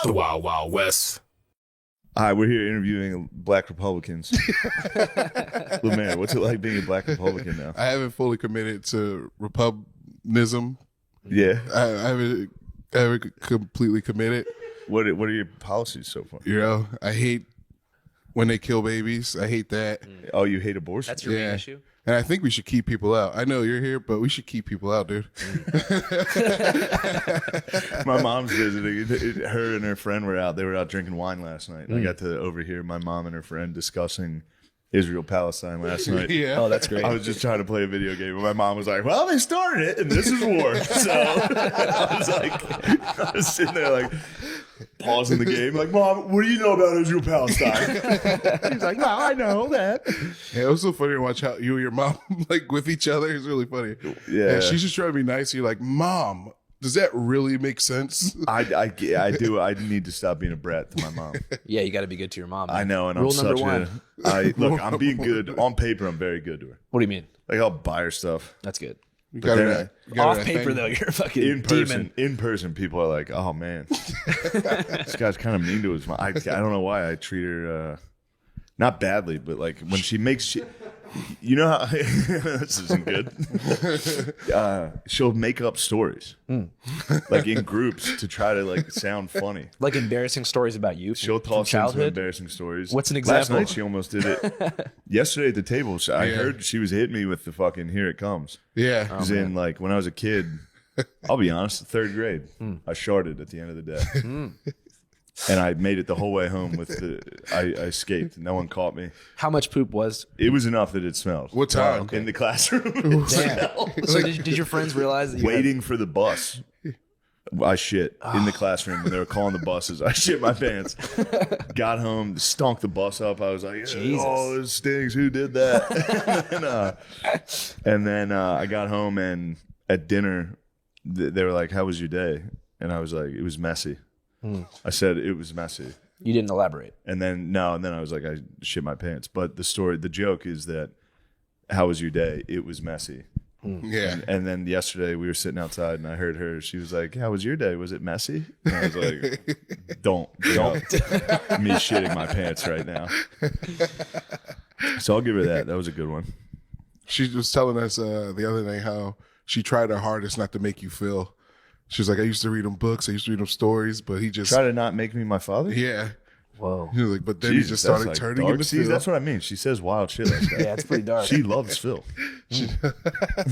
The Wild Wild West. Hi, we're here interviewing black Republicans. LeMaire, what's it like being a black Republican now? I haven't fully committed to Republicanism. Yeah. I haven't completely committed. What are your policies so far? You know, I hate when they kill babies. I hate that. Oh, you hate abortion? That's your main issue? And I think we should keep people out. I know you're here, but we should keep people out, dude. My mom's visiting. Her and her friend were out. They were out drinking wine last night. I got to overhear my mom and her friend discussing Israel-Palestine last night. Yeah. Oh, that's great. I was just trying to play a video game, and my mom was like, well, they started it, and this is war. So I was sitting there like, pausing the game, like, Mom, what do you know about Israel-Palestine? She's like, well, I know that. Yeah, it was so funny to watch how you and your mom like with each other. It's really funny. Yeah. And she's just trying to be nice. You're like, Mom, does that really make sense? I do. I need to stop being a brat to my mom. Yeah, you got to be good to your mom. Man. I know, and Rule I'm number such one. I'm being good. On paper, I'm very good to her. What do you mean? Like, I'll buy her stuff. That's good. You But then Off paper, though, you're a fucking demon. In person, people are like, oh, man. This guy's kind of mean to his mom. I don't know why I treat her, not badly, but like when she makes shit. You know how this isn't good. She'll make up stories, like in groups, to try to like sound funny. Like embarrassing stories about you. She'll from toss in some childhood. embarrassing stories. What's an Last example? night she almost did it. Yesterday at the table, I heard she was hitting me with the fucking "Here It Comes." Yeah. Because in like when I was a kid, I'll be honest, third grade, I sharded at the end of the day. And I made it the whole way home with I escaped. No one caught me. How much poop was? It was enough that it smelled. What time? In the classroom. Damn. So did your friends realize that you Waiting for the bus. I shit in the classroom when they were calling the buses. I shit my pants. Got home, stunk the bus up. I was like, Jesus. oh, this stinks. Who did that? and then I got home, and at dinner, they were like, how was your day? And I was like, it was messy. I said it was messy. You didn't elaborate. And then I was like, I shit my pants. But the joke is that, how was your day? It was messy. Yeah. And then yesterday we were sitting outside and I heard her. She was like, how was your day? Was it messy? And I was like, don't me shitting my pants right now. So I'll give her that. That was a good one. She was telling us the other day how she tried her hardest not to make you feel. She was like, I used to read him books, I used to read him stories, but he just Try to not make me my father? yeah. Whoa. He was like, but then Jesus, he just that's started like turning dark. into See, Phil. that's what I mean. She says wild shit like that. Yeah, it's pretty dark. She loves Phil. She Like,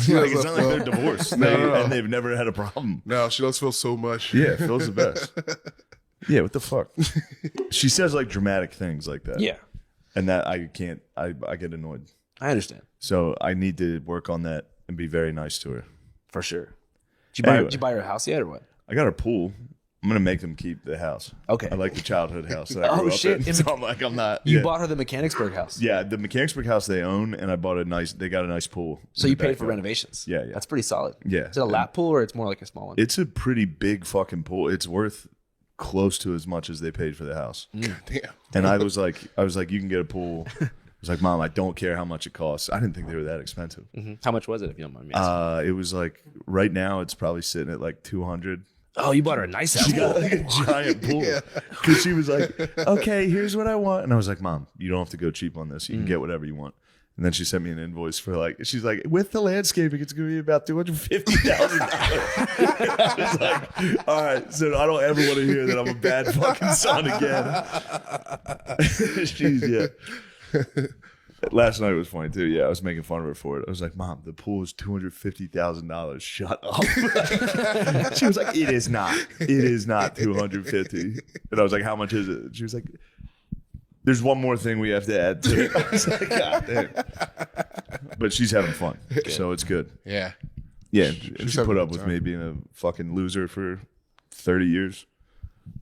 it's not like they're divorced. No. And they've never had a problem. No, she loves Phil so much. Yeah, Phil's the best. Yeah, what the fuck? She says like dramatic things like that. Yeah, And that I can't, I get annoyed. I understand. So I need to work on that and be very nice to her. For sure. Anyway. Did you buy her a house yet or what? I got her pool. I'm going to make them keep the house. Okay. I like the childhood house that I Oh, grew up shit. in. So I'm like, I'm not. You yeah. bought her the Mechanicsburg house. Yeah, the Mechanicsburg house they own, and I bought they got a nice pool. So in you the paid for backyard. renovations. Yeah, yeah. That's pretty solid. Yeah. Is it a lap pool or it's more like a small one? It's a pretty big fucking pool. It's worth close to as much as they paid for the house. Damn. And I was like, you can get a pool. I was like, Mom, I don't care how much it costs. I didn't think they were that expensive. How much was it, if you don't mind me asking? It was like, right now it's probably sitting at like $200. Oh, you bought her a nice house. She got like a giant pool because she was like, okay, here's what I want. And I was like, Mom, you don't have to go cheap on this. You can get whatever you want. And then she sent me an invoice for like, she's like, with the landscaping, it's going to be about $250,000. I was like, all right, so I don't ever want to hear that I'm a bad fucking son again. She's, yeah. Last night was funny too. Yeah, I was making fun of her for it. I was like, Mom, the pool is $250,000. Shut up. She was like, it is not. It is not $250,000. And I was like, how much is it? She was like, there's one more thing we have to add to it. I was like, God damn. But she's having fun, so it's good. Yeah. Yeah, and She's she having put a up good with time. me being a fucking loser for 30 years.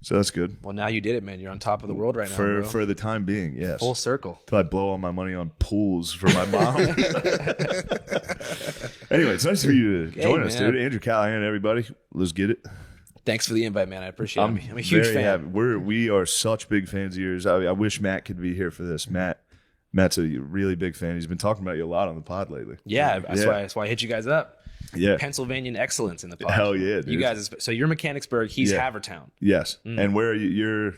So that's good. Well, now you did it, man. You're on top of the world right now, bro. For the time being, yes. Full circle. Till I blow all my money on pools for my mom. Anyway, it's nice for you to join us, man. dude. Andrew Callaghan, everybody. Let's get it. Thanks for the invite, man. I appreciate it. I'm a huge very fan. happy. We are such big fans of yours. I wish Matt could be here for this. Matt's a really big fan. He's been talking about you a lot on the pod lately. Yeah, that's why I hit you guys up. Yeah. Pennsylvania excellence in the pod. Hell yeah, dude. You guys, so you're Mechanicsburg, he's Havertown. Yes. And where are you? You're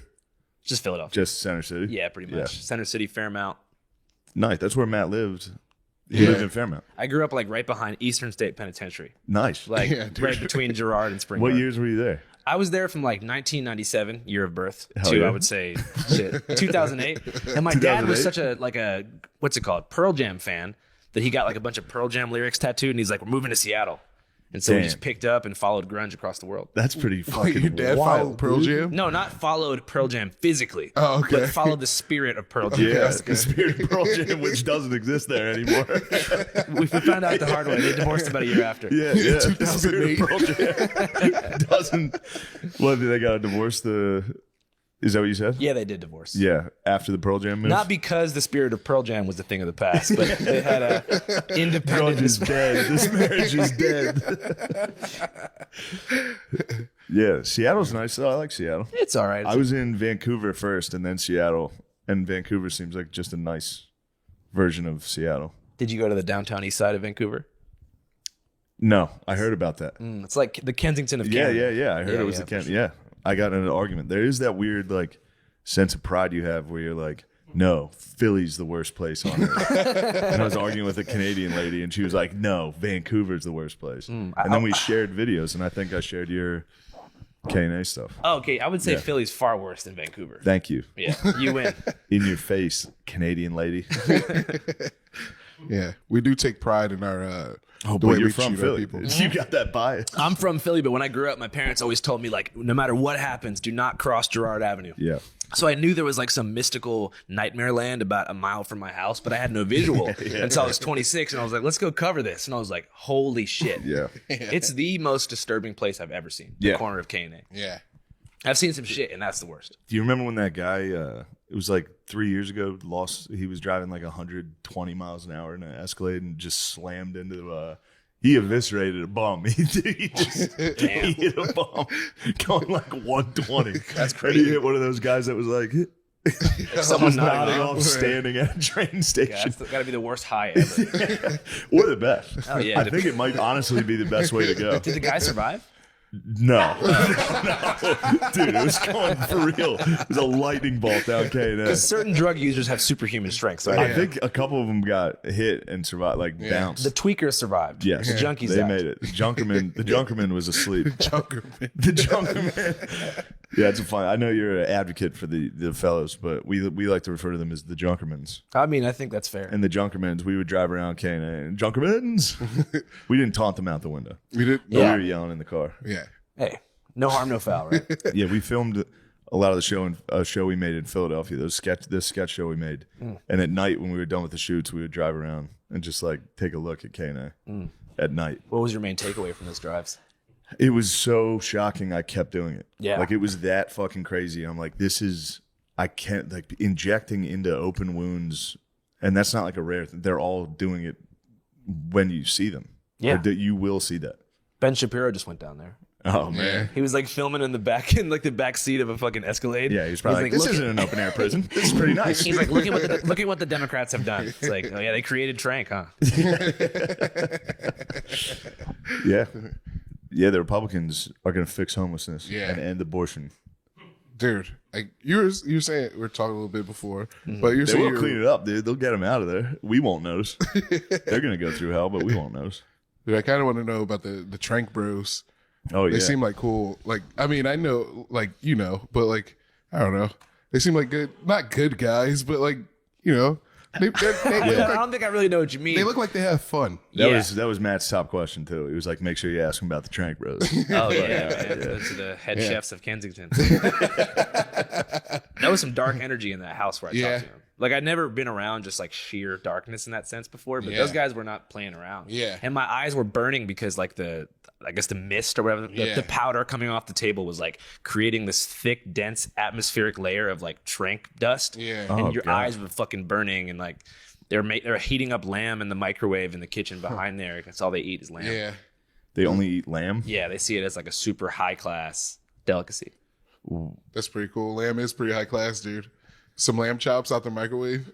just Philadelphia. Just Center City? Yeah, pretty much. Yeah. Center City, Fairmount. Nice. That's where Matt lived. He lived in Fairmount. I grew up like right behind Eastern State Penitentiary. Nice. Like right between Girard and Spring Garden. What years were you there? I was there from like 1997, year of birth, to I would say 2008. And my dad was such a what's it called, Pearl Jam fan that he got like a bunch of Pearl Jam lyrics tattooed, and he's like, we're moving to Seattle. And so we just picked up and followed grunge across the world. That's pretty fucking Your dad wild. followed Pearl Jam? No, not followed Pearl Jam physically. Oh, okay. But followed the spirit of Pearl Jam. Yeah, the spirit of Pearl Jam, which doesn't exist there anymore. We found out the hard way. They divorced about a year after. Yeah. 2008. Pearl Jam doesn't. What, did they got to divorce the... Is that what you said? Yeah, they did divorce. Yeah, after the Pearl Jam move? Not because the spirit of Pearl Jam was a thing of the past, but they had a independent... Grunge is dead. This marriage is dead. Yeah, Seattle's nice, though. I like Seattle. It's all right. I was in Vancouver first and then Seattle. And Vancouver seems like just a nice version of Seattle. Did you go to the downtown east side of Vancouver? No, I heard about that. It's like the Kensington of Canada. Yeah. I heard it was the Kensington. Yeah. I got in an argument. There is that weird like sense of pride you have where you're like, no, Philly's the worst place on earth. And I was arguing with a Canadian lady, and she was like, no, Vancouver's the worst place. And then we shared videos, and I think I shared your K&A stuff. Oh, okay. I would say Philly's far worse than Vancouver. Thank you. Yeah, you win. In your face, Canadian lady. Yeah, we do take pride in our Oh, the but way you're we from treat Philly. our people. You got that bias. I'm from Philly, but when I grew up, my parents always told me, like, no matter what happens, do not cross Girard Avenue. Yeah. So I knew there was like some mystical nightmare land about a mile from my house, but I had no visual until I was 26, and I was like, let's go cover this. And I was like, holy shit. Yeah. It's the most disturbing place I've ever seen. The corner of K&A. Yeah. I've seen some shit, and that's the worst. Do you remember when that guy, it was like 3 years ago, he was driving like 120 miles an hour in an Escalade and just slammed into he eviscerated a bum. He hit a bum going like 120. That's crazy. And he hit one of those guys that was like, Someone nodding off standing at a train station. Yeah, that's got to be the worst high ever. Or the best. Oh, yeah. I think it might honestly be the best way to go. Did the guy survive? No. Dude, it was going for real. It was a lightning bolt down K&S. Because certain drug users have superhuman strength. So I think a couple of them got hit and survived, like bounced. the tweakers survived. Yes, The junkies they died. made it. The Junkerman was asleep. Junkerman. The Junkerman. Yeah, it's a fun. I know you're an advocate for the fellows, but we like to refer to them as the Junkermans. I mean, I think that's fair. And the Junkermans, we would drive around K&A and Junkermans. We didn't taunt them out the window. We did. We were yelling in the car. Yeah. Hey, no harm, no foul, right? Yeah, we filmed a lot of the show we made in Philadelphia. This sketch show we made, and at night when we were done with the shoots, we would drive around and just like take a look at K&A at night. What was your main takeaway from those drives? It was so shocking. I kept doing it. Yeah, like it was that fucking crazy. I'm like, I can't like injecting into open wounds, and that's not like a rare thing. They're all doing it when you see them. Yeah, you will see that. Ben Shapiro just went down there. Oh man, he was like filming in the back seat of a fucking Escalade. Yeah, he was probably like, this isn't an open air prison. This is pretty nice. He's like, look at what the Democrats have done. It's like, oh yeah, they created Trank, huh? Yeah, the Republicans are going to fix homelessness and end abortion. Dude, like you were saying, we were talking a little bit before, but you're they saying will clean it up, dude. They'll get them out of there. We won't notice. They're going to go through hell, but we won't notice. Dude, I kind of want to know about the Trank Bros. Oh yeah, they seem like cool. Like, I mean, I know, like but like I don't know. They seem like not good guys, but like They look I don't think I really know what you mean. They look like they have fun. That was Matt's top question too. He was like, make sure you ask him about the Trank Bros. Oh yeah, those are the head chefs of Kensington. That was some dark energy in that house where I talked to him. Like I'd never been around just like sheer darkness in that sense before, but those guys were not playing around. Yeah. And my eyes were burning because like the mist or whatever, the powder coming off the table was like creating this thick, dense atmospheric layer of like trank dust. Yeah. And your eyes were fucking burning, and like they're heating up lamb in the microwave in the kitchen behind there. That's all they eat is lamb. Yeah. They only eat lamb? Yeah, they see it as like a super high class delicacy. Ooh. That's pretty cool. Lamb is pretty high class, dude. Some lamb chops out the microwave.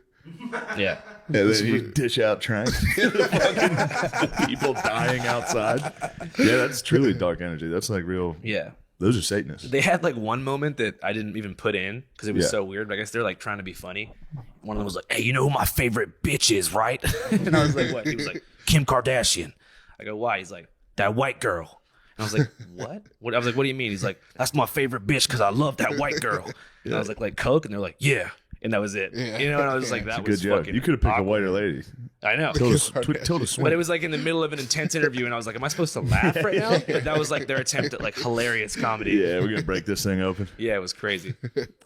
Yeah. And then you dish out trank. Fucking people dying outside. Yeah, that's truly dark energy. That's like real. Yeah. Those are Satanists. They had like one moment that I didn't even put in because it was Yeah. so weird. But I guess they're like trying to be funny. One of them was like, "Hey, you know who my favorite bitch is, right?" And I was like, "What?" He was like, "Kim Kardashian." I go, "Why?" He's like, "That white girl." And I was like, "What?" I was like, "What do you mean?" He's like, "That's my favorite bitch because I love that white girl." And I was like Coke? And they're like, "Yeah." And that was it. Yeah. You know, and I was like, that Good was job. fucking You could have picked awkward. a whiter lady. I know. Tilda But Swinton. it was like in the middle of an intense interview, and I was like, am I supposed to laugh right now? But that was like their attempt at like hilarious comedy. Yeah, we're gonna break this thing open. Yeah, it was crazy.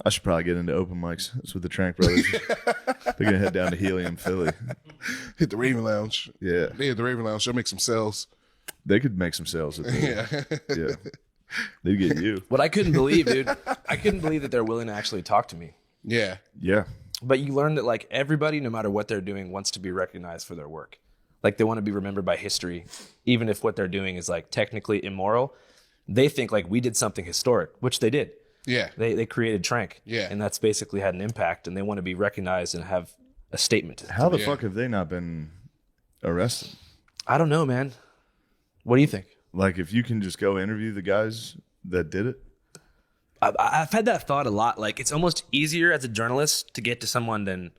I should probably get into open mics. That's with the Trank Brothers. They're gonna head down to Helium, Philly. Hit the Raven Lounge. Yeah, They hit the Raven Lounge. They'll make some sales. they could make some sales. At the, yeah, they'd get you. What I couldn't believe, dude, I couldn't believe that they're willing to actually talk to me. Yeah. Yeah, But you learn that like everybody, no matter what they're doing, wants to be recognized for their work. Like they want to be remembered by history, even if what they're doing is like technically immoral. They think like we did something historic, which they did. Yeah. They created Trank. Yeah. And that's basically had an impact, and they want to be recognized and have a statement. how the fuck have they not been arrested? I don't know, man. What do you think? Like, if you can just go interview the guys that did it. I've had that thought a lot. Like, it's almost easier as a journalist to get to someone than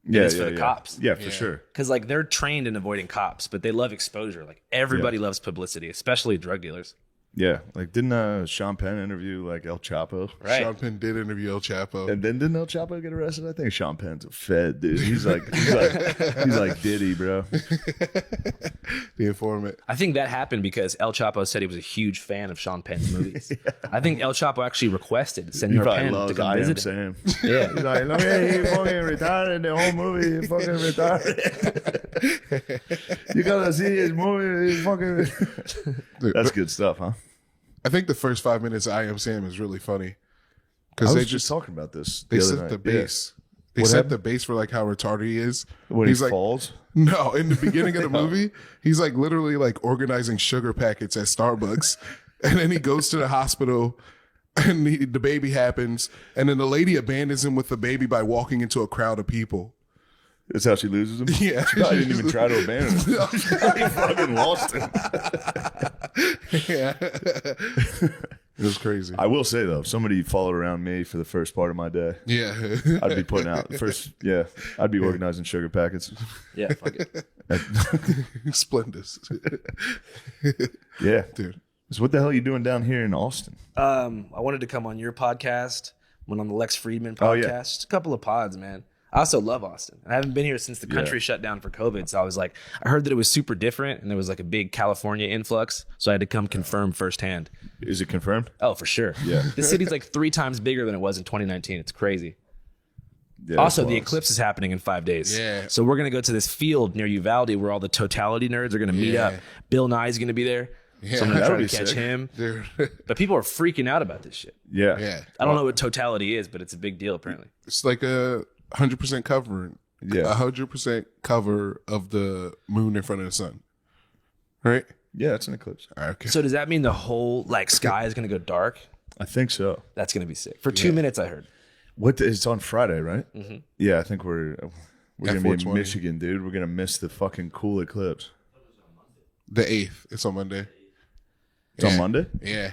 it is for the cops. Yeah, for sure. Because, like, they're trained in avoiding cops, but they love exposure. Like, everybody loves publicity, especially drug dealers. Yeah, like didn't Sean Penn interview like El Chapo? Right. Sean Penn did interview El Chapo. And then didn't El Chapo get arrested? I think Sean Penn's a fed dude. He's like Diddy, bro. The informant. I think that happened because El Chapo said he was a huge fan of Sean Penn's movies. I think El Chapo actually requested He Senor probably Penn to loves come I Am visit him. Sam. Yeah. He's like, look at he fucking retired in the whole movie. He fucking retired. You gotta see his movie. He fucking. That's good stuff, huh? I think the first 5 minutes of I Am Sam is really funny. I Because was they just talking about this. they the other set night. the base. They What set happened? the base for like how retarded he is. When he's he like, falls. no, in the beginning of the movie, he's like literally like organizing sugar packets at Starbucks. And then he goes to the hospital and the baby happens. And then the lady abandons him with the baby by walking into a crowd of people. That's how she loses him. Yeah. She probably didn't even try to abandon him. He fucking lost him. Yeah. It was crazy. I will say though, if somebody followed around me for the first part of my day, Yeah. I'd be putting out first. Yeah, I'd be organizing sugar packets. Yeah, fuck it. Splendid. Yeah, Dude. So what the hell are you doing down here in Austin? I wanted to come on your podcast, went on the Lex Friedman podcast, Oh, yeah. just a couple of pods, man. I also love Austin. I haven't been here since the country shut down for COVID. So I was like, I heard that it was super different and there was like a big California influx. So I had to come confirm firsthand. Is it confirmed? Oh, for sure. Yeah. The city's like 3 times bigger than it was in 2019. It's crazy. Yeah, Also, the well, eclipse is happening in 5 days. Yeah. So we're going to go to this field near Uvalde where all the totality nerds are going to meet Yeah. up. Bill Nye's going to be there. Yeah. So I'm going to That'll try be to catch sick. him. Dude. But people are freaking out about this shit. Yeah, Yeah. I don't know what totality is, but it's a big deal apparently. It's like a 100% cover. Yeah. 100% cover of the moon in front of the sun. Right? Yeah, it's an eclipse. Okay. So does that mean the whole like sky is going to go dark? I think so. That's going to be sick. For 2 minutes, I heard. It's on Friday, right? Mm-hmm. Yeah, I think we're gonna be in 420. Michigan, dude. We're gonna miss the fucking cool eclipse. The 8th. It's on Monday. It's on Monday. Yeah.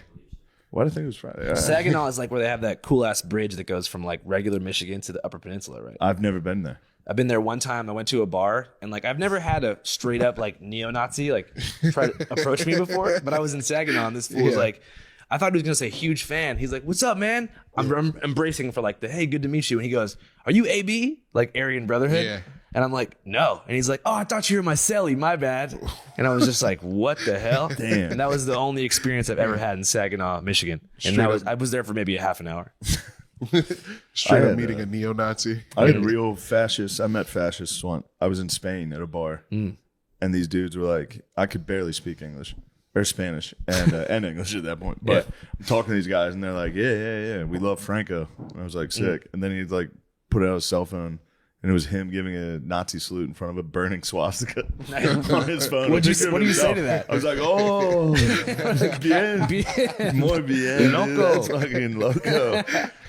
Why do I think it was Friday? Saginaw is like where they have that cool ass bridge that goes from like regular Michigan to the Upper Peninsula, right? I've never been there. I've been there one time. I went to a bar and like I've never had a straight up like neo-Nazi like try to approach me before, but I was in Saginaw and this fool was like, I thought he was gonna say huge fan. He's like, "What's up, man?" I'm embracing for like the "Hey, good to meet you," and he goes, "Are you AB?" Like Aryan Brotherhood? Yeah. And I'm like, "No," and he's like, "Oh, I thought you were my celly. My bad." And I was just like, "What the hell?" Damn. And that was the only experience I've ever had in Saginaw, Michigan, and I was there for maybe a half an hour. Straight I up had, meeting a neo-Nazi. I had real fascists. I met fascists once. I was in Spain at a bar, and these dudes were like, I could barely speak English or Spanish and English at that point. But I'm talking to these guys, and they're like, yeah, we love Franco. And I was like, sick. And then he'd like put out his cell phone, and it was him giving a Nazi salute in front of a burning swastika on his phone. What do you say to that? I was like, oh, bien, muy bien, Loco. dude, that's fucking loco.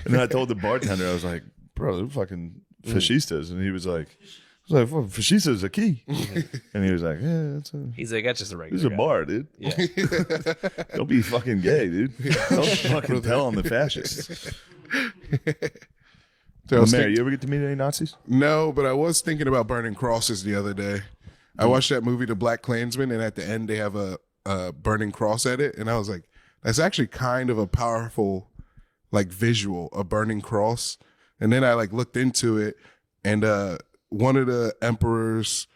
And then I told the bartender, I was like, bro, they're fucking fascistas. And he was like, I was like, well, she says a key. And he was like, yeah, He's like, that's just a regular this is a guy. bar, dude. Yeah. Don't be fucking gay, dude. Don't fucking tell on the fascists. Mary, you ever get to meet any Nazis? No, but I was thinking about burning crosses the other day. I watched that movie, The Black Klansman, and at the end they have a burning cross at it, and I was like, that's actually kind of a powerful like visual, a burning cross. And then I like looked into it, and one of the emperors,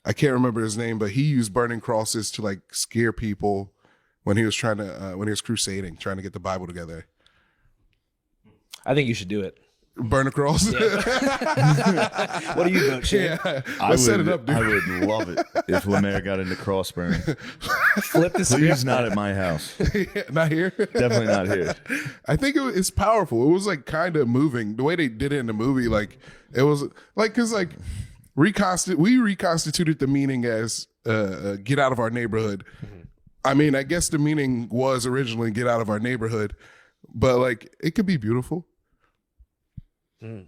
I can't remember his name, but he used burning crosses to like scare people when he was trying to when he was crusading, trying to get the Bible together. I think you should do it. Burn a cross. Yeah. What do you vote, Shane? Yeah. Let's set it up, dude. I would love it if Lemaire got into cross burning. Flip the Please script. not at my house. Not here. Definitely not here. I think it's powerful. It was like kind of moving the way they did it in the movie. Like it was like because like we reconstituted the meaning as get out of our neighborhood. Mm-hmm. I mean, I guess the meaning was originally get out of our neighborhood, but like it could be beautiful. It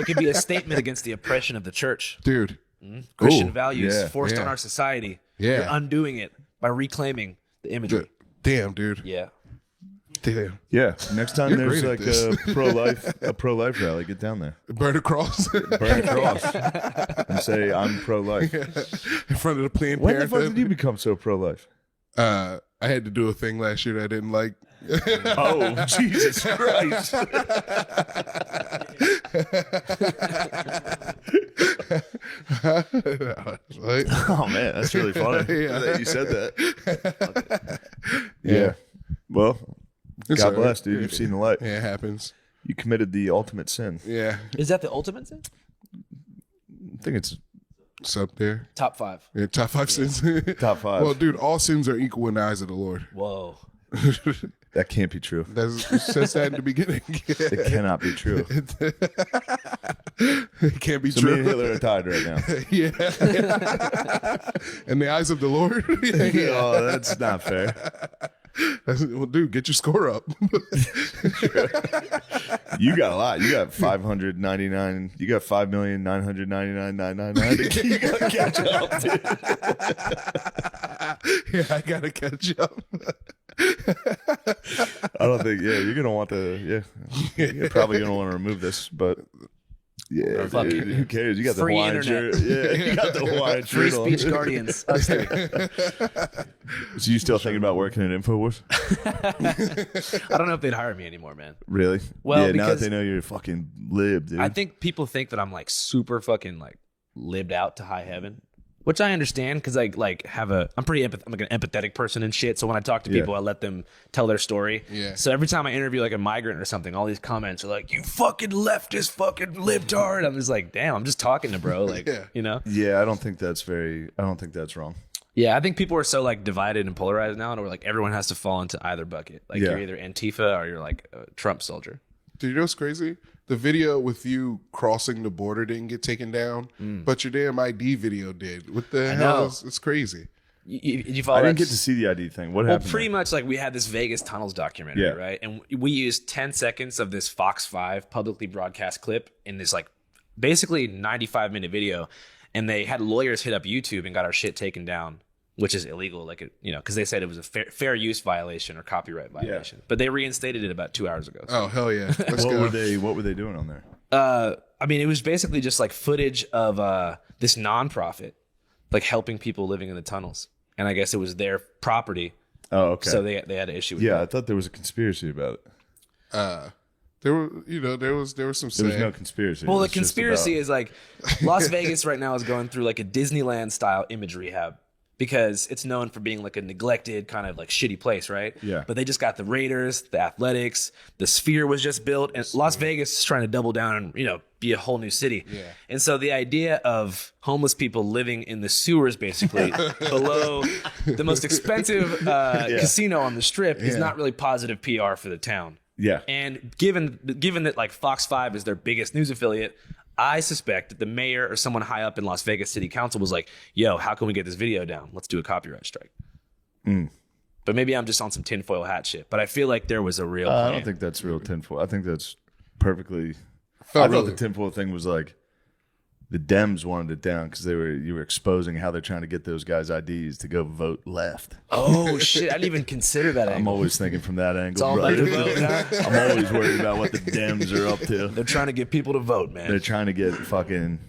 could be a statement against the oppression of the church. Dude. Christian Ooh, values yeah, forced yeah. on our society. Yeah. You're undoing it by reclaiming the imagery. Damn, dude. Yeah. Damn. Yeah. Next time You're there's great like at a pro-life rally, get down there. Burn a cross Burn a cross and say I'm pro-life. in front of the Planned When the fuck Parenthood. did you become so pro-life? I had to do a thing last year that I didn't like. Oh, Jesus Christ. Like, Oh, man, that's really funny Yeah. that you said that. Yeah. Well, It's God all right. bless, dude. You've seen the light. yeah, it happens. You committed the ultimate sin. Yeah, Is that the ultimate sin? I think it's it's up there. Top 5. Yeah, top 5 sins. top 5. Well, dude, all sins are equal in the eyes of the Lord. Whoa. That can't be true. It says that in the beginning. It cannot be true. It can't be So me and true. Hitler are tied right now. Yeah. In the eyes of the Lord. Yeah. Oh, that's not fair. Well, dude, get your score up. You got a lot. You got 599. You got 5,999,999. You got to catch up, dude. Yeah, I gotta catch up. I don't think. Yeah, you're gonna want to. Yeah, you're probably gonna want to remove this, but. Yeah, fuck dude, it. who cares? You got the Free Hawaiian internet. shirt. Yeah, you got the Hawaiian Free shirt on. speech guardians. Us three. So you still thinking about working at InfoWars? I don't know if they'd hire me anymore, man. Really? Well, yeah. Now that because they know you're a fucking lib, dude. I think people think that I'm like super fucking like lived out to high heaven, which I understand because I like have I'm like an empathetic person and shit. So when I talk to people, I let them tell their story. Yeah. So every time I interview like a migrant or something, all these comments are like, "You fucking leftist, fucking libtard." I'm just like, damn, I'm just talking to bro, like you know. Yeah, I don't think that's wrong. Yeah, I think people are so like divided and polarized now, and we're like everyone has to fall into either bucket. Like you're either Antifa or you're like a Trump soldier. Dude, you know what's crazy? The video with you crossing the border didn't get taken down, but your damn ID video did. What the hell? know. It's crazy. You follow I didn't that? get to see the ID thing. What Well, happened? pretty much like we had this Vegas tunnels documentary, Yeah. right? And we used 10 seconds of this Fox 5 publicly broadcast clip in this like basically 95-minute video. And they had lawyers hit up YouTube and got our shit taken down, which is illegal, like, because they said it was a fair use violation or copyright violation. But they reinstated it about 2 hours ago. Oh, hell yeah. Let's What go. were they doing on there? I mean, it was basically just like footage of this nonprofit, like helping people living in the tunnels. And I guess it was their property. Oh, okay. So they had an issue with Yeah, I that. thought there was a conspiracy about it. There was some There was say. no conspiracy. Well, It the was just conspiracy about- is like Las Vegas right now is going through like a Disneyland style image rehab because it's known for being like a neglected kind of like shitty place, right? Yeah. But they just got the Raiders, the Athletics, the Sphere was just built, and Las Vegas is trying to double down and be a whole new city. Yeah. And so the idea of homeless people living in the sewers basically below the most expensive casino on the strip is not really positive PR for the town. Yeah. And given that like Fox 5 is their biggest news affiliate, I suspect that the mayor or someone high up in Las Vegas City Council was like, yo, how can we get this video down? Let's do a copyright strike. But maybe I'm just on some tinfoil hat shit. But I feel like there was a real plan. I don't think that's real tinfoil. I think that's perfectly. Felt I thought really- the tinfoil thing was like the Dems wanted it down because you were exposing how they're trying to get those guys' IDs to go vote left. Oh shit! I didn't even consider that angle. I'm always thinking from that angle. It's all about the vote now. I'm always worried about what the Dems are up to. They're trying to get people to vote, man. They're trying to get fucking.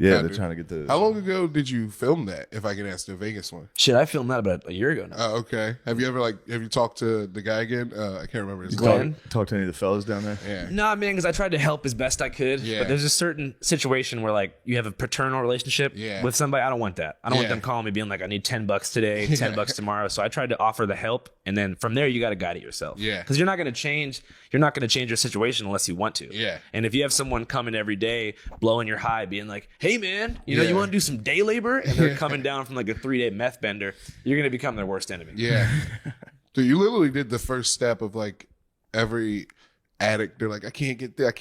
Yeah, they're trying to get the. How long ago did you film that? If I can ask, the Vegas one. Shit, I filmed that about a year ago now. Oh, okay. Have you talked to the guy again? I can't remember his Glenn? name. Talk to any of the fellas down there? Yeah. Nah, man, because I tried to help as best I could. Yeah. But there's a certain situation where like you have a paternal relationship with somebody. I don't want that. I don't want them calling me being like, I need $10 today, $10 tomorrow. So I tried to offer the help, and then from there you got to guide it yourself. Yeah. Because you're not going to change your situation unless you want to. Yeah. And if you have someone coming every day blowing your high, being like, hey man, you want to do some day labor, and they're coming down from like a 3-day meth bender, you're going to become their worst enemy. Yeah. Dude, you literally did the first step of like every addict. They're like, I can't get there,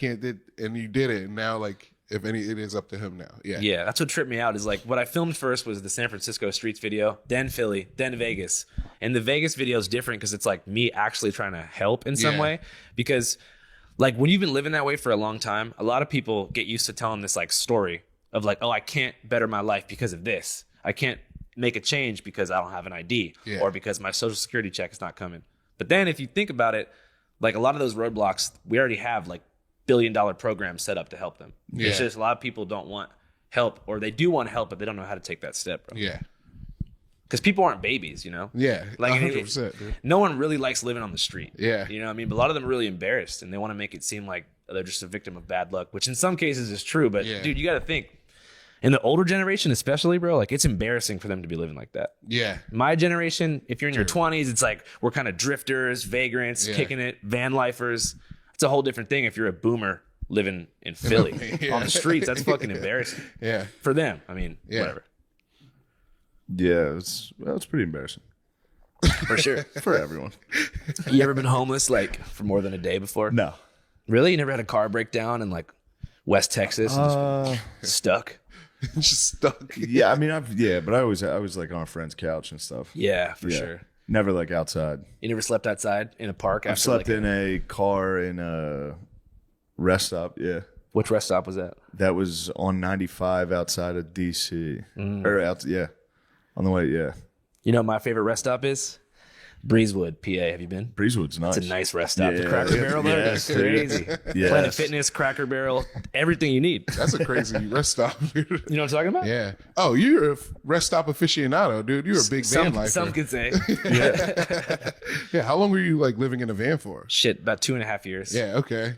and you did it. And now like, if any, it is up to him now. Yeah. Yeah, that's what tripped me out is like what I filmed first was the San Francisco streets video, then Philly, then Vegas. And the Vegas video is different because it's like me actually trying to help in some way. Because like when you've been living that way for a long time, a lot of people get used to telling this like story of like, oh, I can't better my life because of this. I can't make a change because I don't have an ID or because my social security check is not coming. But then if you think about it, like a lot of those roadblocks, we already have like billion-dollar programs set up to help them. Yeah. It's just a lot of people don't want help, or they do want help, but they don't know how to take that step, bro. Yeah. Because people aren't babies, you know? Yeah. Like 100%. Dude. No one really likes living on the street. Yeah. You know what I mean? But a lot of them are really embarrassed, and they want to make it seem like they're just a victim of bad luck, which in some cases is true. But dude, you got to think, in the older generation especially, bro, like it's embarrassing for them to be living like that. Yeah. My generation, if you're in your 20s, it's like we're kind of drifters, vagrants, kicking it, van lifers. It's a whole different thing if you're a boomer living in Philly on the streets. That's fucking embarrassing. Yeah. For them. I mean, whatever. Yeah, it's pretty embarrassing. For sure. For everyone. You ever been homeless like for more than a day before? No. Really? You never had a car breakdown in like West Texas and just stuck? Just stuck. Yeah, I mean, but I was like on a friend's couch and stuff. Yeah, for sure. Never like outside. You never slept outside in a park? I slept in a car in a rest stop. Yeah. Which rest stop was that? That was on 95 outside of DC. Or on the way. Yeah. You know what my favorite rest stop is? Breezewood, PA. Have you been? Breezewood's nice. It's a nice rest stop. Yeah. The Cracker Barrel there, that's crazy. Yes. Planet Fitness, Cracker Barrel, everything you need. That's a crazy rest stop, dude. You know what I'm talking about? Yeah. Oh, you're a rest stop aficionado, dude. You're a big van lifer. Some could say. Yeah. How long were you like living in a van for? Shit, about 2.5 years. Yeah. Okay.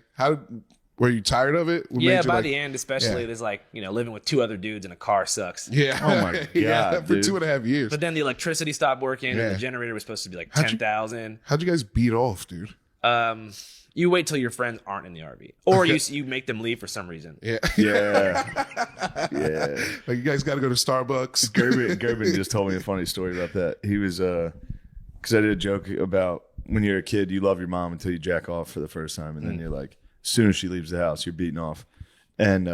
Were you tired of it? What made you, by like, the end, especially, there's like, living with 2 other dudes in a car sucks. Yeah. Oh my God. Yeah. For dude. 2.5 years. But then the electricity stopped working, and the generator was supposed to be like 10,000. How'd you guys beat off, dude? You wait till your friends aren't in the RV, or you make them leave for some reason. Yeah. Yeah. Yeah. Like, you guys got to go to Starbucks. Gerben just told me a funny story about that. He was, because I did a joke about when you're a kid, you love your mom until you jack off for the first time. And then you're like, as soon as she leaves the house, you're beating off. And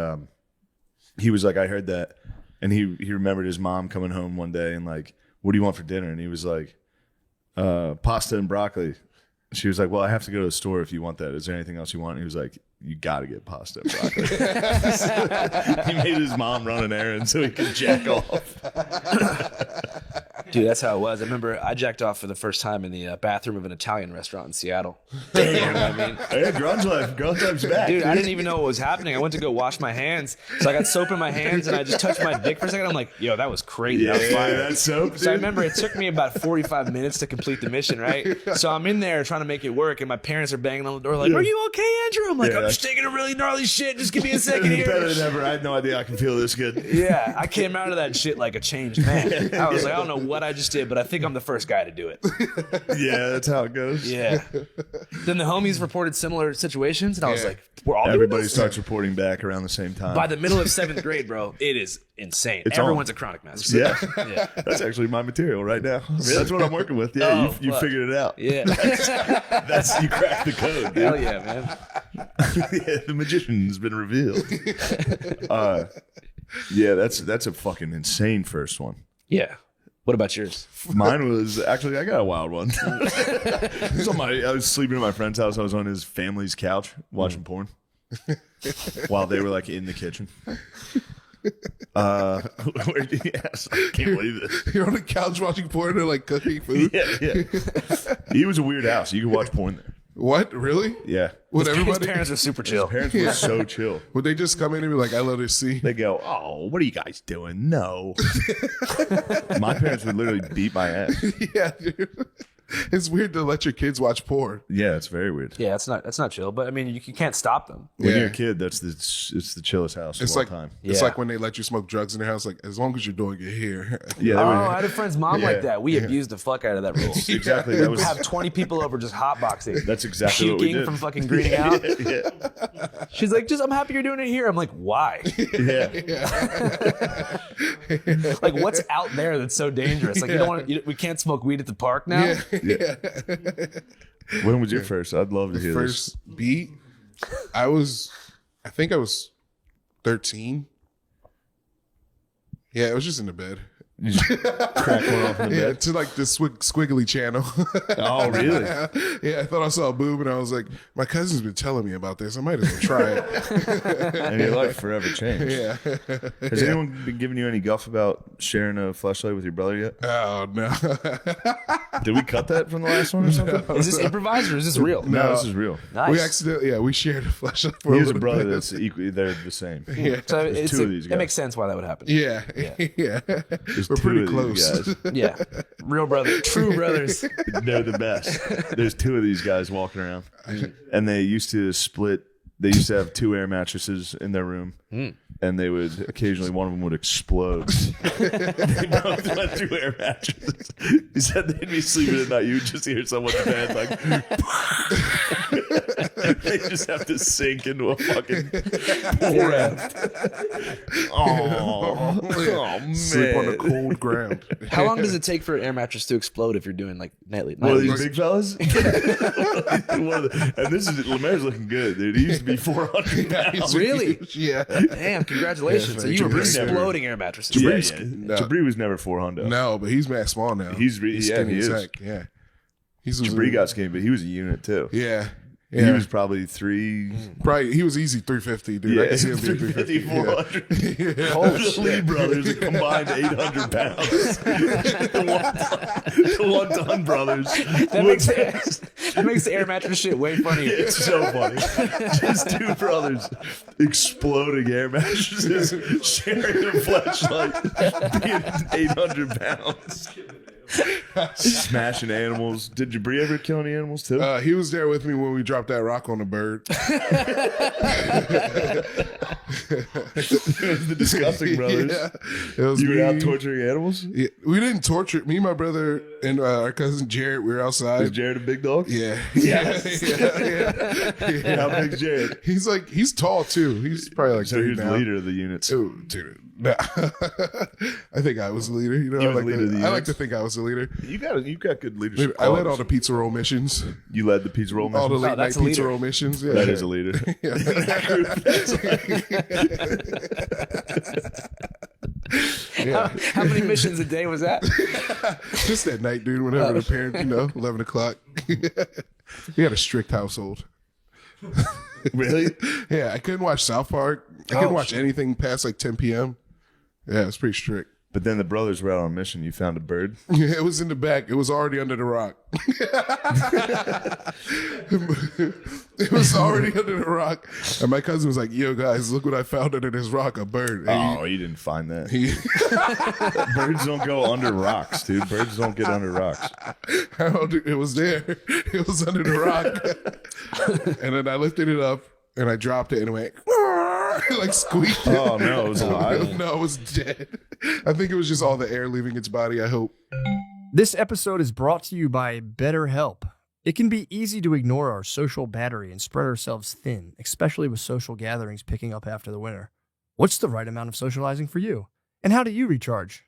he was like, I heard that. And he remembered his mom coming home one day and like, what do you want for dinner? And he was like, pasta and broccoli. She was like, well, I have to go to the store if you want that. Is there anything else you want? And he was like, you got to get pasta and broccoli. He made his mom run an errand so he could jack off. Dude, that's how it was. I remember I jacked off for the first time in the bathroom of an Italian restaurant in Seattle. Damn, I mean. Yeah, grunge life's back. Dude, I didn't even know what was happening. I went to go wash my hands. So I got soap in my hands and I just touched my dick for a second. I'm like, yo, that was crazy. Yeah, that was fire. that's soap, dude. So I remember it took me about 45 minutes to complete the mission, right? So I'm in there trying to make it work and my parents are banging on the door like, are you okay, Andrew? I'm like, I'm just taking a really gnarly shit. Just give me a second here. Better than ever. I had no idea I can feel this good. Yeah, I came out of that shit like a changed man. I was like, I don't know what I just did, but I think I'm the first guy to do it. Yeah, that's how it goes. Yeah. Then the homies reported similar situations, and I was like, we're all Everybody doing this? starts reporting back around the same time. By the middle of 7th grade, bro, it is insane. Everyone's a chronic mess. Yeah. That's actually my material right now. That's what I'm working with. Yeah, Oh, you fuck. figured it out. Yeah. That's you cracked the code, dude. Hell yeah, man. Yeah, the magician's been revealed. Yeah, that's a fucking insane first one. Yeah. What about yours? Mine was actually, I got a wild one. I was sleeping at my friend's house. I was on his family's couch watching porn. while they were like in the kitchen. Yes, I can't believe this. You're on the couch watching porn and like cooking food. Yeah. He was a weird house. You could watch porn there. What? Really? Yeah. Would His everybody? parents are super chill. Parents were so chill. Would they just come in and be like, "I love this scene"? They go, "Oh, what are you guys doing?" No. My parents would literally beat my ass. Yeah, dude. It's weird to let your kids watch porn. Yeah, it's very weird. Yeah, that's not chill. But I mean, you can't stop them. When Yeah. you're a kid, it's the chillest house It's of all like time. it's Yeah. like when they let you smoke drugs in their house. Like as long as you're doing it here. Yeah, they Oh, were- I had a friend's mom like that. We abused the fuck out of that rule. exactly. That was Have 20 people over just hotboxing. that's exactly what we Puking did. from fucking greening out. yeah. She's like, I'm happy you're doing it here. I'm like, why? Yeah. Like, what's out there that's so dangerous? Like, you don't want we can't smoke weed at the park now. Yeah. When was your first? I'd love to hear this. First beat. I think I was 13. Yeah, it was just in the bed. You just crack one off in the Yeah, bed. to like the squiggly channel. Oh, really? Yeah, I thought I saw a boob and I was like, my cousin's been telling me about this. I might as well try it. And your life forever changed. Yeah. Has anyone been giving you any guff about sharing a flashlight with your brother yet? Oh, no. Did we cut that from the last one or something? Is this improvised or is this real? No, this is real. Nice. We shared a flashlight for He has a little brother bit. that's equally, they're the same. Yeah. So it's two of these it guys. makes sense why that would happen. Yeah. Yeah. There's We're two pretty of these close. guys. Yeah. Real brother. True brothers. They're the best. There's two of these guys walking around, and they used to split. They used to have two air mattresses in their room, and they would occasionally one of them would explode. They both went through air mattresses. He said they'd be sleeping at night. You would just hear someone's bed like. They just have to sink into a fucking pool raft. Oh man! Sleep on the cold ground. How long does it take for an air mattress to explode if you're doing like nightly? One of these big fellas? And this is Lemaire's looking good, dude. He used to be 400 pounds. Really? Yeah. Damn, congratulations. Yeah, so you were Jabri never- exploding air mattresses. Yeah, Jabri's- yeah. No. Jabri was never 400. No, but he's mad small now. He's yeah, skinny he as is. heck. Yeah. He's Jabri got skinny, but he was a unit too. Yeah. He Yeah. was probably three. Probably he was easy 350, dude. I Yeah, can see him being 350, 350. 400. Holy The Lee shit. brothers are combined 800 pounds. the one Dunn brothers. That makes the air mattress shit way funnier. It's so funny. Just two brothers exploding air mattresses, sharing a flashlight, being 800 pounds. Smashing animals. Did Jabri ever kill any animals too? He was there with me when we dropped that rock on the bird. The disgusting brothers. Yeah. It was You were out me. torturing animals? Yeah, we didn't torture. Me, my brother, and our cousin Jared. We were Is outside. Jared a big dog? Yeah. Yes. Yeah. How big's Jared? He's tall too. He's probably like So three he's the now. leader of the units. Oh, dude. Nah. I think I was the leader. You know, You I were like, the leader of the I like units? to think I was the leader. You got good leadership. I led all qualities. the pizza roll missions, You led the pizza roll all the mission. late night that's a pizza leader. roll missions. Yeah. That is a leader. How many missions a day was that? Just that night, dude. Whenever the parents, 11 o'clock. We had a strict household. Really? Yeah, I couldn't watch South Park. I couldn't watch anything past like 10 p.m. Yeah, it was pretty strict. But then the brothers were out on a mission. You found a bird. Yeah, it was in the back. It was already under the rock. It was already under the rock. And my cousin was like, yo, guys, look what I found under this rock, a bird. And Oh, you didn't find that. he, Birds don't go under rocks, dude. Birds don't get under rocks. it was there. It was under the rock. And then I lifted it up and I dropped it and it went, like squeaked. Oh, no, it was alive. No, it was dead. I think it was just all the air leaving its body, I hope. This episode is brought to you by BetterHelp. It can be easy to ignore our social battery and spread ourselves thin, especially with social gatherings picking up after the winter. What's the right amount of socializing for you? And how do you recharge?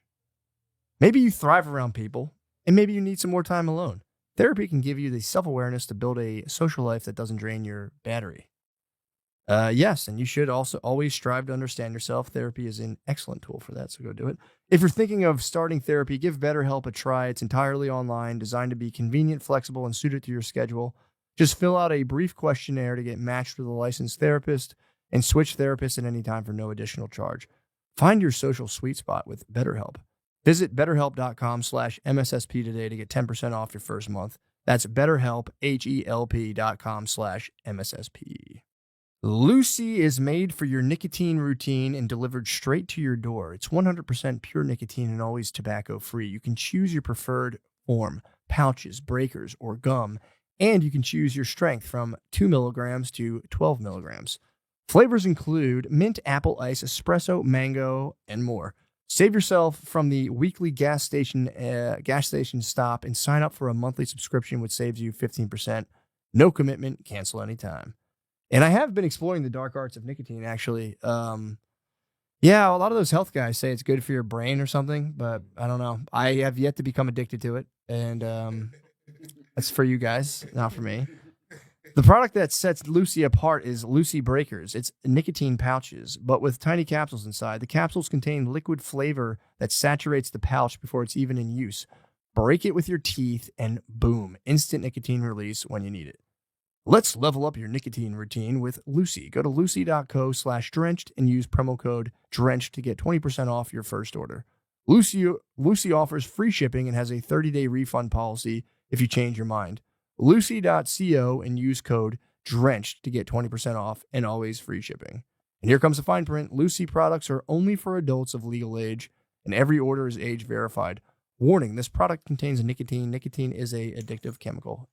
Maybe you thrive around people, and maybe you need some more time alone. Therapy can give you the self-awareness to build a social life that doesn't drain your battery. Yes, and you should also always strive to understand yourself. Therapy is an excellent tool for that, so go do it. If you're thinking of starting therapy, give BetterHelp a try. It's entirely online, designed to be convenient, flexible, and suited to your schedule. Just fill out a brief questionnaire to get matched with a licensed therapist and switch therapists at any time for no additional charge. Find your social sweet spot with BetterHelp. Visit betterhelp.com/MSSP today to get 10% off your first month. That's BetterHelp, HELP.com/MSSP. Lucy is made for your nicotine routine and delivered straight to your door. It's 100% pure nicotine and always tobacco-free. You can choose your preferred form, pouches, breakers, or gum, and you can choose your strength from 2 milligrams to 12 milligrams. Flavors include mint, apple ice, espresso, mango, and more. Save yourself from the weekly gas station stop and sign up for a monthly subscription, which saves you 15%. No commitment, cancel anytime. And I have been exploring the dark arts of nicotine, actually. Yeah, a lot of those health guys say it's good for your brain or something, but I don't know. I have yet to become addicted to it, and that's for you guys, not for me. The product that sets Lucy apart is Lucy Breakers. It's nicotine pouches, but with tiny capsules inside. The capsules contain liquid flavor that saturates the pouch before it's even in use. Break it with your teeth, and boom, instant nicotine release when you need it. Let's level up your nicotine routine with Lucy. Go to lucy.co/drenched and use promo code DRENCHED to get 20% off your first order. Lucy offers free shipping and has a 30-day refund policy if you change your mind. Lucy.co and use code DRENCHED to get 20% off and always free shipping. And here comes the fine print. Lucy products are only for adults of legal age, and every order is age verified. Warning, this product contains nicotine. Nicotine is a addictive chemical.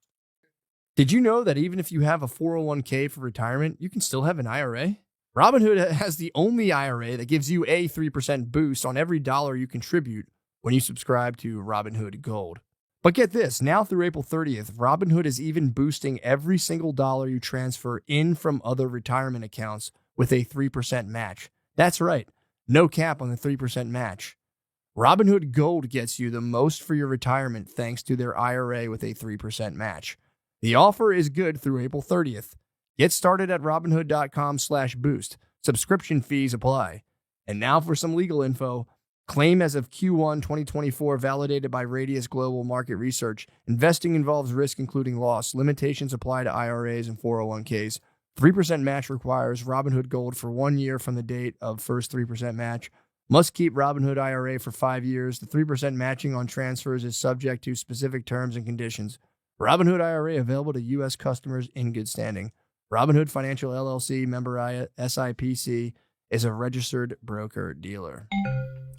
Did you know that even if you have a 401k for retirement, you can still have an IRA? Robinhood has the only IRA that gives you a 3% boost on every dollar you contribute when you subscribe to Robinhood Gold. But get this, now through April 30th, Robinhood is even boosting every single dollar you transfer in from other retirement accounts with a 3% match. That's right, no cap on the 3% match. Robinhood Gold gets you the most for your retirement thanks to their IRA with a 3% match. The offer is good through April 30th. Get started at Robinhood.com/boost. Subscription fees apply. And now for some legal info. Claim as of Q1 2024 validated by Radius Global Market Research. Investing involves risk including loss. Limitations apply to IRAs and 401ks. 3% match requires Robinhood Gold for 1 year from the date of first 3% match. Must keep Robinhood IRA for 5 years. The 3% matching on transfers is subject to specific terms and conditions. Robinhood IRA available to U.S. customers in good standing. Robinhood Financial LLC, member SIPC, is a registered broker-dealer.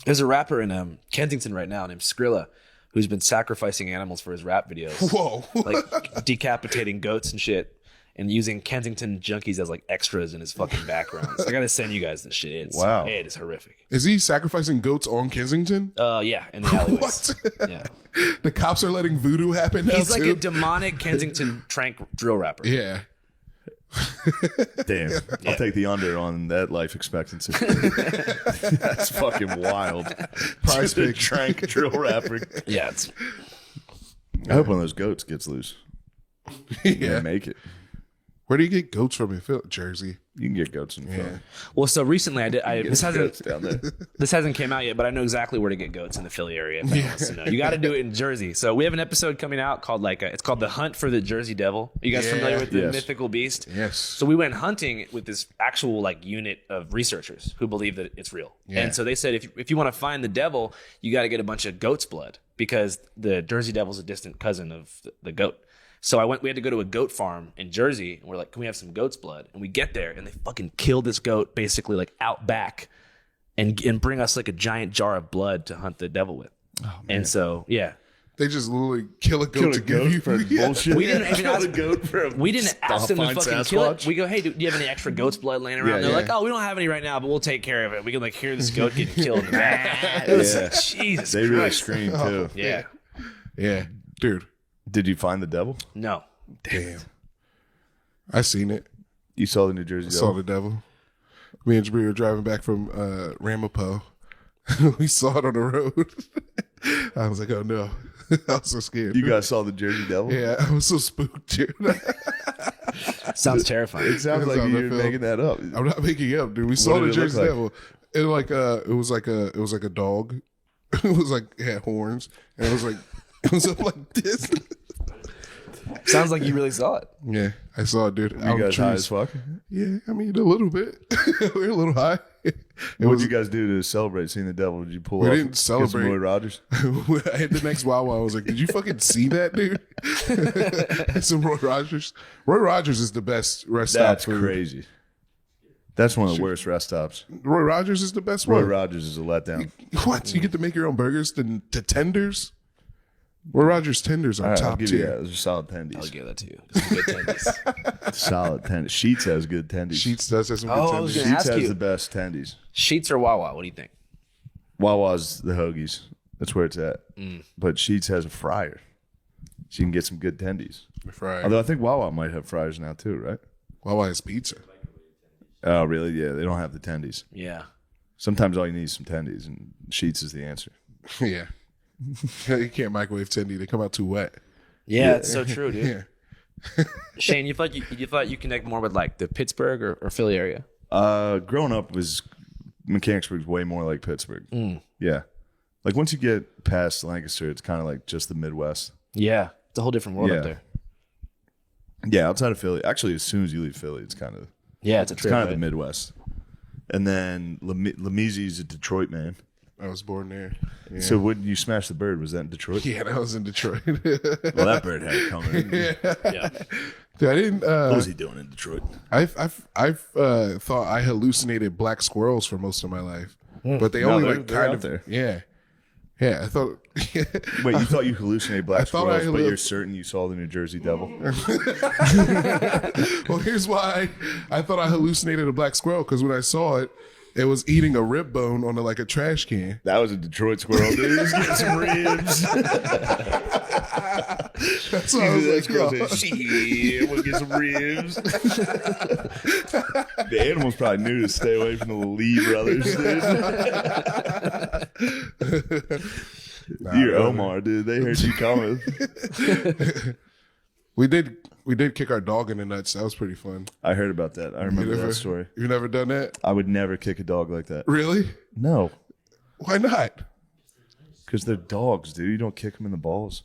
There's a rapper in Kensington right now named Skrilla who's been sacrificing animals for his rap videos. Whoa. Like decapitating goats and shit and using Kensington junkies as like extras in his fucking backgrounds. I gotta send you guys this shit. Wow. It is horrific. Is he sacrificing goats on Kensington? Yeah, in the alleyways. What? Yeah. The cops are letting voodoo happen now, He's like too? a demonic Kensington trank drill rapper. Yeah. Damn. I'll take the under on that life expectancy. That's fucking wild. Prize pick. Trank drill rapper. Yeah, it's I hope one of those goats gets loose. Yeah, make it. Where do you get goats from in Jersey? You can get goats in Philly. well. So recently, this Goats down there. hasn't came out yet, but I know exactly where to get goats in the Philly area. If anyone wants to know. You got to do it in Jersey. So we have an episode coming out called it's called The Hunt for the Jersey Devil. Are you guys familiar with the Yes. mythical beast? Yes. So we went hunting with this actual unit of researchers who believe that it's real. Yeah. And so they said if you want to find the devil, you got to get a bunch of goat's blood because the Jersey Devil's a distant cousin of the goat. So we had to go to a goat farm in Jersey, and we're like, can we have some goat's blood? And we get there, and they fucking kill this goat basically out back and bring us a giant jar of blood to hunt the devil with. Oh, and so, yeah. They just literally kill a goat to give you for bullshit. We didn't even ask, goat for we didn't ask them to fucking kill it. We go, hey, do you have any extra goat's blood laying around? They're like, oh, we don't have any right now, but we'll take care of it. We can hear this goat getting killed in the back. It was Jesus They Christ. really scream too. Yeah. Yeah. Dude. Did you find the devil? No. Damn. I seen it. You saw the New Jersey Saw devil? the devil. Me and Jabri were driving back from Ramapo. We saw it on the road. I was like, oh no. I was so scared. You guys saw the Jersey devil? Yeah, I was so spooked, dude. Sounds terrifying. It sounds like It's on the you're film. making that up. I'm not making it up, dude. We saw What the did it look Jersey like? Devil. It was like a dog. It had horns, and it was up like this. Sounds like you really saw it. Yeah, I saw it, dude. You guys high as fuck? Yeah, I mean, a little bit. We're a little high. What did you guys do to celebrate seeing the devil? Did you pull We off? didn't celebrate. Roy Rogers? I hit the next Wawa. I was like, did you fucking see that, dude? Some Roy Rogers. Roy Rogers is the best rest stop. That's crazy. That's one of the worst rest stops. Roy Rogers is the best Roy one. Rogers is a letdown. What? You get to make your own burgers to tenders? Roy Rogers tenders are All right, I'll top give you tier. that. Those are solid I'll tendies. give that to you. Just good tendies. Solid tendies. Sheets has good tendies. Sheets does have some good Oh, I tenders. was gonna Sheets ask has you. the best tendies. Sheets or Wawa? What do you think? Wawa's the hoagies. That's where it's at. But Sheets has a fryer. So you can get some good tendies. Fried. Although I think Wawa might have fryers now too, right? Wawa has pizza. Oh, really? Yeah, they don't have the tendies. Yeah. Sometimes all you need is some tendies, and Sheets is the answer. Yeah. You can't microwave tendy. They come out too wet. Yeah, it's so true, dude. Yeah. Shane, you thought you connect more with like the Pittsburgh or Philly area? Growing up was Mechanicsburg's way more like Pittsburgh. Yeah. Like once you get past Lancaster, it's kind of like just the Midwest. Yeah, it's a whole different world Yeah. up there. Yeah, outside of Philly. Actually, as soon as you leave Philly, it's kind of Yeah, it's a trip. kind of right? the Midwest. And then Lemisi's a Detroit man. I was born there. Yeah. So when you smash the bird, was that in Detroit? Yeah, that was in Detroit. Well, that bird had it coming. Yeah. Dude, I didn't. What was he doing in Detroit? I've thought I hallucinated black squirrels for most of my life, but they No, only they're- like they're kind out of there. Yeah, yeah. I thought. Wait, you thought you hallucinated black I thought I squirrels, but halluc- you're certain you saw the New Jersey Devil? Well, here's why I thought I hallucinated a black squirrel, because when I saw it, it was eating a rib bone on a trash can. That was a Detroit squirrel, dude. He's getting some ribs. That's why I was like, yo. shit, we'll get some ribs. The animals probably knew to stay away from the Lee brothers, dude. You're Omar, dude. They heard you coming. We did kick our dog in the nuts. That was pretty fun. I heard about that. I remember that story. You've never done that? I would never kick a dog like that. Really? No, Why not? because they're dogs, dude. You don't kick them in the balls.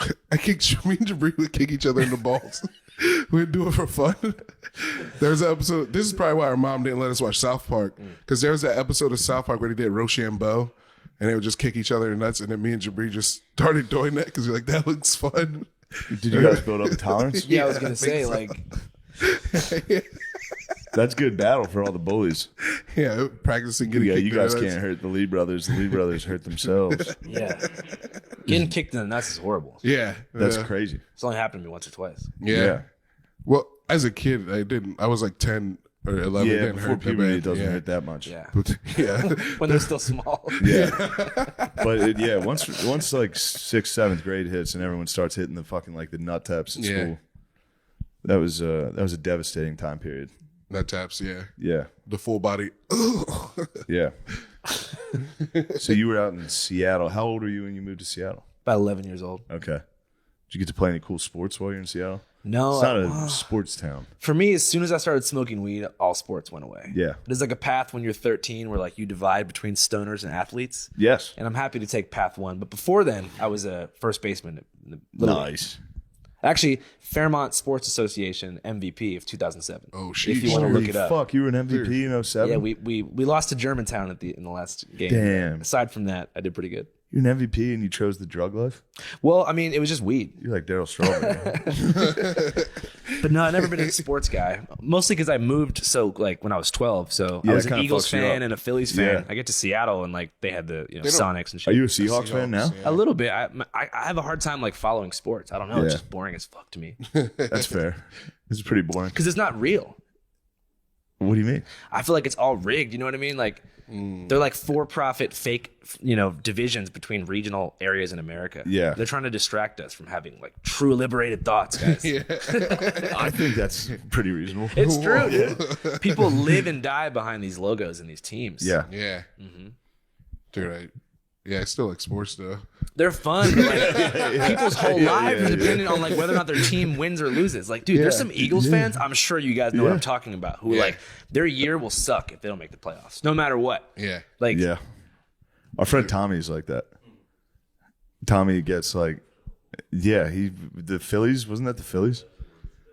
Me and Jabri would kick each other in the balls. We'd do it for fun. There's an episode. This is probably why our mom didn't let us watch South Park, because there was that episode of South Park where they did Rochambeau, and they would just kick each other in the nuts. And then me and Jabri just started doing that because we're like, that looks fun. Did you guys build up a tolerance? Yeah, I was I gonna think say so. like That's good battle for all the bullies. Yeah, practicing getting Yeah, kicked you in the guys nuts. can't hurt the Lee brothers. The Lee brothers hurt themselves. yeah, getting kicked in the nuts is horrible. Yeah, That's crazy. It's only happened to me once or twice. Yeah. Well, as a kid, I didn't. I was like 10 or 11. It Yeah, didn't before hurt that puberty, bad. it doesn't yeah. hurt that much. Yeah, But, yeah. when they're still small. Yeah. But once like 6th, 7th grade hits and everyone starts hitting the fucking like the nut taps at Yeah. school, that was a devastating time period. Nut taps, yeah. Yeah. The full body. Yeah. So you were out in Seattle. How old were you when you moved to Seattle? About 11 years old. Okay. Did you get to play any cool sports while you're in Seattle? No, It's not a sports town. for me, as soon as I started smoking weed, all sports went away. Yeah. There's like a path when you're 13 where like you divide between stoners and athletes. Yes. And I'm happy to take path one. But before then, I was a first baseman. In the Little League. Nice. Actually, Fairmont Sports Association MVP of 2007. Oh, shit. If you want to Holy look it up. fuck, you were an MVP in 07? Yeah, we lost to Germantown in the last game. Damn. Aside from that, I did pretty good. You're an MVP and you chose the drug life? Well, I mean, it was just weed. You're like Daryl Strawberry. But no, I've never been a sports guy. Mostly because I moved when I was 12. So Yeah, I was it an kinda Eagles fucks you up. fan and a Phillies fan. Yeah. I get to Seattle and like they had the don't- Sonics and Are shit. you a Seahawks fan now? Yeah. A little bit. I have a hard time like following sports. I don't know. It's Yeah. just boring as fuck to me That's fair. This is pretty boring. because it's not real. What do you mean? I feel like it's all rigged. You know what I mean? Like they're like for-profit fake, divisions between regional areas in America. Yeah. They're trying to distract us from having like true liberated thoughts, guys. I think that's pretty reasonable. It's true. Dude. People live and die behind these logos and these teams. Yeah. Yeah. Dude, I still like sports, though. They're fun, but like people's whole lives are dependent on like whether or not their team wins or loses. Like, dude, there's some Eagles fans. I'm sure you guys know what I'm talking about. Who like their year will suck if they don't make the playoffs, no matter what. Yeah. Like, Yeah. Our friend Tommy's like that. Tommy gets like, Yeah, the Phillies, wasn't that the Phillies?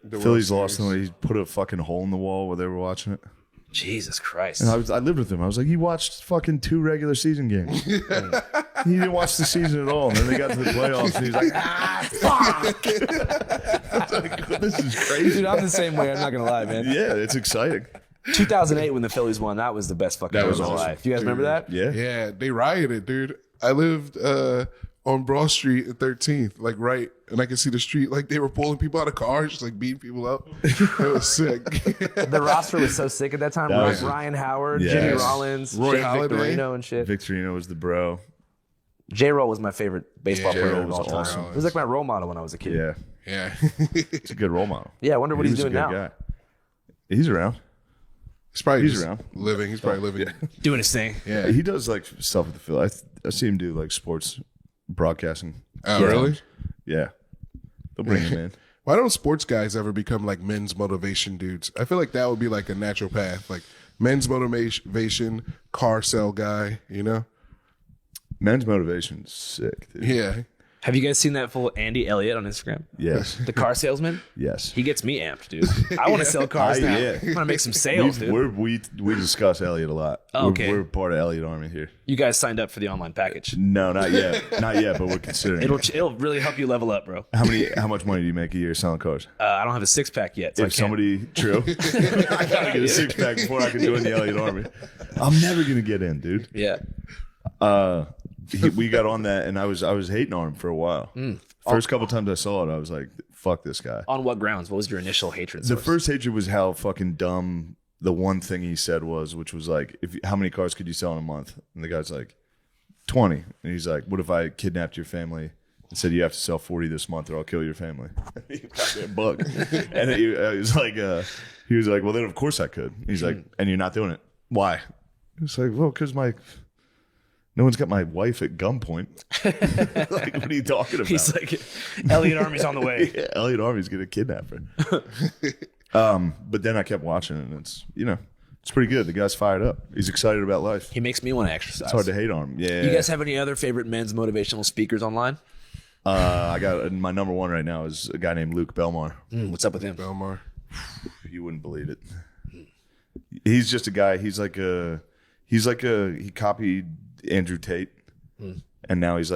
The Phillies World lost Series. them. He put a fucking hole in the wall while they were watching it. Jesus Christ. And I lived with him. I was like, he watched fucking 2 regular season games. He didn't watch the season at all. And then they got to the playoffs and he's like, fuck. I was like, this is crazy. Dude, I'm the same way. I'm not going to lie, man. Yeah, it's exciting. 2008 when the Phillies won, that was the best fucking That was game of my awesome. life. Do you guys remember that? Yeah. Yeah, they rioted, dude. I lived on Broad Street at 13th, like right, and I could see the street. Like they were pulling people out of cars, just like beating people up. It was sick. The roster was so sick at that time. That was- Ryan Howard, Yes. Jimmy Rollins, Roy Jake Halladay. Victorino and shit. Victorino was the bro. J-Roll was my favorite baseball Yeah, player J-Roll of was all time. awesome. He was like my role model when I was a kid. Yeah. Yeah, He's a good role model. Yeah, I wonder what he's a doing good now. guy. He's around. he's He's around. living. He's probably living. Doing his thing. Yeah. He does like stuff with the Phillies. I see him do like sports broadcasting. Oh, really? Yeah. They'll bring him in. Why don't sports guys ever become like men's motivation dudes? I feel like that would be like a natural path. Like men's motivation, car sell guy, you know? Men's motivation is sick, dude. Yeah. Have you guys seen that full Andy Elliott on Instagram? Yes. The car salesman? Yes. He gets me amped, dude. I want to sell cars now. Yeah. I'm gonna make some sales, dude. We discuss Elliot a lot. Oh, okay. We're part of Elliot Army here. You guys signed up for the online package. No, not yet. Not yet, but we're considering. It'll really help you level up, bro. How much money do you make a year selling cars? I don't have a 6-pack yet. So If somebody true, I gotta get a 6-pack before I can join the Elliot Army. I'm never gonna get in, dude. yeah. We got on that, and I was hating on him for a while. First couple times I saw it, I was like, "Fuck this guy." On what grounds? What was your initial hatred? The source? first hatred was how fucking dumb the one thing he said was, which was like, how many cars could you sell in a month? And the guy's like, 20. And he's like, what if I kidnapped your family and said you have to sell 40 this month or I'll kill your family? Goddamn bug. And he was like, well, then of course I could. He's like, and you're not doing it. Why? It's like, well, because no one's got my wife at gunpoint. Like, what are you talking about? He's like, Elliot Army's on the way. Yeah, Elliot Army's gonna kidnap her. But then I kept watching it, and it's pretty good. The guy's fired up. He's excited about life. He makes me want to exercise. It's hard to hate on him. Yeah. You guys have any other favorite men's motivational speakers online? I got my number one right now is a guy named Luke Belmar. What's up with him? Belmar. You wouldn't believe it. He's just a guy. He copied Andrew Tate, and now he's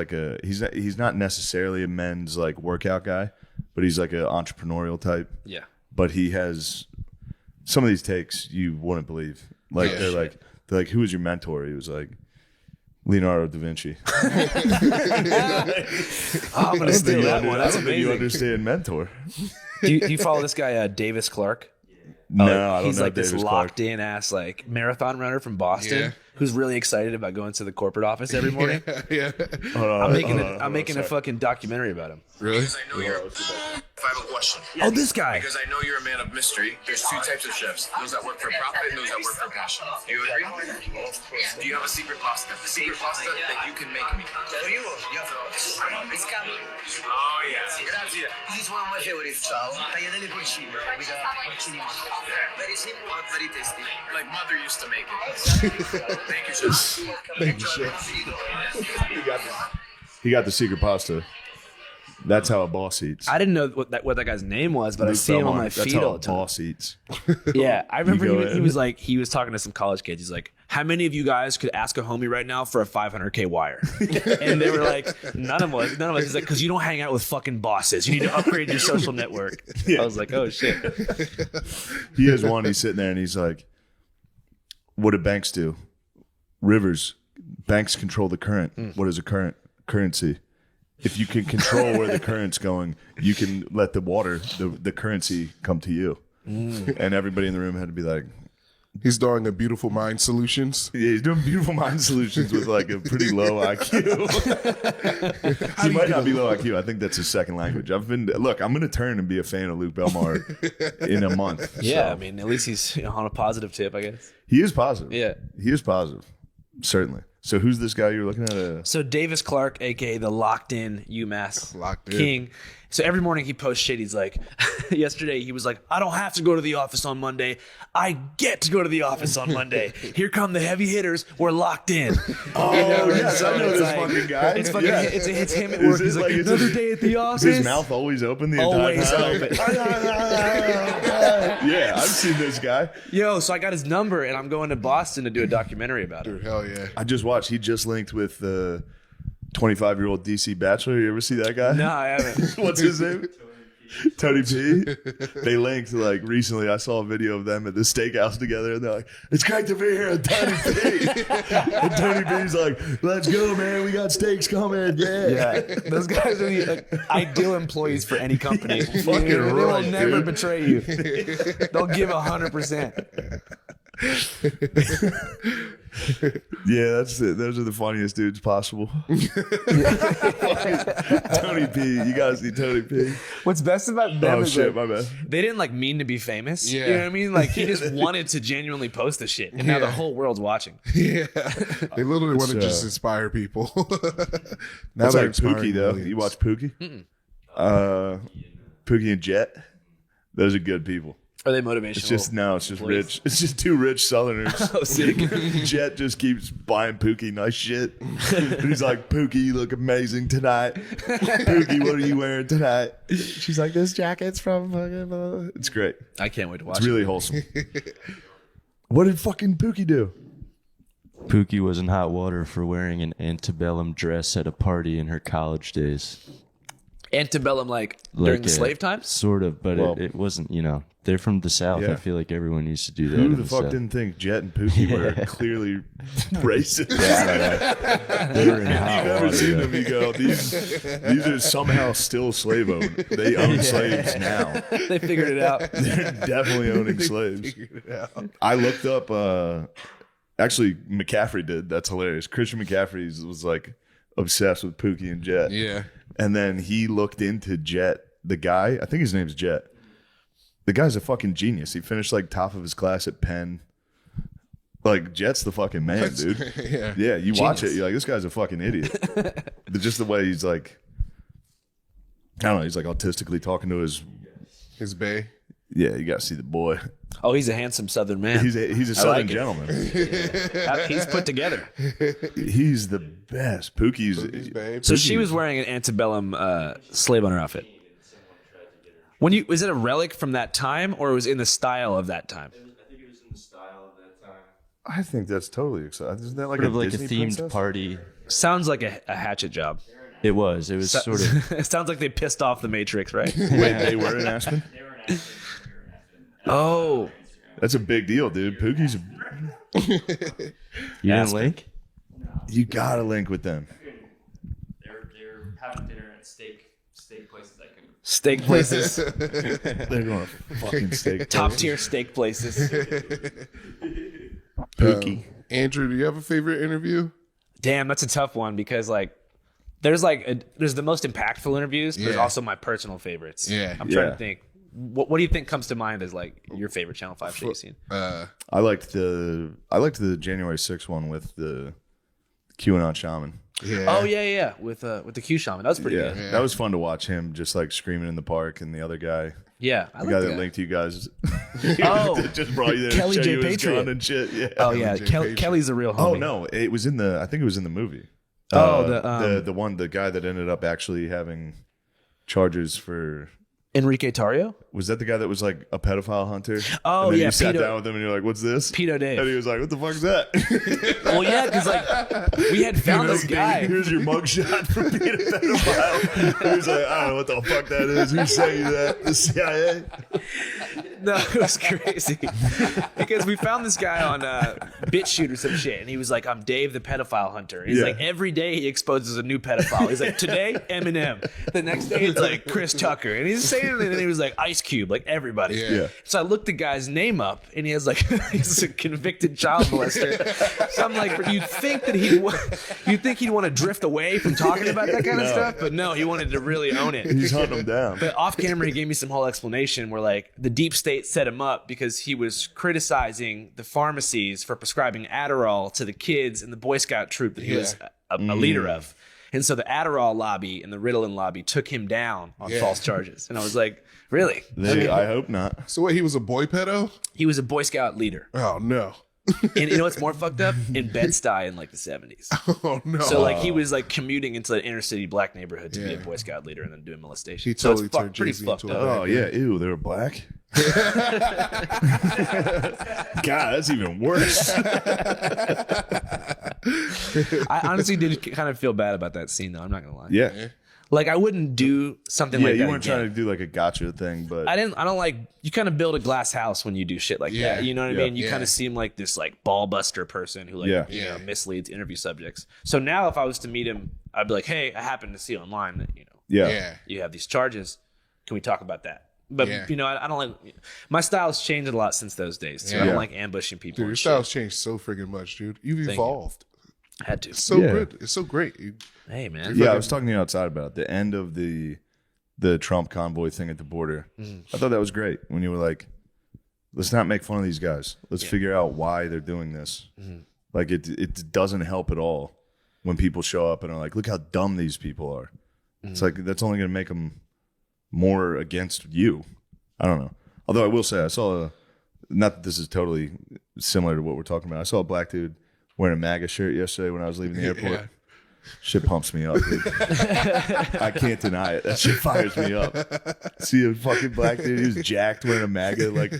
not necessarily a men's like workout guy, but he's like an entrepreneurial type. Yeah. But he has some of these takes you wouldn't believe. Like they're like, who was your mentor? He was like, Leonardo da Vinci. I'm gonna steal that one. That's I don't think you amazing. understand mentor. Do you follow this guy, Davis Clark? No, I don't He's know like this Davis Clark. locked in ass like marathon runner from Boston Yeah. who's really excited about going to the corporate office every morning. Yeah. I'm making a fucking documentary about him. Really? Because I know you're. If I have a question. Oh, this guy. Because I know you're a man of mystery. There's two types of chefs: those that work for profit and those that work for passion. Do you agree? Do you have a secret pasta? The secret pasta that you can make me. It's coming. Oh yeah. Grazie. This is one of my favorites. Tagliatelle porcini with porcini. Very simple but very tasty. Like mother used to make it. Thank you, chef. Thank you, chef. He got the secret pasta. That's how a boss eats. I didn't know what that guy's name was, but I Luke see him on Belmar, my that's feed how all a the time. boss eats. Yeah, I remember go he ahead. was talking to some college kids. He's like, how many of you guys could ask a homie right now for a 500K wire? And they were like, none of us. He's like, because you don't hang out with fucking bosses. You need to upgrade your social network. I was like, oh shit. He has one. He's sitting there and he's like, what do banks do? Rivers. Banks control the current. What is a current? Currency. If you can control where the current's going, you can let the water, the currency come to you. And everybody in the room had to be like, He's doing a Beautiful Mind Solutions. yeah, he's doing beautiful mind solutions with like a pretty low IQ. He might not be low IQ. I think that's his second language. I'm going to turn and be a fan of Luke Belmar in a month. Yeah, So, I mean, at least he's on a positive tip, I guess. he is positive. Yeah. He is positive. Certainly. So who's this guy you're looking at? So Davis Clark, aka the locked in UMass Locked in. king, So every morning he posts shit. He's like, yesterday he was like, I don't have to go to the office on Monday. I get to go to the office on Monday. Here come the heavy hitters. We're locked in. Oh, yes, I know this fucking guy. It's fucking, Yeah. it's him at work. He's like, another day at the office. Is his mouth always open the entire Always time? open. Yeah, I've seen this guy. Yo, so I got his number and I'm going to Boston to do a documentary about it. Dude, hell yeah. I just watched. He just linked with the 25-year-old DC Bachelor. You ever see that guy? No, I haven't. What's his name? Tony P. They linked like recently. I saw a video of them at the steakhouse together, and they're like, "It's great to be here at Tony P." And Tony P's like, "Let's go, man. We got steaks coming." Yeah. Those guys are the ideal employees for any company. Fucking They will right, never dude. betray you. They'll give 100%. Yeah, that's it. Those are the funniest dudes possible. Tony P. You gotta see Tony P. What's best about them Oh is shit, like, my bad. they didn't like mean to be famous. Yeah. You know what I mean? Like he just wanted to genuinely post the shit, and now the whole world's watching. Yeah. They literally want to just inspire people. Now That's they're like Pookie inspiring though. millions. You watch Pookie? Pookie and Jet. Those are good people. Are they motivational? It's just it's just employees? rich. It's just two rich Southerners. Oh, sick. Jet just keeps buying Pookie nice shit. And he's like, Pookie, you look amazing tonight. Pookie, what are you wearing tonight? She's like, this jacket's from fucking. It's great. I can't wait to watch It's really wholesome. What did fucking Pookie do? Pookie was in hot water for wearing an antebellum dress at a party in her college days. Antebellum, like during the slave times? Sort of, but Well- it wasn't, they're from the South. Yeah. I feel like everyone used to do that. Who in the fuck South. didn't think Jet and Pookie were clearly racist? They were in hot You've never water. seen yeah. them, you go, these are somehow still slave owned. They own slaves now. They figured it out. They're definitely owning slaves. I looked up, actually, McCaffrey did. That's hilarious. Christian McCaffrey was like obsessed with Pookie and Jet. Yeah. And then he looked into Jet, the guy, I think his name's Jet. The guy's a fucking genius. He finished like top of his class at Penn. Like, Jet's the fucking man, dude. Yeah. Yeah, you watch it, you're like, this guy's a fucking idiot. But just the way he's like, I don't know, he's like autistically talking to his, His bay. yeah, you gotta see the boy. Oh, he's a handsome Southern man. He's a Southern like it. gentleman. He's put together. He's the best. Pookie's His bay. So she was wearing an antebellum slave owner outfit. Was it a relic from that time, or it was in the style of that time? I think it was in the style of that time. I think that's totally exciting. Isn't that like Sort a of like Disney a themed princess? party. Sounds like a hatchet job. It was sort of. It sounds like they pissed off the Matrix, right? Wait, they were in Aspen? Oh, That's a big deal, dude. Pookie's, You didn't link? you gotta link with them. They're having dinner at steak places I can. steak places, They're going to fucking steak. top tier steak places. Pookie. Andrew, do you have a favorite interview? Damn, that's a tough one because there's the most impactful interviews, but there's Yeah. also my personal favorites. Yeah. I'm trying Yeah. to think. What do you think comes to mind as like your favorite Channel 5 show you've seen? I liked the January 6th one with the QAnon shaman. Yeah. Oh yeah, with the Q shaman. That was pretty Yeah, good. that was fun to watch him just like screaming in the park, and the other guy, Yeah, I the like guy that. that linked you guys, Oh, that just brought you there Kelly to show J. you his Patriot. gun and shit. Yeah. oh yeah, Jay Patriot. Kelly's a real homie. Oh no, it was I think it was in the movie. Oh, the guy that ended up actually having charges for. Enrique Tarrio. Was that the guy that was like a pedophile hunter? Oh, and then yeah, you sat pedo- down with him and you're like, "What's this?" Pedo Dave. And he was like, "What the fuck is that?" Well, yeah, because like we had found this guy. Here's your mugshot for being a pedophile. And he was like, "I don't know what the fuck that is. Who's saying that? The CIA?" No, it was crazy because we found this guy on BitChute or some shit, and he was like, "I'm Dave the pedophile hunter." And he's Yeah. like, every day he exposes a new pedophile. He's like, today Eminem, the next day it's like Chris Tucker, and he's saying it, and then he was like Ice Cube, like everybody. Yeah. So I looked the guy's name up, and he has like he's a convicted child molester. So I'm like, you'd think he'd want to drift away from talking about that kind of No. stuff, but no, he wanted to really own it. He's hunting him down. But off camera, he gave me some whole explanation where like the deep state set him up because he was criticizing the pharmacies for prescribing Adderall to the kids in the Boy Scout troop that he was a leader of. And so the Adderall lobby and the Ritalin lobby took him down on false charges. And I was like, really? I hope not. So what? He was a boy pedo? He was a Boy Scout leader. Oh no. And you know what's more fucked up? In Bed-Stuy in like the 70s. Oh no. So like he was like commuting into an inner city black neighborhood to be a Boy Scout leader and then doing molestation. He totally it's turned pretty Jay-Z fucked into a up. Oh yeah, ew, they were black. God, that's even worse. I honestly did kind of feel bad about that scene though. I'm not gonna lie. Yeah. Like I wouldn't do something like that. You weren't again. trying to do like a gotcha thing, but I don't like, you kind of build a glass house when you do shit like that. You know what I mean? You kind of seem like this like ball buster person who like, you know, misleads interview subjects. So now if I was to meet him, I'd be like, hey, I happened to see online that, you know, you have these charges. Can we talk about that? But, you know, I don't like, my style's changed a lot since those days too. I don't like ambushing people. Dude, your and style's shit. changed so friggin' much, dude. You've Thank evolved. I had to. It's so good. It's so great. Hey, man. yeah, I was talking to you outside about the end of the Trump convoy thing at the border. I thought that was great when you were like, let's not make fun of these guys. Let's figure out why they're doing this. Like it doesn't help at all when people show up and are like, look how dumb these people are. It's like, that's only going to make them more against you. I don't know. Although I will say, I saw not that this is totally similar to what we're talking about. I saw a black dude wearing a MAGA shirt yesterday when I was leaving the airport. Shit pumps me up, dude. I can't deny it. That shit fires me up. See a fucking black dude who's jacked wearing a MAGA, like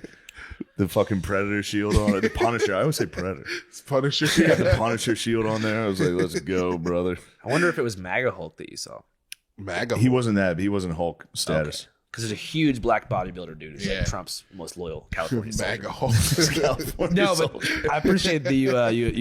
the fucking Predator shield on it. The Punisher. I always say Predator. It's Punisher. Yeah, the Punisher shield on there. I was like, let's go, brother. I wonder if it was MAGA Hulk that you saw. MAGA. He wasn't that. He wasn't Hulk status. Okay. Because there's a huge black bodybuilder dude who's like Trump's most loyal California MAGA soldier. Hulk. No, but I appreciate that you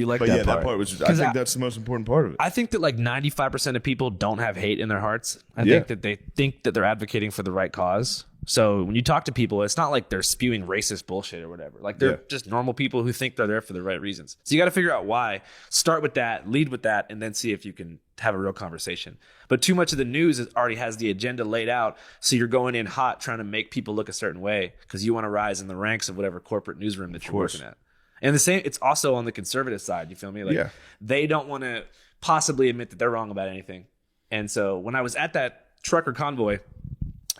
like But that yeah, part. that part was. I think that's the most important part of it. I think that like 95% of people don't have hate in their hearts. I Yeah. think that they think that they're advocating for the right cause. So when you talk to people, it's not like they're spewing racist bullshit or whatever. Like they're just normal people who think they're there for the right reasons. So you got to figure out why. Start with that, lead with that, and then see if you can have a real conversation. But too much of the news already has the agenda laid out. So you're going in hot trying to make people look a certain way because you want to rise in the ranks of whatever corporate newsroom that you're working at. And the same, it's also on the conservative side. You feel me? Like they don't want to possibly admit that they're wrong about anything. And so when I was at that trucker convoy,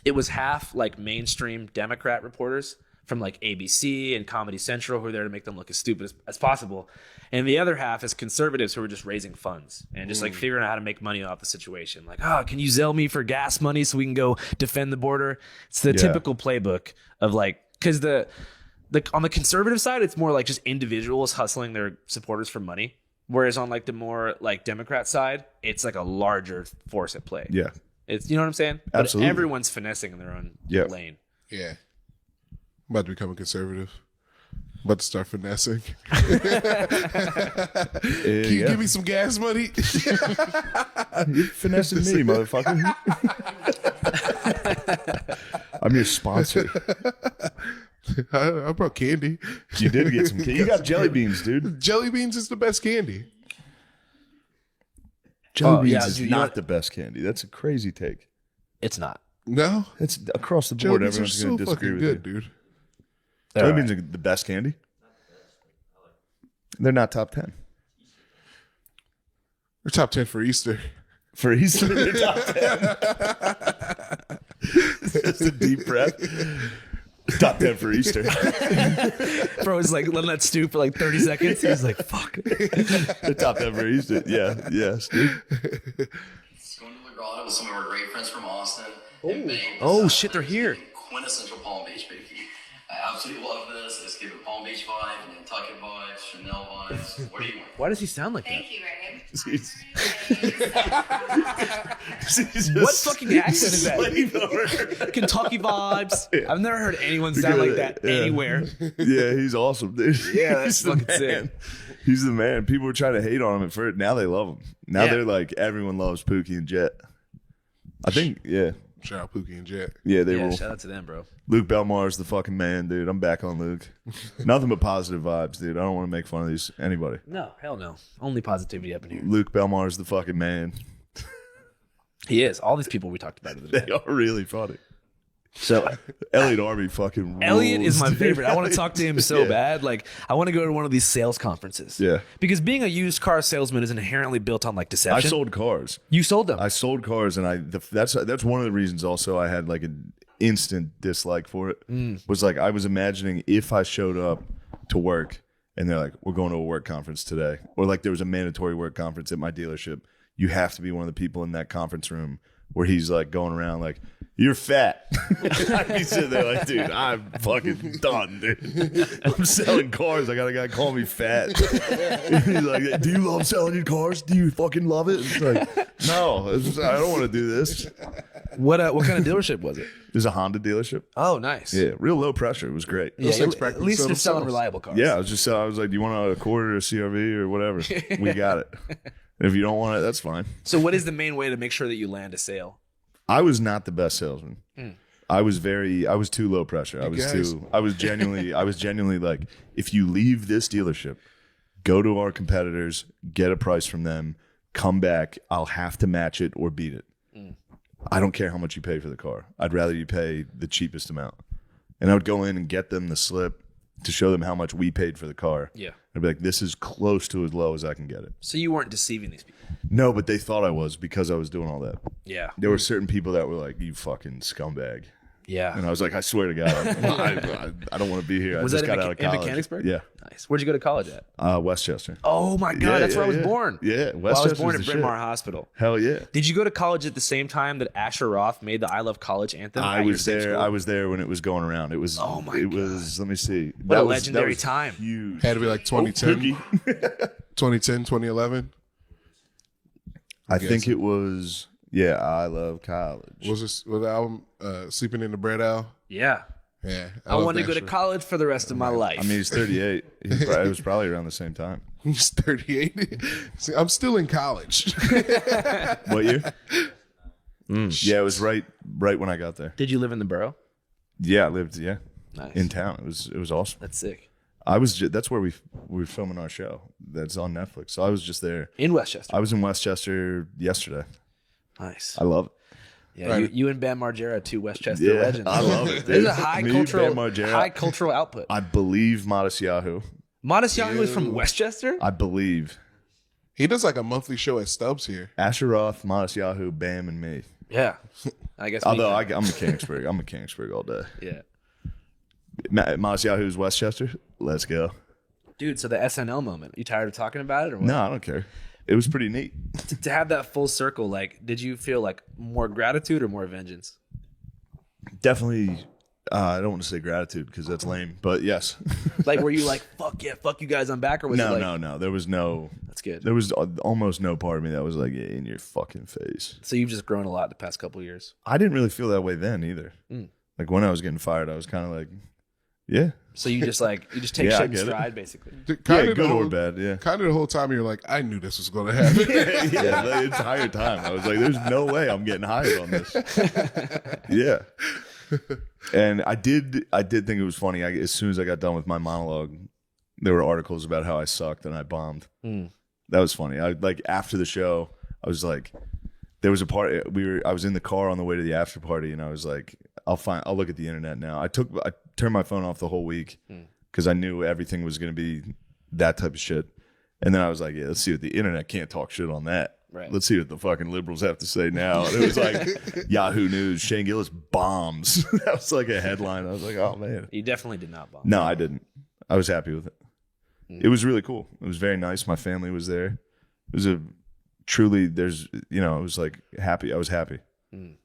it was half like mainstream Democrat reporters from like ABC and Comedy Central who were there to make them look as stupid as possible. And the other half is conservatives who were just raising funds and just like figuring out how to make money off the situation. Like, oh, can you Zelle me for gas money so we can go defend the border? It's the typical playbook of like, because the on the conservative side, it's more like just individuals hustling their supporters for money. Whereas on like the more like Democrat side, it's like a larger force at play. Yeah. It's, you know what I'm saying? Absolutely. But everyone's finessing in their own lane. Yeah. I'm about to become a conservative. About to start finessing. Can you give me some gas money? You're finessing me, motherfucker. I'm your sponsor. I brought candy. You did get some candy. You got jelly beans, dude. Jelly beans is the best candy. Jelly beans is not the best candy. That's a crazy take. It's not. No? It's across the Jelly board. beans are Everyone's so going to disagree fucking with good, you. dude. Jelly beans are the best candy? They're not top 10. They're top 10 for Easter. For Easter, they're top 10. Just a deep breath. Top 10 for Easter. Bro was like letting that stew for like 30 seconds. He was like, fuck. The top 10 for Easter. Yeah. Yes, dude. Going to the grotto with some of our great friends from Austin. Oh, shit, they're here. Quintessential Palm Beach, baby. I absolutely love this. It's giving Palm Beach vibe, Nantucket vibes, Chanel vibes. What do you want? Why does he sound like that? Thank you, babe. What fucking accent is that? Kentucky vibes. I've never heard anyone sound like that anywhere. Yeah, he's awesome, dude. Yeah, that's He's the fucking man. sick. He's the man. People were trying to hate on him at first. Now they love him. Now they're like, everyone loves Pookie and Jet. I think, Shout out Pookie and Jet. Yeah, they will. Shout out to them, bro. Luke Belmar's the fucking man, dude. I'm back on Luke. Nothing but positive vibes, dude. I don't want to make fun of anybody. No, hell no. Only positivity up in here. Luke Belmar's the fucking man. He is. All these people we talked about today. They are really funny. So Elliot Army fucking rules, Elliot is my dude. favorite. I want to talk to him so Yeah. bad. Like, I want to go to one of these sales conferences. Yeah. Because being a used car salesman is inherently built on like deception. I sold cars. You sold them. I sold cars, and that's one of the reasons. Also, I had like an instant dislike for it. Was like I was imagining if I showed up to work, and they're like, "We're going to a work conference today," or like there was a mandatory work conference at my dealership. You have to be one of the people in that conference room where he's like going around like, "You're fat." I'd be sitting there like, "Dude, I'm fucking done, dude. I'm selling cars. I got a guy call me fat." He's like, "Do you love selling your cars? Do you fucking love it?" It's like, no, I don't want to do this. What kind of dealership was it? There's a Honda dealership. Oh, nice. Yeah, real low pressure. It was great. Yeah, things at practically least sell you're selling themselves. reliable cars. Yeah, I was like, "Do you want a Accord or a CRV or whatever? We got it. If you don't want it, that's fine." So what is the main way to make sure that you land a sale? I was not the best salesman. I was too low pressure. I was genuinely like, if you leave this dealership, go to our competitors, get a price from them, come back, I'll have to match it or beat it. I don't care how much you pay for the car. I'd rather you pay the cheapest amount. And I would go in and get them the slip to show them how much we paid for the car. Yeah. I'd be like, this is close to as low as I can get it. So you weren't deceiving these people. No, but they thought I was because I was doing all that. Yeah. There were certain people that were like, "You fucking scumbag." Yeah. And I was like, "I swear to God, I don't want to be here. Was I just that got out of in college." Mechanicsburg? Yeah. Nice. Where'd you go to college at? Westchester. Oh my God, that's where I was born. Yeah, Well, I was Westchester's born at the Bryn Mawr shit. Hospital. Hell yeah. Did you go to college at the same time that Asher Roth made the "I Love College" anthem? I at your was same there. school? I was there when it was going around. It was. Oh my It was. Let me see. What a That was legendary time. Huge. Had to be like 2010, 2010, 2011. I think it was. Yeah, I love college. Was the album "Sleeping in the Bread Owl"? Yeah. Yeah, I love want to that go to shit. college for the rest of my life. I mean, he's 38. It was probably around the same time. He's 38. See, I'm still in college. What year? Yeah, it was right when I got there. Did you live in the borough? Yeah, I lived. Yeah, Nice. in town. It was awesome. That's sick. That's where we were filming our show. That's on Netflix. So I was just there. In Westchester. I was in Westchester yesterday. Nice. I love it. Yeah, Right. you and Bam Margera, two Westchester Yeah, legends. I love it, There's dude. a high Me, cultural, Bam Margera. high cultural output. I believe Modest Yahoo. Modest Yahoo is from Westchester? I believe He does like a monthly show at Stubbs here. Asher Roth, Modest Yahoo, Bam, and me. Yeah. I guess. Although I'm Mechanicsburg. I'm Mechanicsburg all day. Yeah. Modest Yahoo's Westchester. Let's go. Dude, so the SNL moment. You tired of talking about it or what? No, I don't care. It was pretty neat. To have that full circle, like, did you feel like more gratitude or more vengeance? Definitely. I don't want to say gratitude because that's lame, but yes. Like, were you like, fuck yeah, fuck you guys, I'm back? Or was it like, No. There was no. That's good. There was almost no part of me that was like, yeah, in your fucking face. So you've just grown a lot the past couple of years. I didn't really feel that way then either. Like when I was getting fired, I was kind of like, yeah. So you just take Yeah, I shit in get it. stride, basically. Kind of Good or bad, yeah. Kind of the whole time you're like, I knew this was going to happen. Yeah, the entire time. I was like, there's no way I'm getting hired on this. Yeah. And I did think it was funny. As soon as I got done with my monologue, there were articles about how I sucked and I bombed. That was funny. After the show, I was like, there was a part I was in the car on the way to the after party and I was like, I'll look at the internet now. I turned my phone off the whole week because I knew everything was going to be that type of shit. And then I was like, yeah, let's see what the internet can't talk shit on that. Right. Let's see what the fucking liberals have to say now. And it was like Yahoo News, Shane Gillis bombs. That was like a headline. I was like, oh man. You definitely did not bomb. No, I didn't. I was happy with it. It was really cool. It was very nice. My family was there. It was it was like happy. I was happy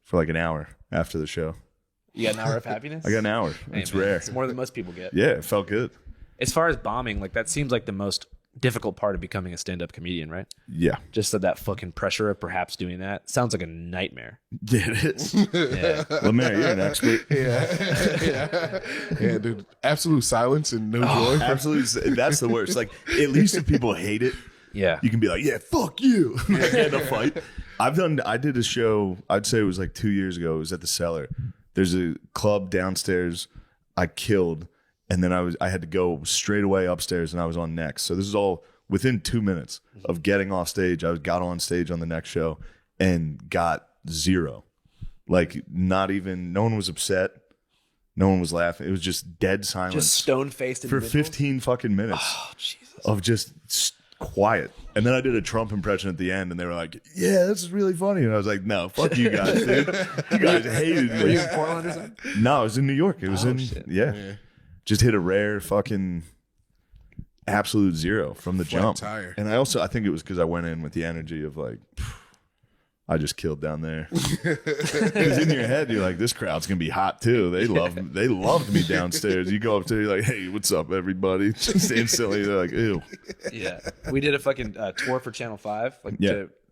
for like an hour after the show. You got an hour of happiness? I got an hour. Hey, It's man, rare. It's more than most people get. Yeah, it felt good. As far as bombing, like that seems like the most difficult part of becoming a stand-up comedian, right? Yeah. Just that fucking pressure of perhaps doing that sounds like a nightmare. Yeah, it is. Yeah. Lemaire, you're an expert. Yeah, dude. Absolute silence and no joy. Absolutely. That's the worst. Like, at least if people hate it, Yeah. you can be like, yeah, fuck you. Like, get in a fight. I did a show, I'd say it was like 2 years ago. It was at the Cellar. There's a club downstairs I killed. And then I had to go straight away upstairs and I was on next. So this is all within 2 minutes of getting off stage. I got on stage on the next show and got zero. Like, not even, no one was upset. No one was laughing. It was just dead silence. Just stone-faced for individuals? 15 fucking minutes. Oh, Jesus. Of just quiet. And then I did a Trump impression at the end, and they were like, yeah, this is really funny. And I was like, no, fuck you guys, dude. You guys hated me. Were you in Portland or something? No, I was in New York. It was Shit. yeah. Just hit a rare fucking absolute zero from the Flat jump. tire. And I think it was because I went in with the energy of like, I just killed down there. Because in your head, you're like, this crowd's gonna be hot too. They loved me downstairs. You go up to, you're like, hey, what's up, everybody? Just instantly, they're like, ew. Yeah, we did a fucking tour for Channel 5,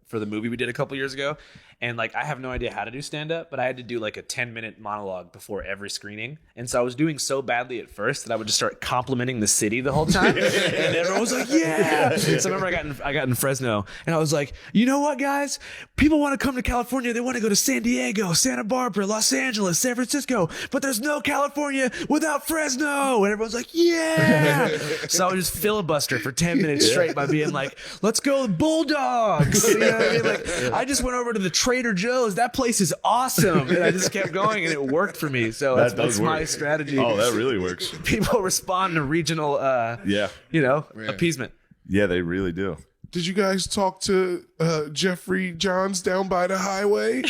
for the movie we did a couple years ago, and like I have no idea how to do stand up, but I had to do like a 10-minute monologue before every screening, and so I was doing so badly at first that I would just start complimenting the city the whole time, and everyone was like, "Yeah!" So I remember I got in Fresno, and I was like, "You know what, guys? People want to come to California. They want to go to San Diego, Santa Barbara, Los Angeles, San Francisco, but there's no California without Fresno." And everyone's like, "Yeah!" So I would just filibuster for 10 minutes straight by being like, "Let's go Bulldogs!" You know what I mean? Like, I just went over to the Trader Joe's. That place is awesome, and I just kept going, and it worked for me. So that's my strategy. Oh, that really works. People respond to regional, appeasement. Yeah, they really do. Did you guys talk to Jeffrey Johns down by the highway?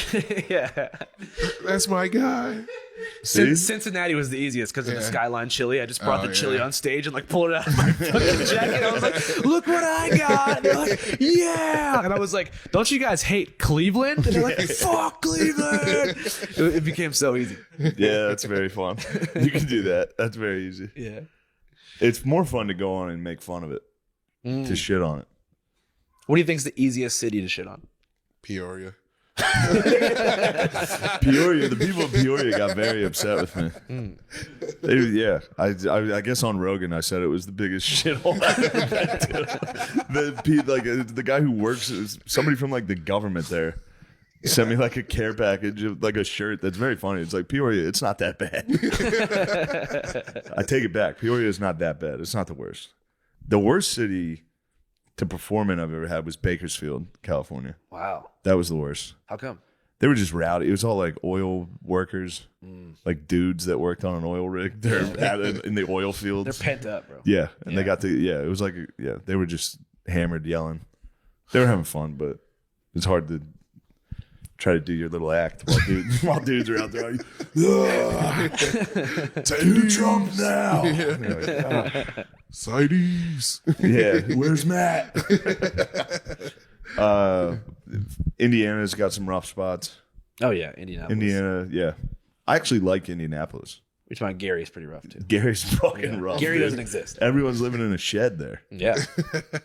Yeah. That's my guy. Cincinnati was the easiest because of the Skyline chili. I just brought the chili on stage and like pulled it out of my fucking jacket. I was like, look what I got. And they're like, yeah. And I was like, don't you guys hate Cleveland? And they're like, fuck Cleveland. It became so easy. Yeah, that's very fun. You can do that. That's very easy. Yeah. It's more fun to go on and make fun of it, to shit on it. What do you think is the easiest city to shit on? Peoria. Peoria, the people of Peoria got very upset with me. I guess on Rogan I said it was the biggest shithole I've ever been to. The guy who works, somebody from like the government there, sent me like a care package of like a shirt that's very funny. It's like, Peoria, it's not that bad. I take it back. Peoria is not that bad. It's not the worst. The worst city to perform in I've ever had was Bakersfield, California. Wow. That was the worst. How come? They were just rowdy. It was all like oil workers, like dudes that worked on an oil rig. They're in the oil fields. They're pent up, bro. Yeah, and they got it was like, they were just hammered, yelling. They were having fun, but it's hard to try to do your little act while dudes are out there like, do Trump now. Sightings. Yeah, where's Matt? Indiana's got some rough spots. Oh yeah, Indianapolis. Indiana, yeah. I actually like Indianapolis. Which one? Gary's pretty rough too. Gary's fucking rough. Gary dude. doesn't exist. Everyone's living in a shed there. Yeah.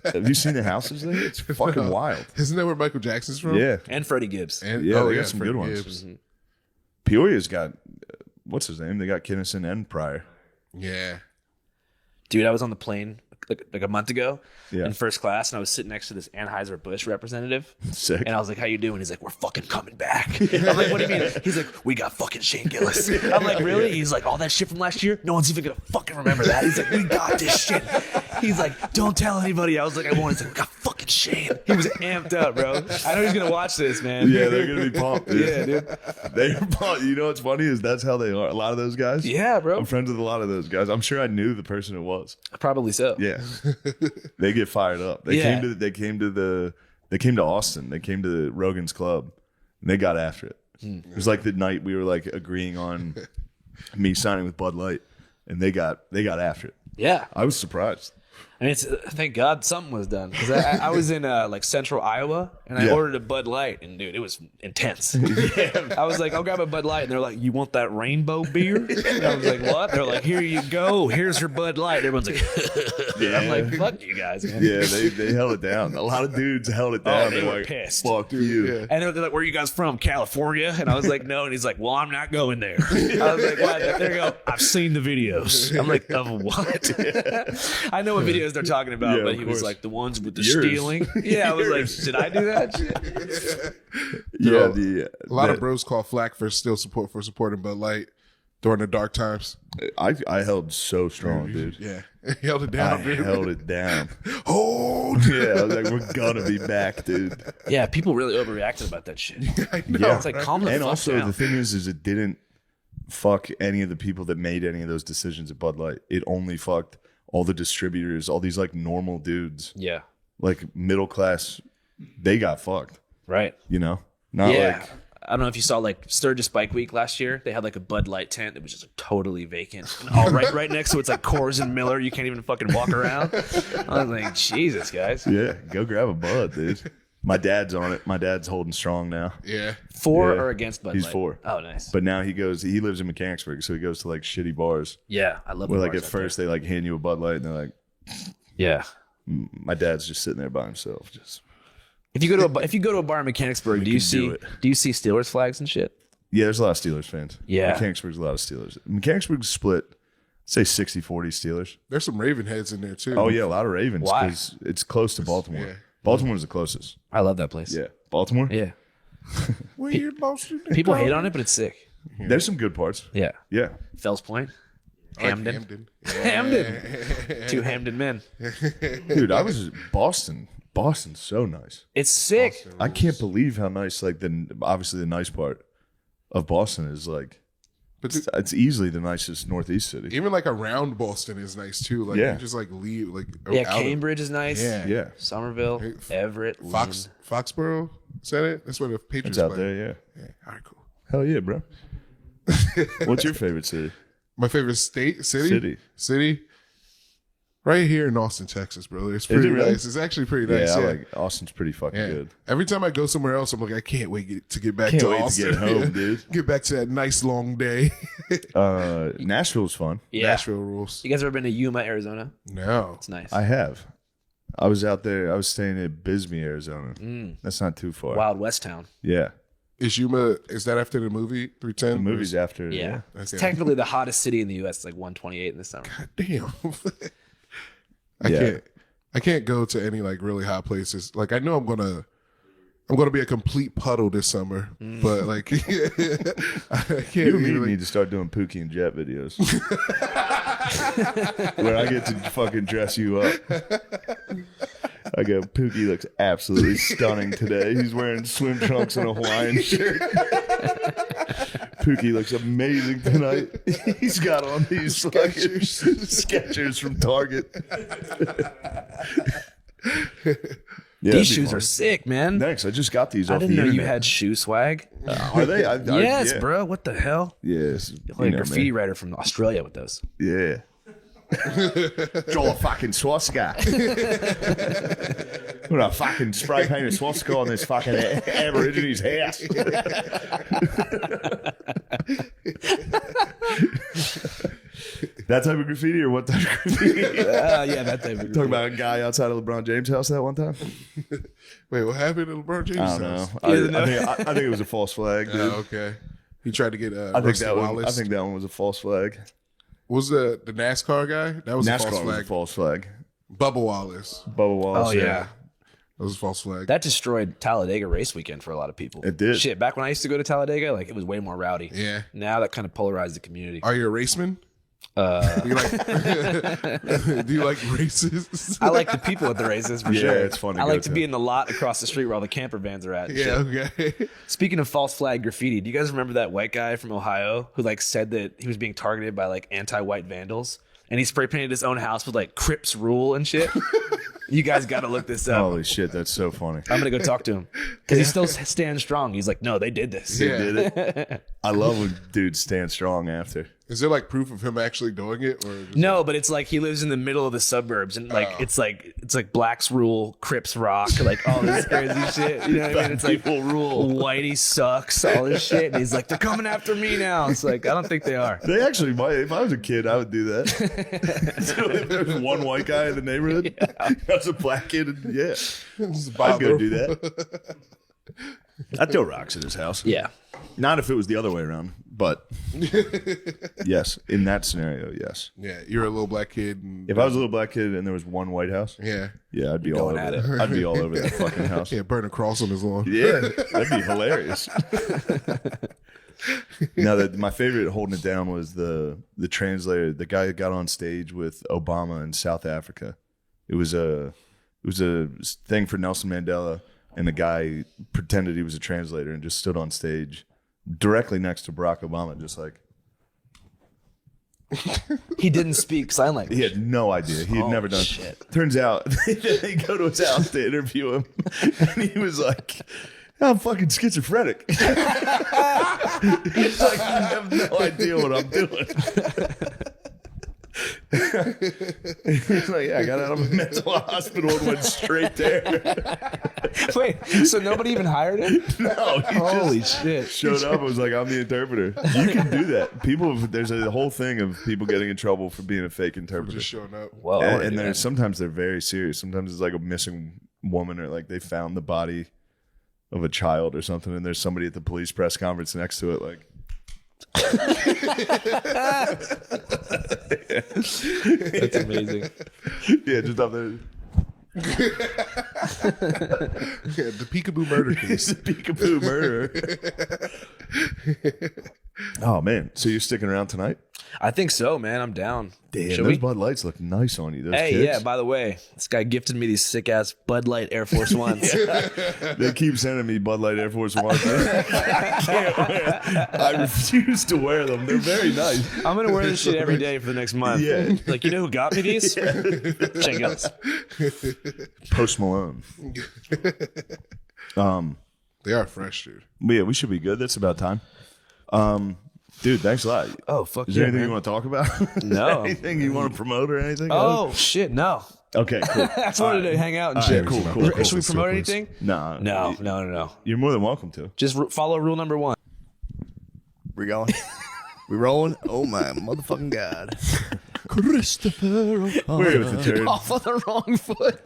Have you seen the houses there? It's fucking wild. Isn't that where Michael Jackson's from? Yeah. And Freddie Gibbs. And, Yeah, they got some Freddie good ones. Gibbs. Peoria's got, what's his name? They got Kinnison and Pryor. Yeah. Dude, I was on the plane like a month ago Yeah. in first class, and I was sitting next to this Anheuser-Busch representative. Sick. And I was like, how you doing? He's like, we're fucking coming back. I'm like, what do you mean? He's like, we got fucking Shane Gillis. I'm like, really? He's like, all that shit from last year? No one's even gonna fucking remember that. He's like, we got this shit. He's like, don't tell anybody. I was like, I won't. He's like, we got fucking Shane. He was amped up, bro. I know he's gonna watch this, man. Yeah, they're gonna be pumped, dude. Yeah, dude. They're pumped. You know what's funny is that's how they are. A lot of those guys. Yeah, bro. I'm friends with a lot of those guys. I'm sure I knew the person it was. Probably so. Yeah. They get fired up. They came to Austin. They came to Rogan's Club and they got after it. It was like the night we were like agreeing on me signing with Bud Light, and they got after it. Yeah. I was surprised. I mean, thank God something was done, because I was in like central Iowa, and I ordered a Bud Light, and dude, it was intense. I was like, I'll grab a Bud Light, and they're like, you want that rainbow beer? And I was like, what? They're like, here you go, here's your Bud Light. Everyone's like, I'm like, fuck you guys, man. Yeah, they held it down. A lot of dudes held it down. They They're were like, pissed. fuck you. Yeah. And they're like, where are you guys from? California? And I was like, no. And he's like, well, I'm not going there. I was like, why? There you go. I've seen the videos. I'm like, of what? I know what videos they're talking about, Yeah, but of he was course. like, the ones with the Yours. stealing. Yeah, I was like, did I do that? Yeah, A lot of bros call flack for supporting Bud Light during the dark times. I held so strong, dude. Yeah. Held it down, I dude. held it down. Hold. Yeah, I was like, we're gonna be back, dude. Yeah, people really overreacted about that shit. I know. Yeah. It's like, calm the And fuck also down. the thing is it didn't. fuck any of the people that made any of those decisions at Bud Light. It only fucked all the distributors, all these like normal dudes, Yeah. like middle class. They got fucked, Right. you know? Not Yeah. like I don't know if you saw like Sturgis Bike Week last year. They had like a Bud Light tent that was just like, totally vacant. And all right next to it's like Coors and Miller. You can't even fucking walk around. I was like, Jesus, guys. yeah, go grab a Bud, dude. My dad's on it. My dad's holding strong now. Yeah. For Yeah. or against Bud He's Light? for. Oh, nice. But now he lives in Mechanicsburg, so he goes to like shitty bars Yeah, I love where the like bars at out first they like hand you a Bud Light and they're like, there. Yeah. my dad's just sitting there by himself. Just If you go to a bar in Mechanicsburg, do you see Steelers flags and shit? yeah, there's a lot of Steelers fans. Yeah. Mechanicsburg's a lot of Steelers. Mechanicsburg's split, say 60-40 Steelers. There's some Raven heads in there too. Oh yeah, a lot of Ravens Why? because it's close to Baltimore. Yeah. Baltimore's the closest. I love that place. Yeah, Baltimore. Yeah. Weird Boston. People hate on it, but it's sick. There's some good parts. Yeah. Yeah, Fells Point. I like Hamden. Hamden. Hamden. Two Hamden men. dude, I was Boston. Boston's so nice. It's sick. I can't believe how nice. Like obviously the nice part of Boston is like, But it's easily the nicest Northeast city. even like around Boston is nice too. Like Yeah. you just like leave like Yeah, out of- Cambridge is nice. Yeah. Yeah, Somerville, Everett, Foxborough. Is that it? That's where the Patriots it's out play. there. Yeah, Yeah. All right, cool. hell yeah, bro. What's your favorite city? My favorite city. Right here in Austin, Texas, brother. It's pretty it really? nice. It's actually pretty nice. Yeah, Yeah. I like Austin's pretty fucking Yeah. good. Every time I go somewhere else, I'm like, I can't wait to get back Can't to wait to Austin. get home, Yeah. dude. Get back to that nice long day. Nashville's fun. Yeah. Nashville rules. You guys ever been to Yuma, Arizona? No. It's nice. I have. I was out there. I was staying in Bisbee, Arizona. That's not too far. Wild West Town. Yeah, Is Yuma, is that after the movie 310? the movie's after. Yeah. It's Okay. technically the hottest city in the U.S. It's like 128 in the summer. Damn. Yeah. I can't go to any like really hot places. Like I know I'm gonna be a complete puddle this summer, but like I can't You and me really- need to start doing Pookie and Jet videos. Where I get to fucking dress you up. I go, Pookie looks absolutely stunning today. He's wearing swim trunks and a Hawaiian shirt. Pookie looks amazing tonight. He's got on these fucking Skechers from Target. Yeah, These shoes are sick, man. Thanks. I just got these I off didn't the know you internet. had shoe swag. Are they? Yes, yeah. bro. What the hell? Yes. You're like a graffiti writer from Australia with those. Yeah. Draw a fucking swastika. I'm gonna fucking spray paint a swastika on this fucking Aborigines house. That type of graffiti or what type of graffiti? Yeah, that type of Talking about a guy outside of LeBron James' house that one time? Wait, what happened to LeBron James? I don't know. house? I think it was a false flag, dude. Oh, okay. He tried to get I think Rusty that one. Wallace. I think that one was a false flag. Was the NASCAR guy? That was a false NASCAR was a flag. false flag. Bubba Wallace. Bubba Wallace. Oh, yeah. That was a false flag. That destroyed Talladega race weekend for a lot of people. It did. Shit, back when I used to go to Talladega, like it was way more rowdy. Yeah. Now that kind of polarized the community. Are you a raceman? Do you like do you like races? I like the people at the races for Yeah, sure. it's fun to I go like to to. be in the lot across the street where all the camper vans are at. and Yeah, shit. okay. Speaking of false flag graffiti, do you guys remember that white guy from Ohio who like said that he was being targeted by like anti-white vandals and he spray painted his own house with like Crips rule and shit? You guys got to look this up. Holy shit, that's so funny. I'm gonna go talk to him because he still stands strong. He's like, no, they did this. Yeah. Did it? I love when dudes stand strong after. Is there like proof of him actually doing it, or just No, but it's like he lives in the middle of the suburbs, and like it's like blacks rule, Crips rock, like all this crazy shit. You know what I mean? It's like People rule. Whitey sucks, all this shit, and he's like, they're coming after me now. It's like I don't think they are. They actually might. If I was a kid, I would do that. So if there's one white guy in the neighborhood, that's a black kid. And yeah, I'd go do that. I'd throw rocks at his house. Yeah, Not if it was the other way around, but yes, in that scenario, yes. Yeah, you're a little black kid. And, If I was a little black kid and there was one white house, yeah, yeah, I'd be all going over at it. it. I'd be all over that fucking house. yeah, burn a cross on his lawn. Yeah, that'd be hilarious. Now that my favorite holding it down was the translator, the guy who got on stage with Obama in South Africa. It was a thing for Nelson Mandela, and the guy pretended he was a translator and just stood on stage directly next to Barack Obama, just like He didn't speak sign language. He had no idea. He had never done. Shit. Turns out they go to his house to interview him, and he was like, "I'm fucking schizophrenic." He's like, "You have no idea what I'm doing." He's like, "Yeah, I got out of a mental hospital and went straight there." Wait, so nobody even hired him? No, he Holy just shit. showed up and was like, "I'm the interpreter." You can do that. There's a whole thing of people getting in trouble for being a fake interpreter. Just showing up. Well, And there's sometimes they're very serious. Sometimes it's like a missing woman, or like they found the body of a child or something, and there's somebody at the police press conference next to it, like. that's amazing. Yeah, just up there. Yeah, the Peekaboo murder It's case. a peekaboo murder. Oh man, so you're sticking around tonight? I think so, man. I'm down. Damn, Should those we? Bud Lights look nice on you. Those Hey, kicks. yeah, by the way, this guy gifted me these sick ass Bud Light Air Force Ones. They keep sending me Bud Light Air Force Ones. I can't wear. I refuse to wear them. They're very nice. I'm gonna wear this shit every day for the next month. Yeah. Like, you know who got me these? Check out. Post Malone. They are fresh, dude. Yeah, we should be good. That's about time. Dude, thanks a lot. Oh, fuck Is there yeah, anything man. you want to talk about? No. Anything you want to promote or anything? Oh shit, no. Okay, cool. I just wanted to hang out and All shit. right, cool. Should we promote anything? No. You're more than welcome to. Just follow rule number 1. We going? We rolling? Oh my motherfucking god! Christopher Where was the turd? Off on the wrong foot.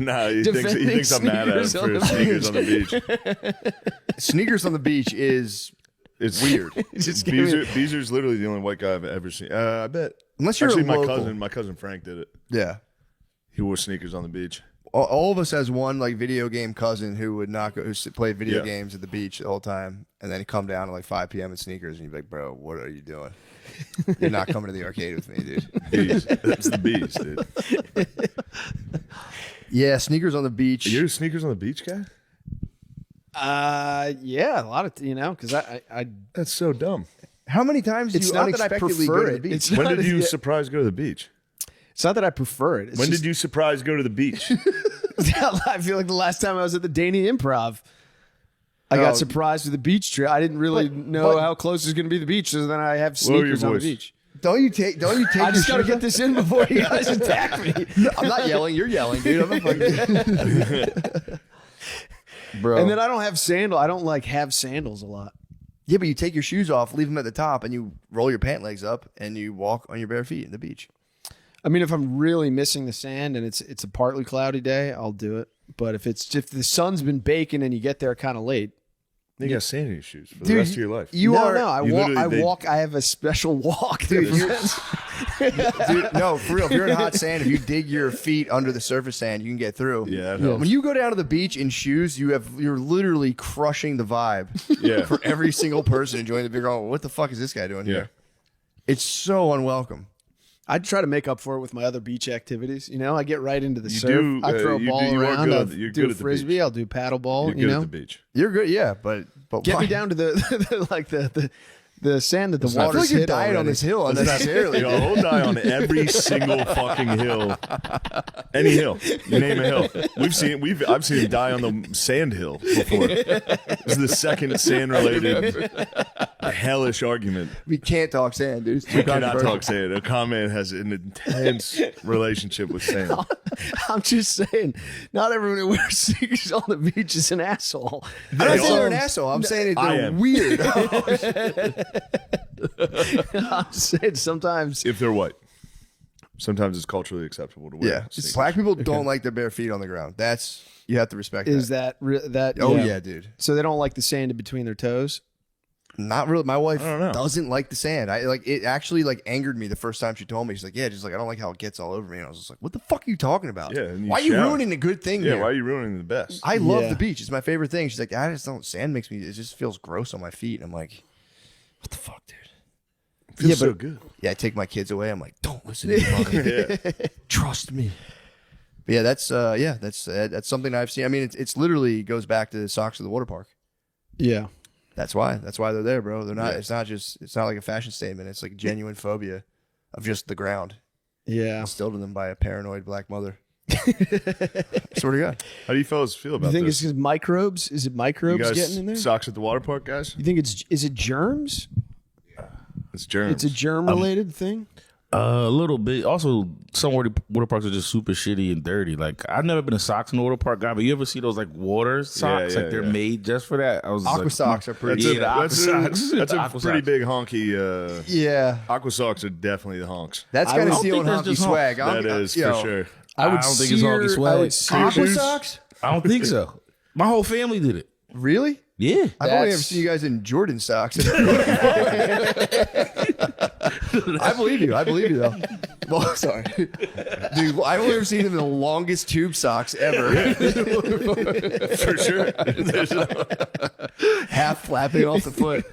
No, he Defending thinks I'm mad at him sneakers on for the sneakers on the beach. Sneakers on the beach is It's weird. Just give me- Beezer's literally the only white guy I've ever seen. I bet. Unless you're Actually, a local. my cousin Frank did it. Yeah. He wore sneakers on the beach. All of us has one like video game cousin who would not go who played video Yeah. games at the beach the whole time, and then he'd come down at like 5 p.m. in sneakers, and you'd be like, "Bro, what are you doing? You're not coming to the arcade with me, dude." Bees. That's the bees, dude. Yeah, sneakers on the beach. You're a sneakers on the beach guy? Yeah, a lot of because I That's so dumb. How many times do It's you not that I unexpectedly prefer go to the it. beach? It's When not did you yeah, surprise go to the beach? It's not that I prefer it. It's When just, did you surprise go to the beach? I feel like the last time I was at the Danny Improv, I got surprised with the beach trip. I didn't really know how close it was going to be to the beach, so then I have Lower your sneakers on the voice. beach. Don't you take? I just got to get this in before you guys attack me. No, I'm not yelling. You're yelling, dude. I'm not fucking. Bro. And then I don't have sandal. I don't like have sandals a lot. Yeah, but you take your shoes off, leave them at the top, and you roll your pant legs up, and you walk on your bare feet in the beach. I mean, if I'm really missing the sand and it's a partly cloudy day, I'll do it. But if the sun's been baking and you get there kind of late, You got sand in your shoes for the rest of your life. You no, are no. I you walk. literally- I walk. I have a special walk, Dude, dude. dude, no, for real. If you're in hot sand, if you dig your feet under the surface sand, you can get through. Yeah, that helps. When you go down to the beach in shoes, you're literally crushing the vibe Yeah. for every single person enjoying the big. Going, what the fuck is this guy doing Yeah. here? It's so unwelcome. I try to make up for it with my other beach activities. I get right into the You surf. do, I throw a you ball do- you are around. good I'll at the- you're do good at the frisbee. beach. I'll do paddle ball. You're good at the beach. You're good, yeah, but Get why? me down to the sand that the I feel water's like you're hit dying on already. this hill unnecessarily. Yo, he'll die on every single fucking hill. Any hill. You name a hill. I've seen him die on the sand hill before. This is the second sand related hellish argument. We can't talk sand, dude. It's too We cannot controversial. talk sand. A comment has an intense relationship with sand. I'm just saying, not everyone who wears sneakers on the beach is an asshole. I'm not saying all- they're an asshole. I'm saying that I they're am. weird. I'm just saying sometimes. If they're white. Sometimes it's culturally acceptable to wear Yeah, sneakers. black people don't like their bare feet on the ground. That's you have to respect. Is that? that? Oh yeah, dude. So they don't like the sand in between their toes. Not really. My wife I don't know. doesn't like the sand. It actually angered me the first time she told me. She's like, yeah, just like I don't like how it gets all over me. And I was just like, what the fuck are you talking about? Yeah, and you why are you shower. ruining a good thing Yeah, here? why are you ruining the best? I love Yeah. the beach. It's my favorite thing. She's like, I just don't. Sand makes me. It just feels gross on my feet. And I'm like, what the fuck, dude? It feels Yeah, so but- good. Yeah, I take my kids away. I'm like, don't listen to your mother. Yeah. Trust me. But yeah, that's something I've seen. I mean, it's literally goes back to the socks of the water park. Yeah. That's why they're there, bro. They're not. Yeah. It's not like a fashion statement. It's like genuine phobia of just the ground Yeah. instilled in them by a paranoid black mother. Swear to God. How do you fellas feel You about think this? it's microbes? Is it You microbes guys getting in there? socks at the water park, guys? You think is it germs? It's germs. It's a germ related thing. A little bit. Also, some water parks are just super shitty and dirty. Like, I've never been a socks in the water park guy, but you ever see those like water socks? yeah, like they're yeah. made just for that. I was Aqua like, socks are pretty. Yeah, the aqua socks. That's The a aqua pretty socks. big honky. Yeah, Aqua socks are definitely the honks. that's I kind of don't stealing think that's honky just swag. That is yo, for sure. I would don't think it's honky swag. I would sear Aqua Shoes? socks? I don't think so. My whole family did it. Really? Yeah. I've only ever That's- seen you guys in Jordan socks. I believe you. Though. Well, sorry, dude. I've only ever seen them in the longest tube socks ever, For sure. half flapping off the foot.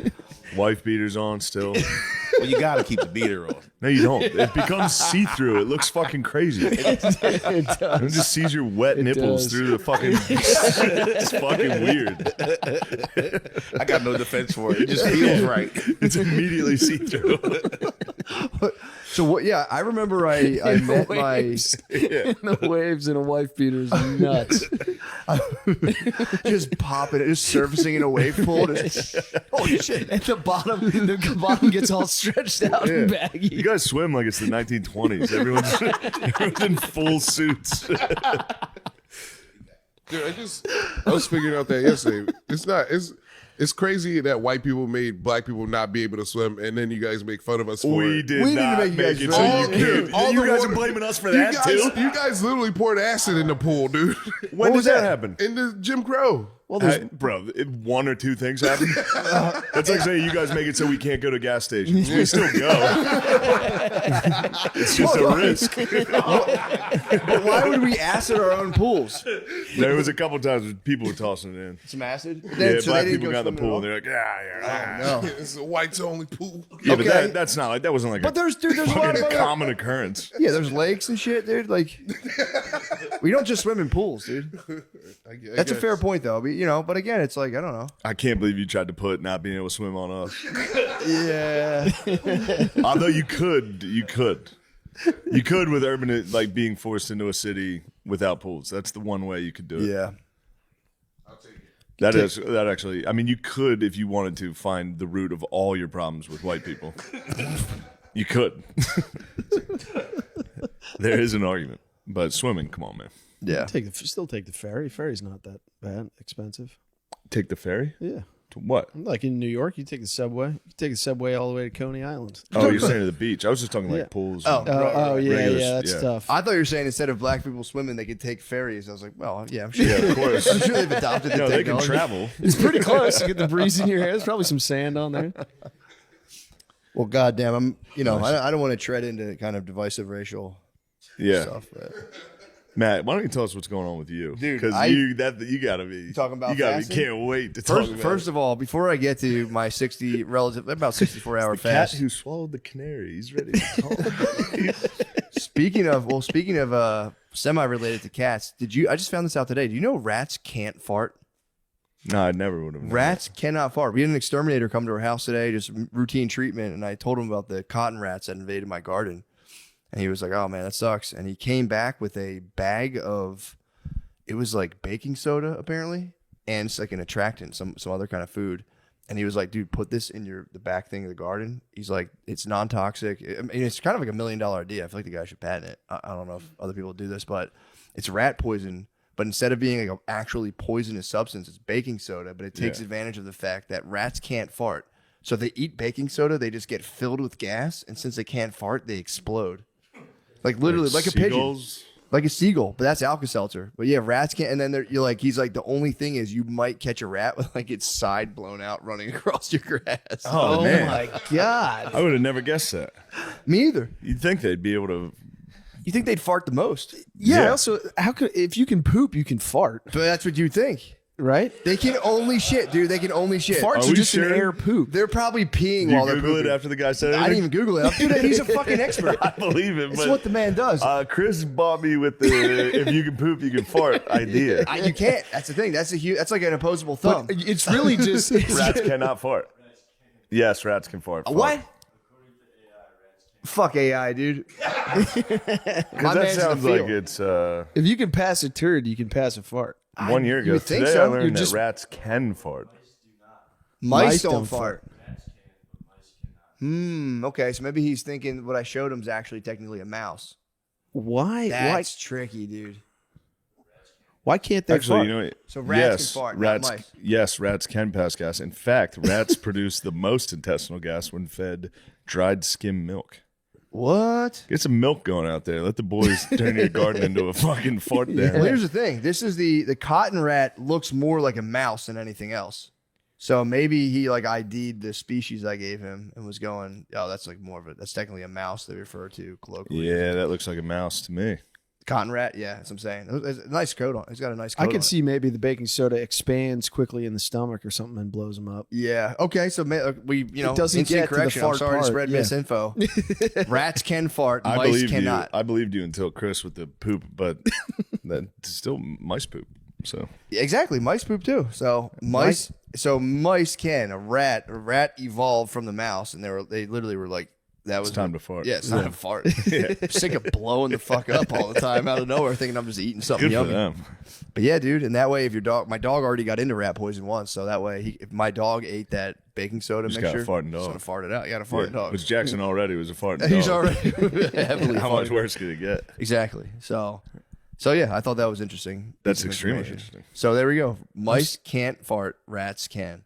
Wife beaters on still. Well, you got to keep the beater on. No, you don't. It becomes see-through. It looks fucking crazy. It It does. just sees your wet nipples does. through the fucking. It's fucking weird. I got no defense for it. It just feels right. It's immediately see-through. So what? Yeah, I remember I met my waves. The waves in a wife beater is nuts. just popping it, just surfacing in a wave pool. Just, holy shit! At the bottom gets all stretched out and You baggy. guys swim like it's the 1920s. Everyone's in full suits. Dude, I was figuring out that yesterday. It's crazy that white people made black people not be able to swim, and then you guys make fun of us for We it. did We not didn't make make you it guys so swim. you Dude, could. all You the guys water- are blaming us for You that guys, too. you guys literally poured acid in the pool, dude. When did that happen? In the Jim Crow. Well, Bro, if one or two things happen. That's like saying you guys make it so we can't go to gas stations. We still go. It's just a risk. but why would we acid our own pools? There was a couple times when people were tossing it in. Some acid. Yeah, So black they didn't people go got in the swimming pool. at all? And they're like, yeah. No. It's a whites only pool. Yeah, but Okay. that's not like that wasn't like But a there's a lot of fucking other, common occurrence. yeah, there's lakes and shit, dude. Like, we don't just swim in pools, dude. I That's a guess. fair point, though. But again, it's like I don't know. I can't believe you tried to put not being able to swim on us. Yeah. Although you could with urban like being forced into a city without pools. That's the one way you could do it. Yeah. That actually. I mean, you could if you wanted to find the root of all your problems with white people. You could. There is an argument, but swimming. Come on, man. Yeah. Still take the ferry. Ferry's not that bad expensive. Take the ferry Yeah. to what? Like in New York, you take the subway. You take the subway all the way to Coney Island. Oh, you're saying to the beach. I was just talking like Yeah. pools. Oh. and- Oh, yeah, Regular- yeah, that's yeah. tough. I thought you were saying instead of black people swimming, they could take ferries. I was like, well, yeah, I'm sure. Yeah, of course. I'm sure they've adopted the No, they can technology. travel. It's pretty close. You get the breeze in your hair. There's probably some sand on there. Well, goddamn, I don't want to tread into kind of divisive racial Yeah, stuff. But Matt, why don't you tell us what's going on with you? Dude, because you gotta be talking about you gotta fasting? can't wait to talk about first of all, before I get to my about 64-hour the cat fast, who swallowed the canary. He's ready to talk. speaking of semi-related to cats, I just found this out today. Do you know rats can't fart? No, I never would have. Rats cannot fart. We had an exterminator come to our house today, just routine treatment, and I told him about the cotton rats that invaded my garden. And he was like, oh, man, that sucks. And he came back with a bag of, it was like baking soda, apparently, and it's like an attractant, some other kind of food. And he was like, dude, put this in the back thing of the garden. He's like, it's non-toxic. I mean, it's kind of like $1 million idea. I feel like the guy should patent it. I don't know if other people do this, but it's rat poison. But instead of being like an actually poisonous substance, it's baking soda. But it takes advantage of the fact that rats can't fart. So if they eat baking soda, they just get filled with gas. And since they can't fart, they explode. Like literally, like a pigeon. Seagulls? Like a seagull, but that's Alka-Seltzer. But yeah, rats can't. And then he's like, the only thing is you might catch a rat with like its side blown out running across your grass. Oh, man. my God. I would have never guessed that. Me either. You'd think they'd be able to. You think they'd fart the most? Yeah. Yeah. Also, if you can poop, you can fart. But that's what you think. right? They can only shit, dude. They can only shit. Farts Are are we just an sure? air poop. They're probably peeing You while they're Google pooping. it after the guy said I everything? didn't even Google it. Dude, he's a fucking expert. I believe it, It's but what the man does. Chris bought me with the if you can poop, you can fart idea. You can't. That's the thing. That's like an opposable thumb. But it's really just Rats cannot fart. Yes, rats can fart. What? Fuck AI, dude. Because that man's in sounds the like field. it's if you can pass a turd, you can pass a fart. 1 year you ago. would think Today so. I You're learned that just- rats can fart. Mice don't don't fart. Okay, so maybe he's thinking what I showed him is actually technically a mouse. Why? That's tricky, dude. Why can't they Actually, fart? you know, So rats can fart, not rats, mice. yes, rats can pass gas. In fact, rats produce the most intestinal gas when fed dried skim milk. What? Get some milk going out there. Let the boys turn your garden into a fucking fart den. Well, here's the thing. This is the cotton rat looks more like a mouse than anything else. So maybe he like ID'd the species I gave him and was going, oh, that's like more of a, that's technically a mouse they refer to colloquially. Yeah, that looks like a mouse to me. Cotton rat, yeah, that's what I'm saying. It's a nice coat on. He's got a nice coat I on could it. see maybe the baking soda expands quickly in the stomach or something and blows them up. Yeah. Okay. So we, It doesn't instant get to the correction. fart I'm sorry part, to spread yeah. misinfo. Rats can fart. I Mice believed cannot. you. I believed you until Chris with the poop, but that's still mice poop. So Exactly. Mice poop too. So mice. So mice can. A rat evolved from the mouse, and they literally were like, that was it's time to fart. Yeah, it's time to fart. I'm sick of blowing the fuck up all the time out of nowhere, thinking I'm just eating something Good for yummy. them. But yeah, dude, and that way, if my dog already got into rat poison once, so that way, if my dog ate that baking soda Just got a mixture, farting dog. just gonna fart it out. You got a farting dog. Which Jackson already was a farting He's dog. already heavily How much farting. worse could it get? Exactly. So yeah, I thought that was interesting. That's Piece of extremely information. interesting. So there we go. Mice can't fart. Rats can.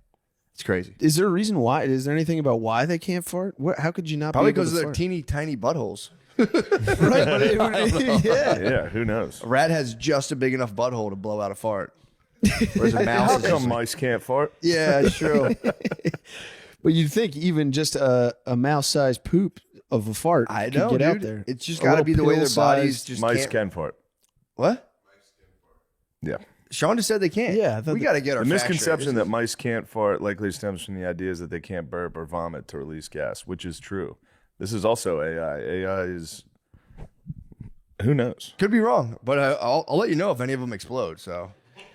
It's crazy. Is there a reason why? Is there anything about why they can't fart? How could you not? Probably be able because to of their fart? teeny tiny buttholes. Right, but yeah. Yeah, who knows? A rat has just a big enough butthole to blow out a fart. Whereas a mouse How is just come mice can't fart? yeah, it's true. But you'd think even just a mouse-sized poop of a fart I could know, get dude. out there. It's just A got to little be the way their pill-sized- bodies just Mice can't. can fart. What? Yeah. Sean just said they can't. Yeah, I thought we that- got to get our The facts straight. misconception This that mice can't fart likely stems from the ideas that they can't burp or vomit to release gas, which is true. This is also AI. AI is who knows? could be wrong, but I'll let you know if any of them explode. So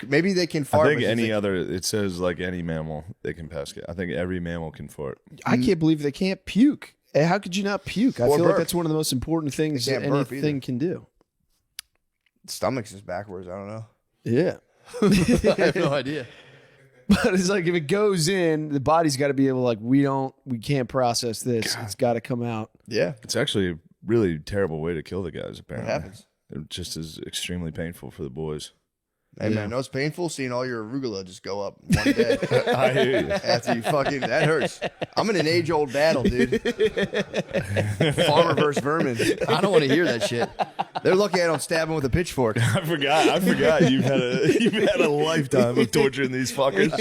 maybe they can fart. I think but any they- other. It says like any mammal they can pass gas. I think every mammal can fart. I can't believe they can't puke. How could you not puke? I Or feel like burp. that's one of the most important things They that can't burp anything either. can do. stomach's is backwards. I don't know. Yeah. I have no idea. But it's like if it goes in, the body's got to be able to we can't process this. It's got to come out. Yeah, It's actually a really terrible way to kill the guys. it Apparently, happens. It just is extremely painful for the boys. Hey man, no, it's painful seeing all your arugula just go up one day I hear you. after you fucking. That hurts. I'm in an age-old battle, dude. Farmer versus vermin. I don't want to hear that shit. They're lucky I don't stab them with a pitchfork. I forgot. You've had a lifetime of torturing these fuckers.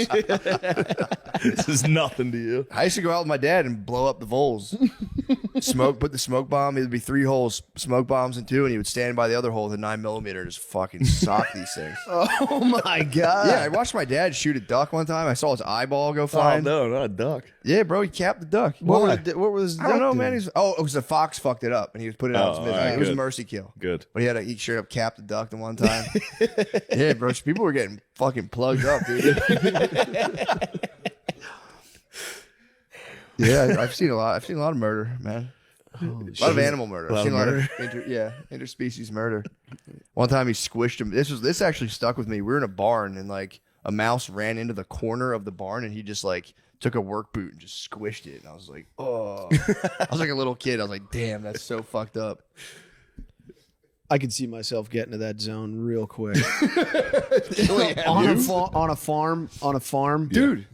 This is nothing to you. I used to go out with my dad and blow up the voles. Put the smoke bomb. It'd be 3 holes, smoke bombs in 2, and he would stand by the other hole with a 9mm and just fucking sock these things. Oh my God. Yeah, I watched my dad shoot a duck one time. I saw his eyeball go flying. no, not a duck. Yeah, bro, he capped the duck. What was I don't know, man. It was a fox fucked it up, and he was putting it out. Oh, His misery. all right, It was a good. mercy kill. Good. But he straight up capped the duck the one time. Yeah, bro, people were getting fucking plugged up, dude. Yeah, I've seen a lot. I've seen a lot of murder, man. A lot of animal murder. I've seen a lot of interspecies murder. One time he squished him. This actually stuck with me. We were in a barn and like a mouse ran into the corner of the barn and he just like took a work boot and just squished it. And I was like, oh. I was like a little kid. I was like, damn, that's so fucked up. I could see myself getting to that zone real quick. on a farm, Dude,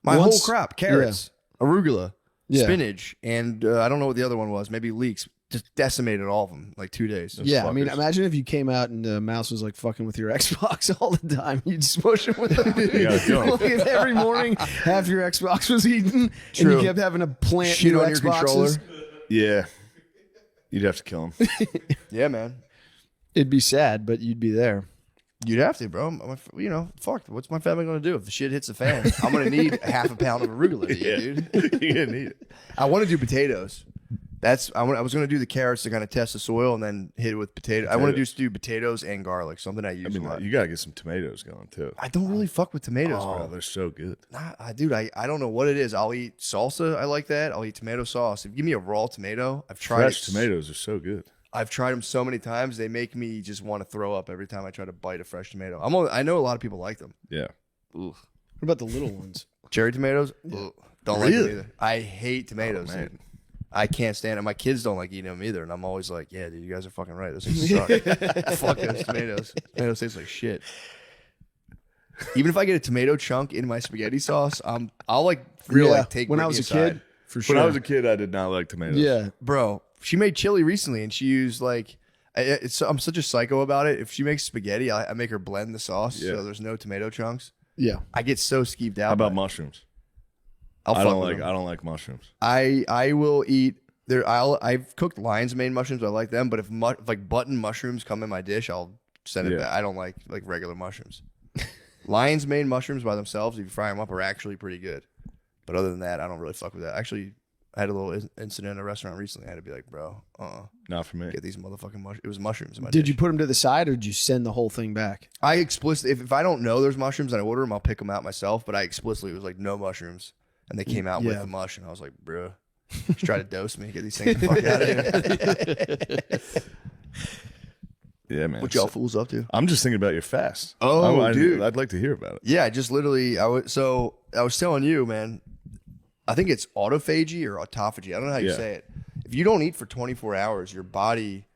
my Once- whole crop, carrots, arugula, Yeah. spinach, and I don't know what the other one was, maybe leeks, just decimated all of them in like 2 days. Yeah, I mean, fuckers. imagine if you came out and the mouse was like fucking with your Xbox all the time. You'd smush him with them. gotta kill him. Like, every morning, half your Xbox was eaten, and True. you kept having to plant Shit new on your Xboxes. controller. Yeah. You'd have to kill him. Yeah, man. It'd be sad, but you'd be there. You'd have to, bro. You know, fuck. What's my family going to do if the shit hits the fan? I'm going to need half a pound of arugula, dude. You're gonna need it. I want to do potatoes. I was going to do the carrots to kind of test the soil and then hit it with potato. I want to do potatoes and garlic, something I use a lot. You gotta get some tomatoes going too. I don't really fuck with tomatoes, Oh, bro. they're so good. Nah, dude, I don't know what it is. I'll eat salsa. I like that. I'll eat tomato sauce. If you give me a raw tomato, I've tried Fresh tomatoes are so good. I've tried them so many times. They make me just want to throw up every time I try to bite a fresh tomato. I know a lot of people like them. Yeah. Ugh. What about the little ones? Cherry tomatoes? Ugh. Don't like them either. I hate tomatoes. man. Dude. I can't stand it. My kids don't like eating them either, and I'm always like, "Yeah, dude, you guys are fucking right. Those things suck. Fuck those tomatoes. Tomatoes taste like shit." Even if I get a tomato chunk in my spaghetti sauce, I'll like take. When Brittany I was a aside. kid, for sure. When I was a kid, I did not like tomatoes. Yeah, Bro, she made chili recently, and she used like. I'm such a psycho about it. If she makes spaghetti, I make her blend the sauce so there's no tomato chunks. yeah. I get so skeeved out. How about by it. mushrooms? I I don't like mushrooms. I will eat there. I've cooked lion's mane mushrooms. I like them, but if like button mushrooms come in my dish, I'll send it back. I don't like regular mushrooms. Lion's mane mushrooms by themselves, if you fry them up, are actually pretty good. But other than that, I don't really fuck with that. Actually, I had a little incident in a restaurant recently. I had to be like, bro, Not for me. get these motherfucking mushrooms. It was mushrooms in my Did dish. you put them to the side or did you send the whole thing back? I explicitly, if I don't know there's mushrooms and I order them, I'll pick them out myself. But I explicitly was like, no mushrooms. And they came out with the mush, and I was like, bro, just try to dose me, get these things the fuck out of here. Yeah, man. What y'all fools up to? I'm just thinking about your fast. Oh, dude. I'd like to hear about it. Yeah, I just literally, I was telling you, man, I think it's autophagy or autophagy. I don't know how you say it. If you don't eat for 24 hours, your body,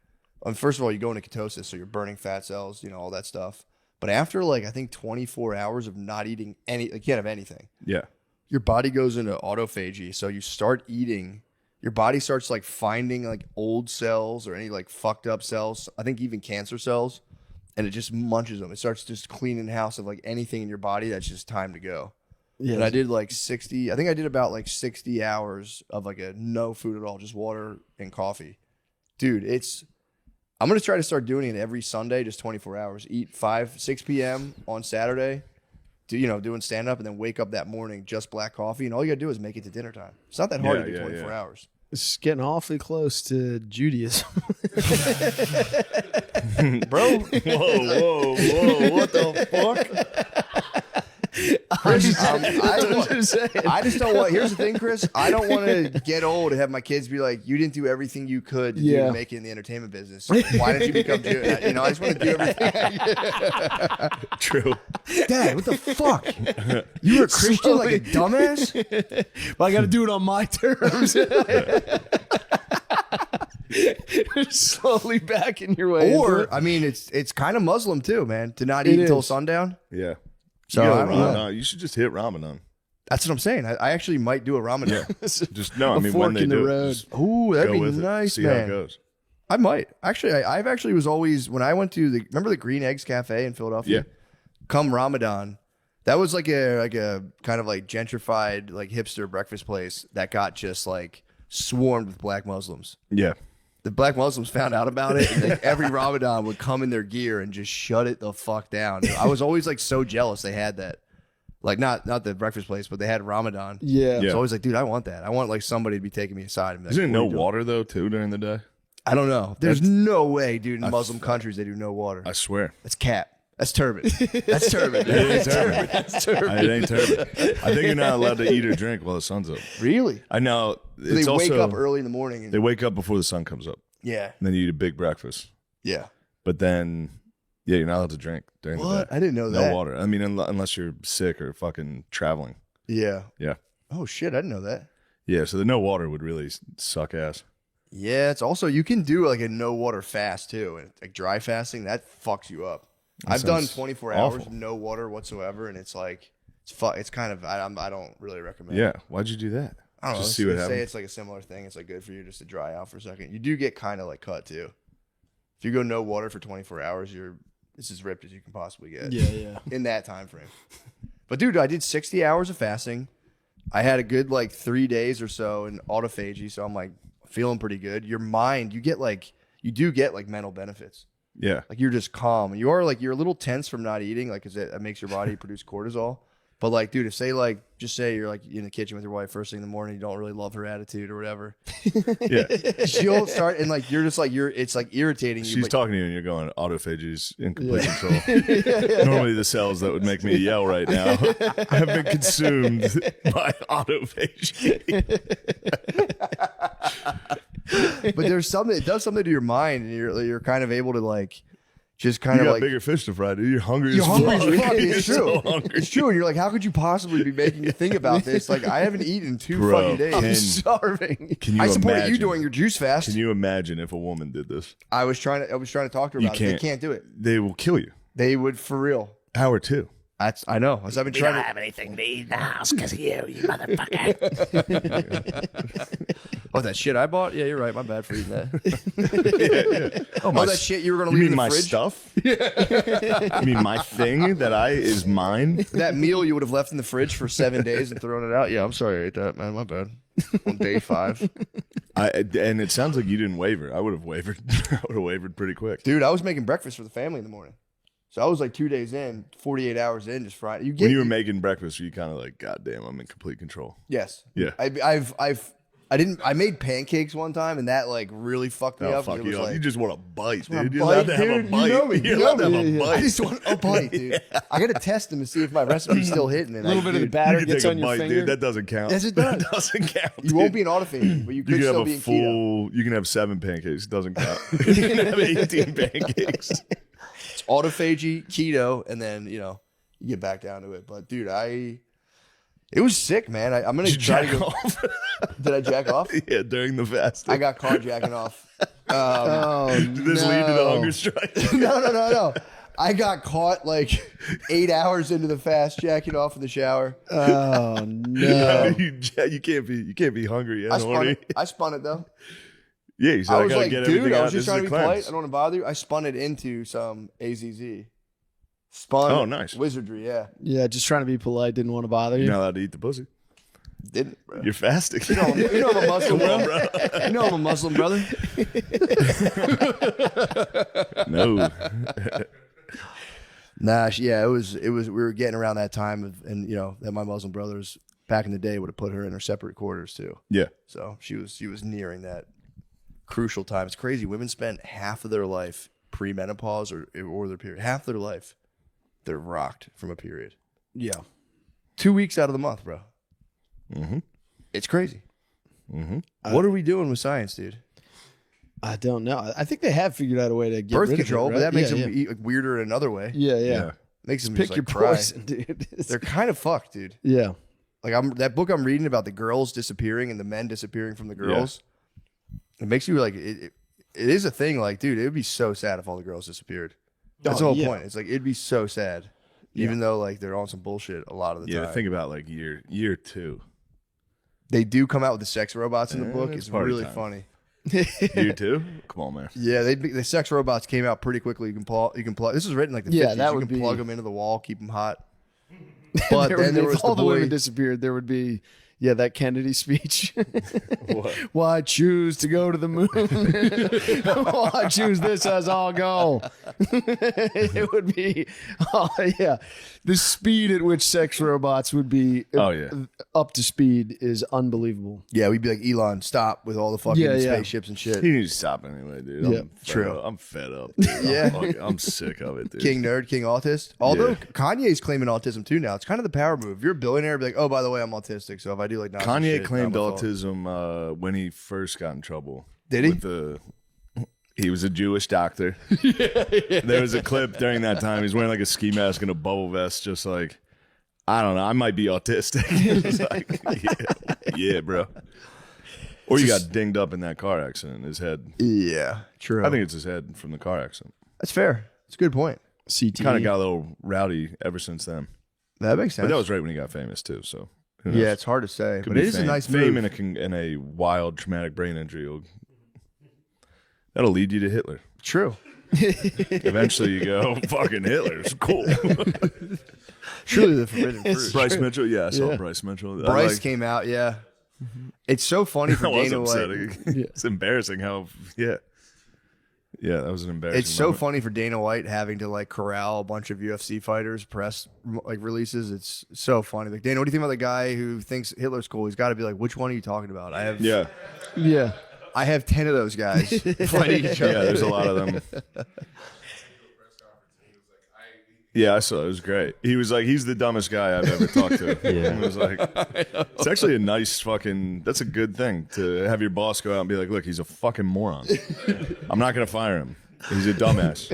first of all, you go into ketosis, so you're burning fat cells, all that stuff. But after I think 24 hours of not eating you can't have anything. Yeah. Your body goes into autophagy. So you start eating, your body starts finding old cells or any fucked up cells. I think even cancer cells, and it just munches them. It starts just cleaning house of anything in your body that's just time to go. Yeah. And I did 60, I think I did about 60 hours of a no food at all, just water and coffee. Dude, I'm going to try to start doing it every Sunday, just 24 hours. Eat 6 p.m. on Saturday. Doing stand-up, and then wake up that morning, just black coffee, and all you got to do is make it to dinner time. It's not that hard to do 24 hours. It's getting awfully close to Judaism. Bro. Whoa. What the fuck? I just don't want. Here's the thing, Chris. I don't want to get old and have my kids be like, "You didn't do everything you could to do to make it in the entertainment business. Why didn't you become Jewish?" I just want to do everything. True. Dad, what the fuck? You were a Christian like a dumbass? Well, I got to do it on my terms. Slowly backing your way. Or, I mean, it's kind of Muslim too, man, to not eat until sundown. Yeah. So I don't know. You should just hit Ramadan. That's what I'm saying. I actually might do a Ramadan. Just no. I mean, when fork they in the do road. it, just Ooh, that'd go be with nice, it. See man. how it goes. I might. Actually, I've actually was always, when I went to remember the Green Eggs Cafe in Philadelphia? Yeah. Come Ramadan. That was like a kind of gentrified, hipster breakfast place that got just swarmed with black Muslims. Yeah. The black Muslims found out about it, and every Ramadan would come in their gear and just shut it the fuck down. I was always so jealous they had that. Not the breakfast place, but they had Ramadan. Yeah. I was always like, dude, I want that. I want somebody to be taking me aside and be like, Isn't it "What are no you doing?" water though too during the day? I don't know. There's no way, dude. In Muslim countries, they do no water. I swear. That's cap. That's turban. That's turban. It ain't turban. It ain't turban. I think you're not allowed to eat or drink while the sun's up. Really? I know. They It's wake also, up early in the morning. And, They wake up before the sun comes up, yeah. and then you eat a big breakfast. Yeah. But then, you're not allowed to drink during the What? day. I didn't know that. No water. I mean, unless you're sick or fucking traveling. Yeah. Yeah. Oh, shit. I didn't know that. Yeah. So the no water would really suck ass. Yeah. It's also, you can do a no water fast too. And dry fasting, that fucks you up. I've done 24 hours, awful. no water whatsoever. And it's it's kind of, I don't really recommend Yeah. it. Why'd you do that? I don't know. Just see what Say happens. it's a similar thing. It's good for you just to dry out for a second. You do get kind of cut too. If you go no water for 24 hours, it's as ripped as you can possibly get. Yeah. In that time frame. But dude, I did 60 hours of fasting. I had a good 3 days or so in autophagy, so I'm feeling pretty good. Your mind, you do get mental benefits. Yeah. Like you're just calm. You are like you're a little tense from not eating, like because that makes your body produce cortisol. But like, dude, if just say you're like in the kitchen with your wife first thing in the morning, you don't really love her attitude or whatever. Yeah. She'll start and like you're just like it's like irritating you. She's talking to you and you're going, autophagy's in complete control. Normally the cells that would make me yell right now have been consumed by autophagy. But there's something, it does something to your mind, and you're kind of able to like just kind You of got like bigger fish to fry, dude. You're hungry you're as hungry fuck. as fuck. You're It's so true. hungry. It's true. And you're like, how could you possibly be making you think about this? Like, I haven't eaten in 2 Bro, fucking days. I'm starving. Can you I support imagine? you doing your juice fast. Can you imagine if a woman did this? I was trying to talk to her You about it. They can't do it. They will kill you. They would for real. Hour 2. I know. As I've been trying to. anything to eat in the house because of you motherfucker. Oh, that shit I bought? Yeah, you're right. My bad for eating that. Oh, that shit you were going to You leave mean in the my fridge? stuff? You mean my thing that is mine? That meal you would have left in the fridge for 7 days and thrown it out? Yeah, I'm sorry I ate that, man. My bad. On day 5. And it sounds like you didn't waver. I would have wavered. I would have wavered pretty quick. Dude, I was making breakfast for the family in the morning. So I was like 2 days in, 48 hours in, just fried. When you were making breakfast, were you kind of like, God damn, I'm in complete control? Yes. Yeah. I made pancakes one time, and that like really fucked me up. Fuck It you was up. like, You just want a bite, want a dude. You're allowed to bite, have a dude. bite. You know me. You're You allowed know to have me. a bite. I just want a bite, dude. I got to test them to see if my recipe's still hitting. A little bit of the You batter can gets take on a your bite, finger. dude. That doesn't count. Yes, it does. That doesn't count. You won't be an autophagy, but you could You can still have be a in keto. full. You can have 7 pancakes. It doesn't count. You can have 18 pancakes. It's autophagy, keto, and then you get back down to it. But dude, it was sick, man. I'm gonna Did you try to jack go. off? Did I jack off? Yeah, during the fast. I got caught jacking off. Did this lead to the hunger strike? No. I got caught like 8 hours into the fast jacking off in the shower. Oh no! You can't be hungry and horny. I spun it though. Yeah, you said I I was gotta like, get dude, everything I out. was just This is trying a to be polite. cleanse. I don't want to bother you. I spun it into some AZZ. Spun. Oh, nice. Wizardry, yeah. Yeah, just trying to be polite. Didn't want to bother you. You're not allowed to eat the pussy. Didn't, bro. You're fasting. You know I'm a Muslim, bro. You know I'm a Muslim, brother. No. Nah, yeah, it was. We were getting around that time, and that my Muslim brothers back in the day would have put her in her separate quarters too. Yeah. So she was nearing that crucial time. It's crazy. Women spend half of their life pre-menopause or their period. Half their life, they're rocked from a period. Yeah. 2 weeks out of the month, bro. Mm-hmm. It's crazy. Mm-hmm. What are we doing with science, dude? I don't know. I think they have figured out a way to get Birth rid control, of it, but right? that makes yeah, them eat weirder in another way. Yeah. Makes them Pick just, your like, cry. poison, dude. They're kind of fucked, dude. Yeah. Like that book I'm reading about the girls disappearing and the men disappearing from the girls. It makes you like it is a thing. Like, dude, it would be so sad if all the girls disappeared. That's the whole point. It's like it'd be so sad, even though like they're on some bullshit a lot of the time. Yeah, think about like year 2. They do come out with the sex robots in the book. it's It's party really time. funny. Year 2? Come on, man. Yeah, the sex robots came out pretty quickly. You can plug. This was written like the 50s. that you would can be- plug them into the wall, keep them hot. But then there if was all the the boy. women disappeared, there would be that Kennedy speech. What? Why choose to go to the moon? Why choose this as our goal? It would be, the speed at which sex robots would be up to speed is unbelievable. Yeah, we'd be like, Elon, stop with all the fucking spaceships and shit. He needs to stop anyway, dude. Yeah, I'm fed up. Dude. Yeah. I'm sick of it, dude. King nerd, king autist. Although Kanye's claiming autism too now. It's kind of the power move. If you're a billionaire, be like, oh, by the way, I'm autistic. So if I do like Nazi Kanye shit, claimed not my fault. autism when he first got in trouble. Did he? He was a Jewish doctor. There was a clip during that time. He's wearing like a ski mask and a bubble vest, just like, I don't know, I might be autistic. It's like, yeah, bro. Or you got dinged up in that car accident. His head. Yeah, true. I think it's his head from the car accident. that's fair. It's a good point. CT. Kind of got a little rowdy ever since then. That makes sense. But that was right when he got famous too. So who knows? yeah, it's hard to say, Could but be it is a fame. nice fame move. and a wild traumatic brain injury. That'll lead you to Hitler. True. Eventually, you go, fucking Hitler's cool. Truly the forbidden fruit. Bryce Mitchell, I saw Bryce Mitchell. Bryce came out. Yeah, it's so funny for That was Dana White. upsetting. It's embarrassing how Yeah, that was an embarrassing. It's so moment. funny for Dana White having to like corral a bunch of UFC fighters press like releases. It's so funny. Like, Dana, what do you think about the guy who thinks Hitler's cool? He's got to be like, which one are you talking about? I have Yeah. I have 10 of those guys fighting each other. Yeah, there's a lot of them. Yeah, I saw it. It was great. He was like, he's the dumbest guy I've ever talked to. Yeah. It was like, it's actually a nice fucking, that's a good thing to have your boss go out and be like, look, he's a fucking moron. I'm not going to fire him. He's a dumbass.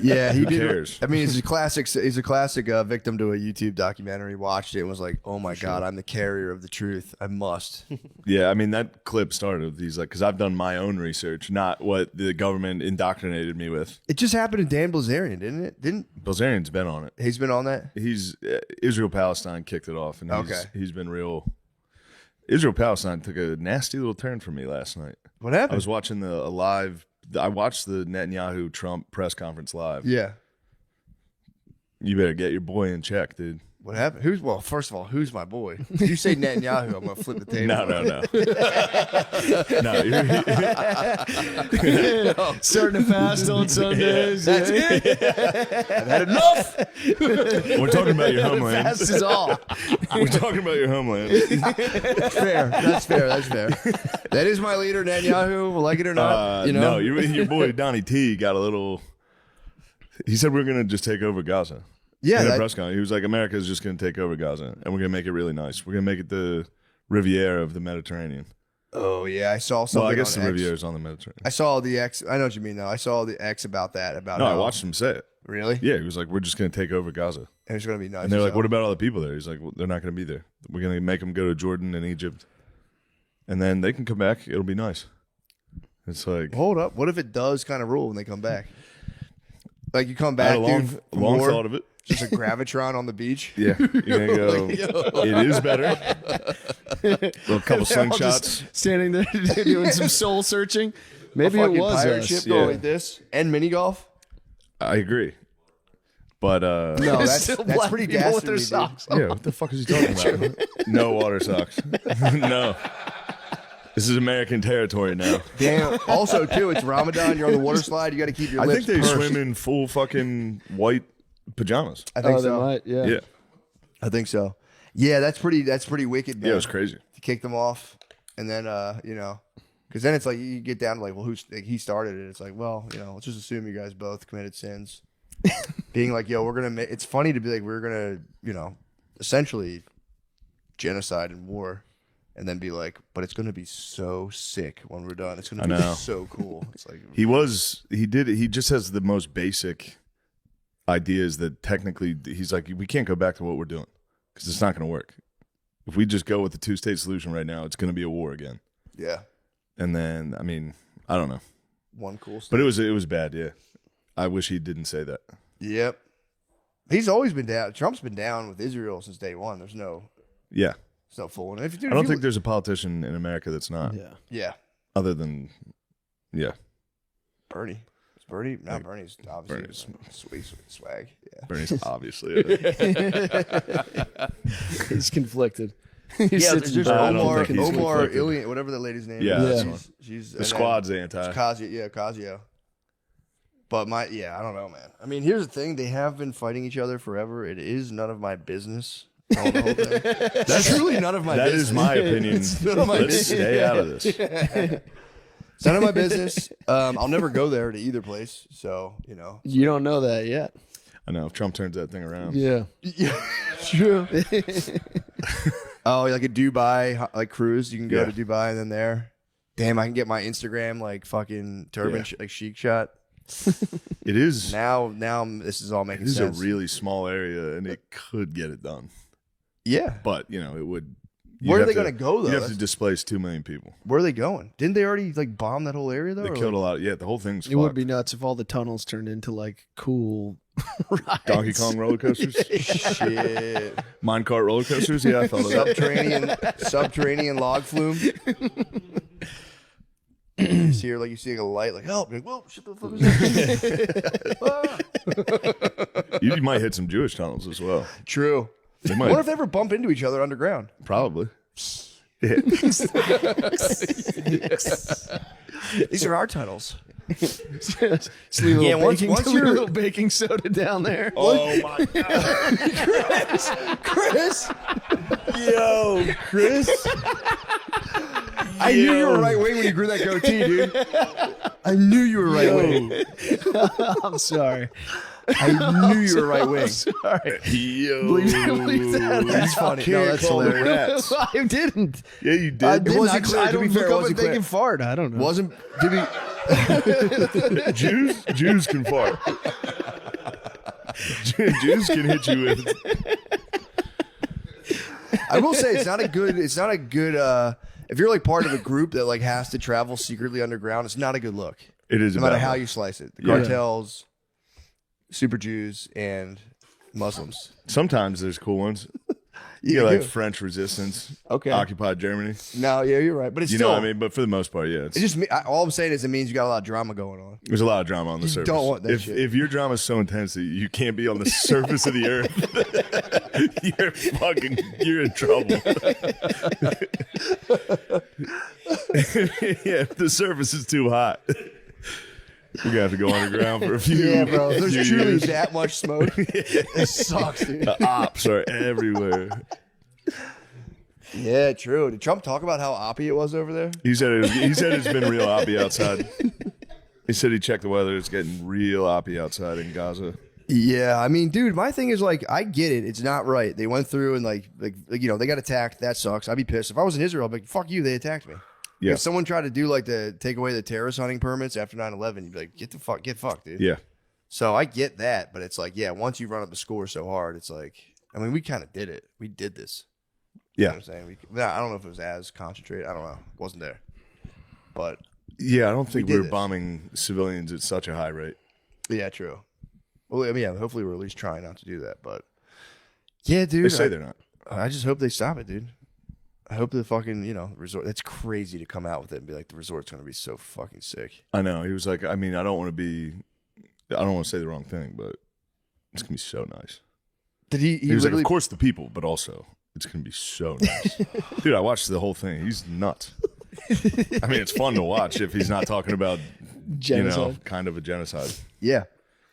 Yeah, he Who did. cares? I mean, he's a classic. He's a classic victim to a YouTube documentary. Watched it and was like, "Oh my god, I'm the carrier of the truth. I must." Yeah, I mean, that clip started with these, like, because I've done my own research, not what the government indoctrinated me with. It just happened to Dan Bilzerian, didn't it? Didn't Bilzerian's been on it. he's been on that? He's Israel-Palestine kicked it off, and Okay. he's been real. Israel-Palestine took a nasty little turn for me last night. What I happened? was watching a live. I watched the Netanyahu-Trump press conference live. Yeah. You better get your boy in check, dude. What happened? Well, first of all, who's my boy? If you say Netanyahu, I'm gonna flip the table. No. No. Starting to fast on Sundays. That's it. I've had enough. We're talking about your homeland. Fast is all. We're talking about your homeland. That's fair. That's fair. That's fair. That is my leader, Netanyahu. Like it or not, you know. No, your boy Donnie T got a little. He said we're gonna just take over Gaza. Yeah, in a that- press conference, he was like, "America's just gonna take over Gaza, and we're gonna make it really nice. We're gonna make it the Riviera of the Mediterranean." Oh yeah, I saw something. Well, I guess on the X. Riviera's on the Mediterranean. I saw the X. I know what you mean, though. I saw the X about that. About No, I how- watched him say it. Really? Yeah, he was like, "We're just gonna take over Gaza," And it's gonna be nice. and they're like, so. "What about all the people there?" He's like, well, "They're not gonna be there. We're gonna make them go to Jordan and Egypt, and then they can come back. It'll be nice." It's like, Hold up. What if it does kind of rule when they come back? Like you come I had back, a long, dude, from long war, thought of it. just a gravitron on the beach. Yeah, you're gonna go. It is better. A couple They're all just slingshots. standing there doing some soul searching. A Maybe it fucking was pirate us. ship Yeah. going like this and mini golf. I agree, but No, There's that's still that's black pretty people with dastardly, their dude. socks on. yeah, what the fuck is he talking about? No water socks. No, this is American territory now. Damn. Also, too, it's Ramadan. You're on the water slide. You got to keep your I lips think they pursed. swim in full fucking white pajamas. I think Oh, they so. might. Yeah. Yeah, I think so. Yeah, that's pretty wicked, man. yeah, it was crazy. To kick them off, and then you know, because then it's like you get down to like, well, who's like, he started it? It's like, well, you know, let's just assume you guys both committed sins. Being like, yo, we're gonna make. It's funny to be like, we're gonna, you know, essentially genocide and war, and then be like, but it's gonna be so sick when we're done. It's gonna I be know. so cool. It's like He just has the most basic ideas that technically he's like, we can't go back to what we're doing because it's not going to work. If we just go with the 2-state solution right now, it's going to be a war again. yeah, And then, I mean, I don't know, one cool stuff. but it was bad. Yeah, I wish he didn't say that. Yep. He's always been down. Trump's been down with Israel since day one. There's no fooling. If, dude, I don't think there's a politician in America that's not. Yeah. Yeah, Other than, yeah, Bernie. It's Bernie. Not Like, Bernie's obviously Bernie's- sweet swag. Yeah. Bernie's obviously. it. He's conflicted. Yeah, sits there's in I don't Omar, think he's Omar conflicted. Ilian, whatever that lady's name Yeah, is. that's She's The and then squad's anti. Casio. But I don't know, man. I mean, here's the thing: they have been fighting each other forever. It is none of my business. All the whole thing. That's truly none of my That business. is my opinion. none of my Let's business. stay out of this. It's none of my business. I'll never go there to either place. So you know. You don't know that yet. I know if Trump turns that thing around. Yeah. Yeah, true. Oh, like a Dubai like cruise. You can go Yeah. to Dubai and then there. Damn, I can get my Instagram like fucking turban Yeah. like chic shot. It is. Now this is all It making is sense. a really small area, and it could get it done. Yeah. But it would. Where you'd are they have going to go though? You'd have to That's- displace 2 million people. Where are they going? Didn't they already like bomb that whole area though? They or, killed like- a lot. Yeah, the whole thing's It would fucked. be nuts if all the tunnels turned into like cool rides. Donkey Kong roller coasters, Shit. minecart roller coasters. Yeah, I thought of that. Subterranean log flume. You see her like you see a light like help. Like, whoa, shit the fuck is that? You might hit some Jewish tunnels as well. True. They I might wonder if they ever bump into each other underground. probably. Yeah. These are our tunnels. Just leave a little leave a little baking soda down there. Oh my god, Chris. yo, Chris. I knew you were right wing when you grew that goatee, dude. I knew you were right wing. I'm sorry. I knew you were right wing. Sorry. Yo, Leave that That's funny. No, that's call the hilarious. rats. I didn't. Yeah, you did. I didn't. wasn't I, clear. I To don't be fair, look it up wasn't if they clear. can fart. I don't know. Wasn't to be Jews can fart. Jews can hit you with. I will say it's not a good if you're like part of a group that like has to travel secretly underground, it's not a good look. It is No matter about how that. you slice it. The Yeah. cartels, super Jews, and Muslims. Sometimes there's cool ones. You get like French resistance, Okay. occupied Germany. No, yeah, you're right. But it's You still know what I mean? But for the most part, yeah. It's just all I'm saying is it means you got a lot of drama going on. There's a lot of drama on the surface. don't want that if, shit. If your drama is so intense that you can't be on the surface of the earth, you're in trouble. Yeah, if the surface is too hot, we're gonna have to go underground for a few. Yeah, bro. If there's few truly years. that much smoke, it sucks, dude. The ops are everywhere. Yeah, true. Did Trump talk about how oppy it was over there? He said it's been real oppy outside. He said he checked the weather. It's getting real oppy outside in Gaza. Yeah, I mean, dude, my thing is like, I get it. It's not right. They went through and like you know, they got attacked. That sucks. I'd be pissed if I was in Israel. I'd be like, fuck you. They attacked me. Yeah. If someone tried to do like the take away the terrorist hunting permits after 9/11, you'd be like, get fucked, dude. Yeah. So I get that, but it's like, yeah, once you run up the score so hard, it's like, I mean, we kind of did it. We did this. You know Yeah. what I'm saying? I don't know if it was as concentrated. I don't know. Wasn't there. But Yeah, I don't think did we're this. bombing civilians at such a high rate. yeah, true. Well, I mean, yeah, hopefully we're at least trying not to do that. But yeah, dude. They say they're not. I just hope they stop it, dude. I hope the fucking, resort. That's crazy to come out with it and be like, the resort's going to be so fucking sick. I know. He was like, I mean, I don't want to say the wrong thing, but it's going to be so nice. Did he He was like, literally, of course the people, but also it's going to be so nice. Dude, I watched the whole thing. He's nuts. I mean, it's fun to watch if he's not talking about, Genocide. kind of a genocide. yeah.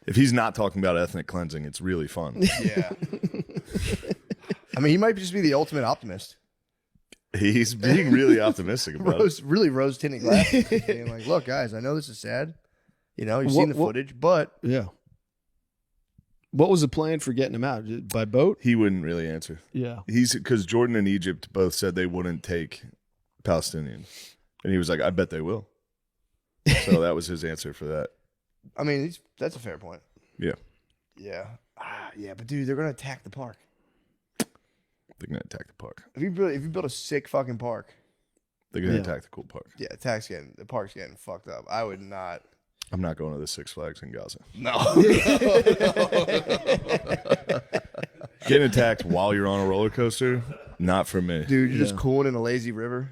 If he's not talking about ethnic cleansing, it's really fun. Yeah. I mean, he might just be the ultimate optimist. He's being really optimistic about it. Rose tinted glasses. Being like, look, guys, I know this is sad. You've seen the footage, but Yeah. What was the plan for getting him out? By boat? He wouldn't really answer. Yeah. Because Jordan and Egypt both said they wouldn't take Palestinians. And he was like, I bet they will. So that was his answer for that. I mean, that's a fair point. Yeah. Yeah. Yeah, but dude, they're going to attack the park. They're going to attack the park. If you build a sick fucking park, They're going to Yeah. attack the cool park. yeah, the park's getting fucked up. I would not. I'm not going to the Six Flags in Gaza. No. Getting attacked while you're on a roller coaster, not for me. Dude, you're just cooling in a lazy river.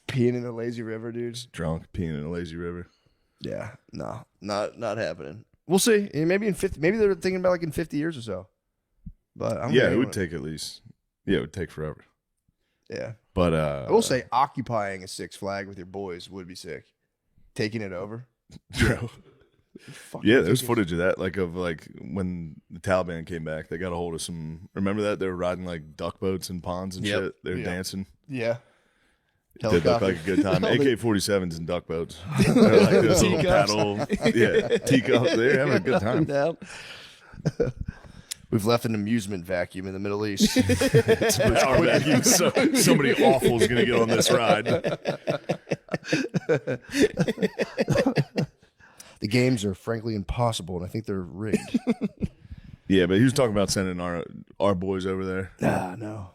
Peeing in a lazy river, dude. Drunk, peeing in a lazy river. Yeah. No. Not happening. We'll see. And maybe in 50, maybe they're thinking about like in 50 years or so. But I don't Yeah, think it would anyone- take at least. Yeah, it would take forever. Yeah. But I will say occupying a Six Flag with your boys would be sick. Taking it over. bro. Fucking Yeah, there's tickets. footage of that. Like when the Taliban came back, they got a hold of some. Remember that they were riding like duck boats and ponds and Yep. shit. They were Yeah. dancing. Yeah. It did look like a good time. AK-47s and duck boats. They're like this little Teacups. paddle. Yeah, teacups. They're having a good time. Yeah. We've left an amusement vacuum in the Middle East. Power vacuum. So somebody awful is going to get on this ride. The games are frankly impossible, and I think they're rigged. Yeah, but he was talking about sending our boys over there. No.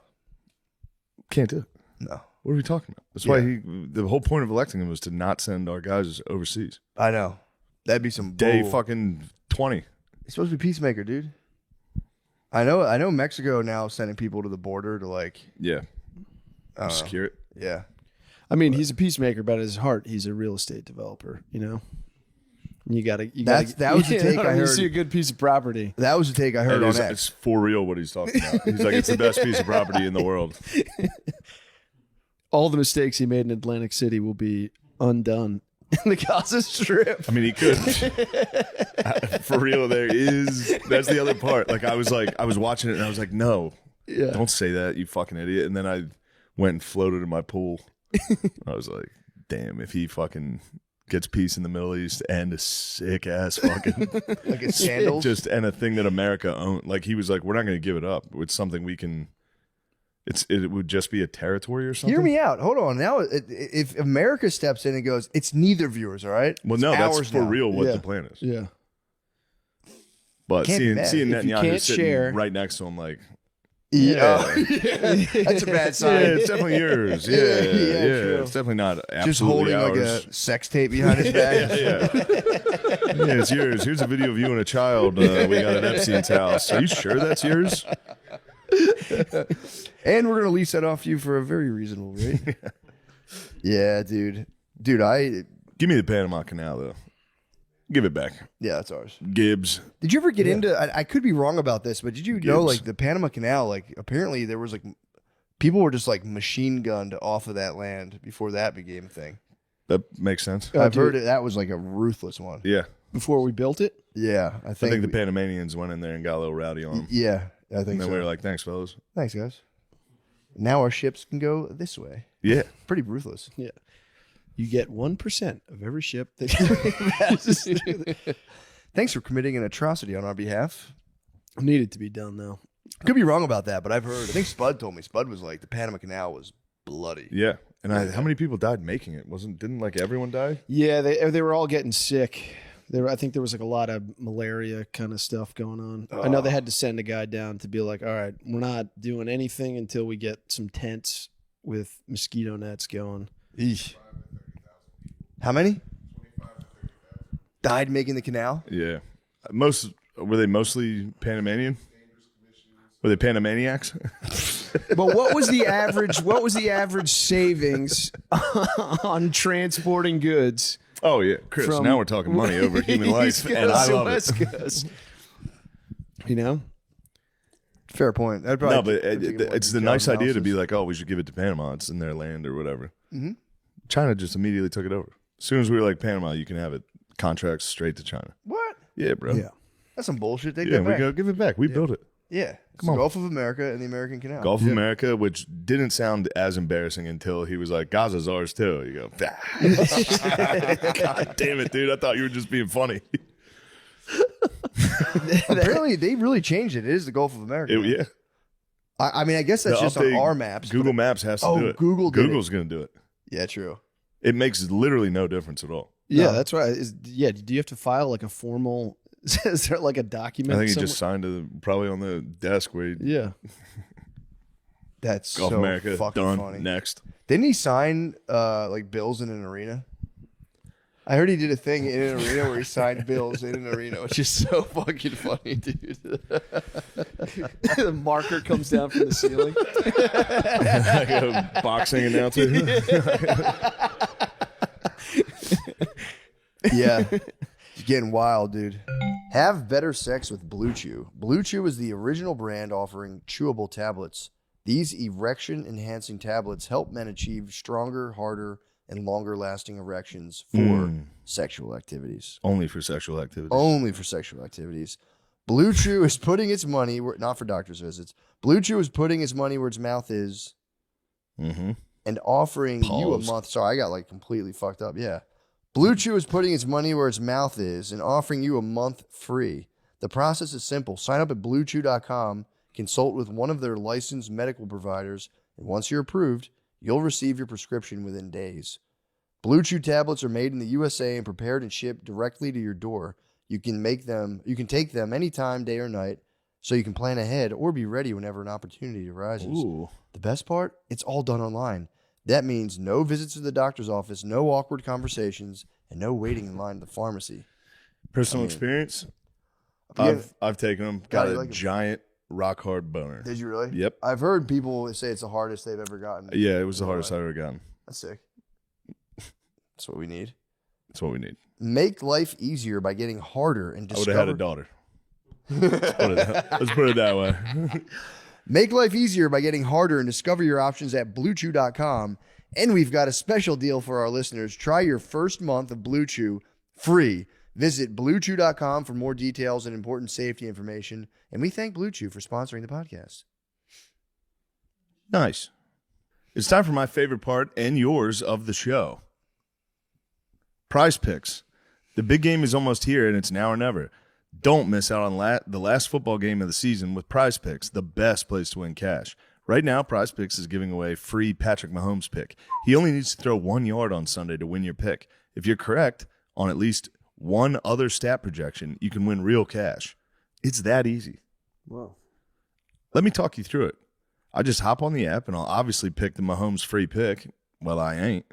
Can't do it. No. What are we talking about? That's why the whole point of electing him was to not send our guys overseas. I know. That'd be some Day bull. fucking 20. He's supposed to be peacemaker, dude. I know Mexico now is sending people to the border to like, Yeah. Secure it. yeah. I mean, he's a peacemaker, but at his heart, he's a real estate developer. You gotta. That was the take I You heard. see a good piece of property. That was the take I heard on It's X. for real what he's talking about. He's like, it's the best piece of property in the world. All the mistakes he made in Atlantic City will be undone the Gaza Strip. I mean, he could. For real, that's the other part. Like, I was watching it and I was like, no, don't say that, you fucking idiot. And then I went and floated in my pool. I was like, damn, if he fucking gets peace in the Middle East and a sick ass fucking Like a sandals. and a thing that America owned. Like, he was like, we're not going to give it up. It's something we can. It would just be a territory or something. Hear me out. Hold on. Now, if America steps in and goes, it's neither of yours, all right? Well, It's no, that's ours for now. real what Yeah. the plan is. Yeah. But Can't be seeing mad. seeing If you Netanyahu can't sitting share- right next to him, like, Yeah. That's a bad yeah, sign. it's definitely yours. Yeah, Yeah, yeah, true. it's definitely not absolutely Just holding ours. like a sex tape behind his back. Yeah, it's yours. Here's a video of you and a child we got at Epstein's house. Are you sure that's yours? And we're going to lease that off to you for a very reasonable rate. Yeah, dude. Dude, Give me the Panama Canal, though. Give it back. yeah, that's ours. Gibbs. Did you ever get into, I could be wrong about this, but did you know, Gibbs. like, the Panama Canal, like, apparently there was, like, people were just, like, machine gunned off of that land before that became a thing. That makes sense. I've dude. heard that was, like, a ruthless one. Yeah. Before we built it? Yeah, I I think. think the Panamanians went in there and got a little rowdy on them. Yeah, I think And then so. we were like, thanks, fellas. Thanks, guys. Now our ships can go this way. Yeah. Pretty ruthless. Yeah. You get 1% of every ship that passes through the- Thanks for committing an atrocity on our behalf. Needed to be done, though. Could be wrong about that, but I've heard. I think Spud told me. Spud was like, the Panama Canal was bloody. Yeah. And how many people died making it? Didn't like everyone die? Yeah, they were all getting sick. I think there was like a lot of malaria kind of stuff going on. I know they had to send a guy down to be like, all right, we're not doing anything until we get some tents with mosquito nets going. Eesh. How many? Died making the canal? Yeah. Were they mostly Panamanian? Were they Panamaniacs? But what was the average? What was the average savings on transporting goods? Oh yeah, Chris. From- Now we're talking money over human life, East and I Coast to love West it. Coast. You know, Fair point. That'd No, probably but it's the nice idea to be like, oh, we should give it to Panama. It's in their land or whatever. Mm-hmm. China just immediately took it over. As soon as we were like, Panama, you can have it. Contracts straight to China. What? Yeah, bro. Yeah. That's some bullshit. They Yeah, did we back. go give it back. We built it. Yeah. It's on. the Gulf of America and the American Canal. Gulf of America, which didn't sound as embarrassing until he was like, Gaza's ours too. You go, God damn it, dude. I thought you were just being funny. Apparently, they really changed it. It is the Gulf of America. Yeah. I mean, I guess that's The just on update, our maps. Google but- Maps has to Oh, do it. Google did it. Google's going to do it. Yeah, true. It makes literally no difference at all. yeah, No. that's right. Yeah, do you have to file like a formal? Is there like a document? I think he somewhere? just signed probably on the desk where he, Yeah. That's Gulf so America fucking done funny. next. Didn't he sign like bills in an arena? I heard he did a thing in an arena where he signed bills in an arena, which is so fucking funny, dude. The marker comes down from the ceiling. Like a boxing announcer. Yeah. It's getting wild, dude. Have better sex with Blue Chew. Blue Chew is the original brand offering chewable tablets. These erection-enhancing tablets help men achieve stronger, harder, and longer-lasting erections for sexual activities. Only for sexual activity. Only for sexual activities. Blue Chew is putting its money where, not for doctor's visits. Blue Chew is putting its money where its mouth is Mm-hmm. and offering you a Pause. month. Sorry, I got like completely fucked up. Yeah. Blue Chew is putting its money where its mouth is and offering you a month free. The process is simple. Sign up at bluechew.com, consult with one of their licensed medical providers, and once you're approved, you'll receive your prescription within days. Blue Chew tablets are made in the USA and prepared and shipped directly to your door. You can take them anytime, day or night, so you can plan ahead or be ready whenever an opportunity arises. Ooh. The best part? It's all done online. That means no visits to the doctor's office, no awkward conversations, and no waiting in line at the pharmacy. Personal experience? Yeah. I've taken them. God, Got you a like 'em? giant rock hard boner. Did you really? Yep. I've heard people say it's the hardest they've ever gotten. Yeah, it was the hardest I've ever gotten. That's sick. That's what we need. That's what we need. Make life easier by getting harder and I would have had a daughter. Let's put it that way. Make life easier by getting harder and discover your options at bluechew.com And we've got a special deal for our listeners. Try your first month of Blue Chew free. Visit BlueChew.com for more details and important safety information. And we thank Blue Chew for sponsoring the podcast. Nice. It's time for my favorite part and yours of the show. Prize Picks. The big game is almost here, and it's now or never. Don't miss out on the last football game of the season with Prize Picks, the best place to win cash. Right now, Prize Picks is giving away a free Patrick Mahomes pick. He only needs to throw 1 yard on Sunday to win your pick. If you're correct on at least one other stat projection, you can win real cash. It's that easy. Whoa. Let me talk you through it. I just hop on the app, and I'll obviously pick the Mahomes free pick. Well, I ain't.